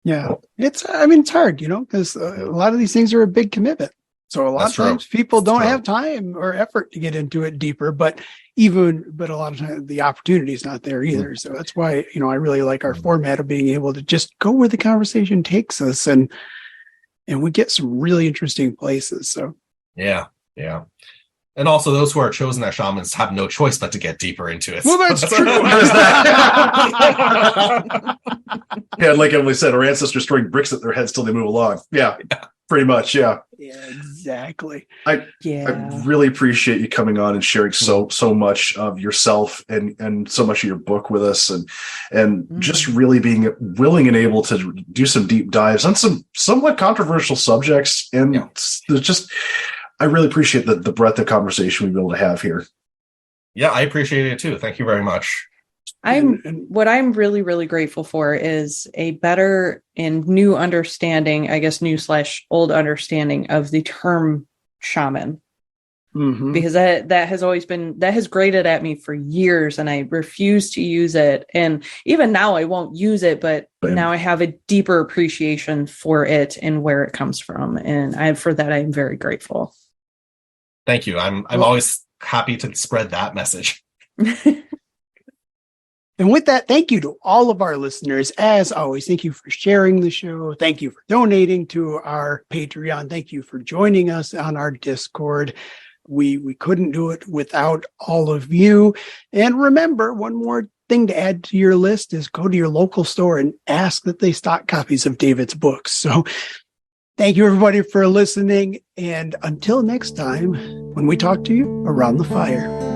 C: Yeah. It's hard, because a lot of these things are a big commitment. So a lot of times people don't have time or effort to get into it deeper, but a lot of times the opportunity is not there either. So that's why, I really like our format of being able to just go where the conversation takes us, and we get some really interesting places. So
A: yeah. And also those who are chosen as shamans have no choice but to get deeper into it.
C: Well, that's true.
F: Yeah, like Emily said, our ancestors throwing bricks at their heads till they move along. Yeah. Pretty much, yeah.
C: Yeah, exactly.
F: I really appreciate you coming on and sharing so much of yourself and so much of your book with us, and just really being willing and able to do some deep dives on some somewhat controversial subjects. And I really appreciate the breadth of conversation we've been able to have here.
A: Yeah, I appreciate it too. Thank you very much.
E: What I'm really, really grateful for is a better and new understanding, I guess, new/old understanding of the term shaman. Mm-hmm. Because that has grated at me for years, and I refuse to use it. And even now I won't use it, but now I have a deeper appreciation for it and where it comes from. And for that, I'm very grateful.
A: Thank you. I'm always happy to spread that message.
C: And with that, thank you to all of our listeners. As always, thank you for sharing the show. Thank you for donating to our Patreon. Thank you for joining us on our Discord. We couldn't do it without all of you. And remember, one more thing to add to your list is go to your local store and ask that they stock copies of David's books. So thank you, everybody, for listening. And until next time, when we talk to you around the fire.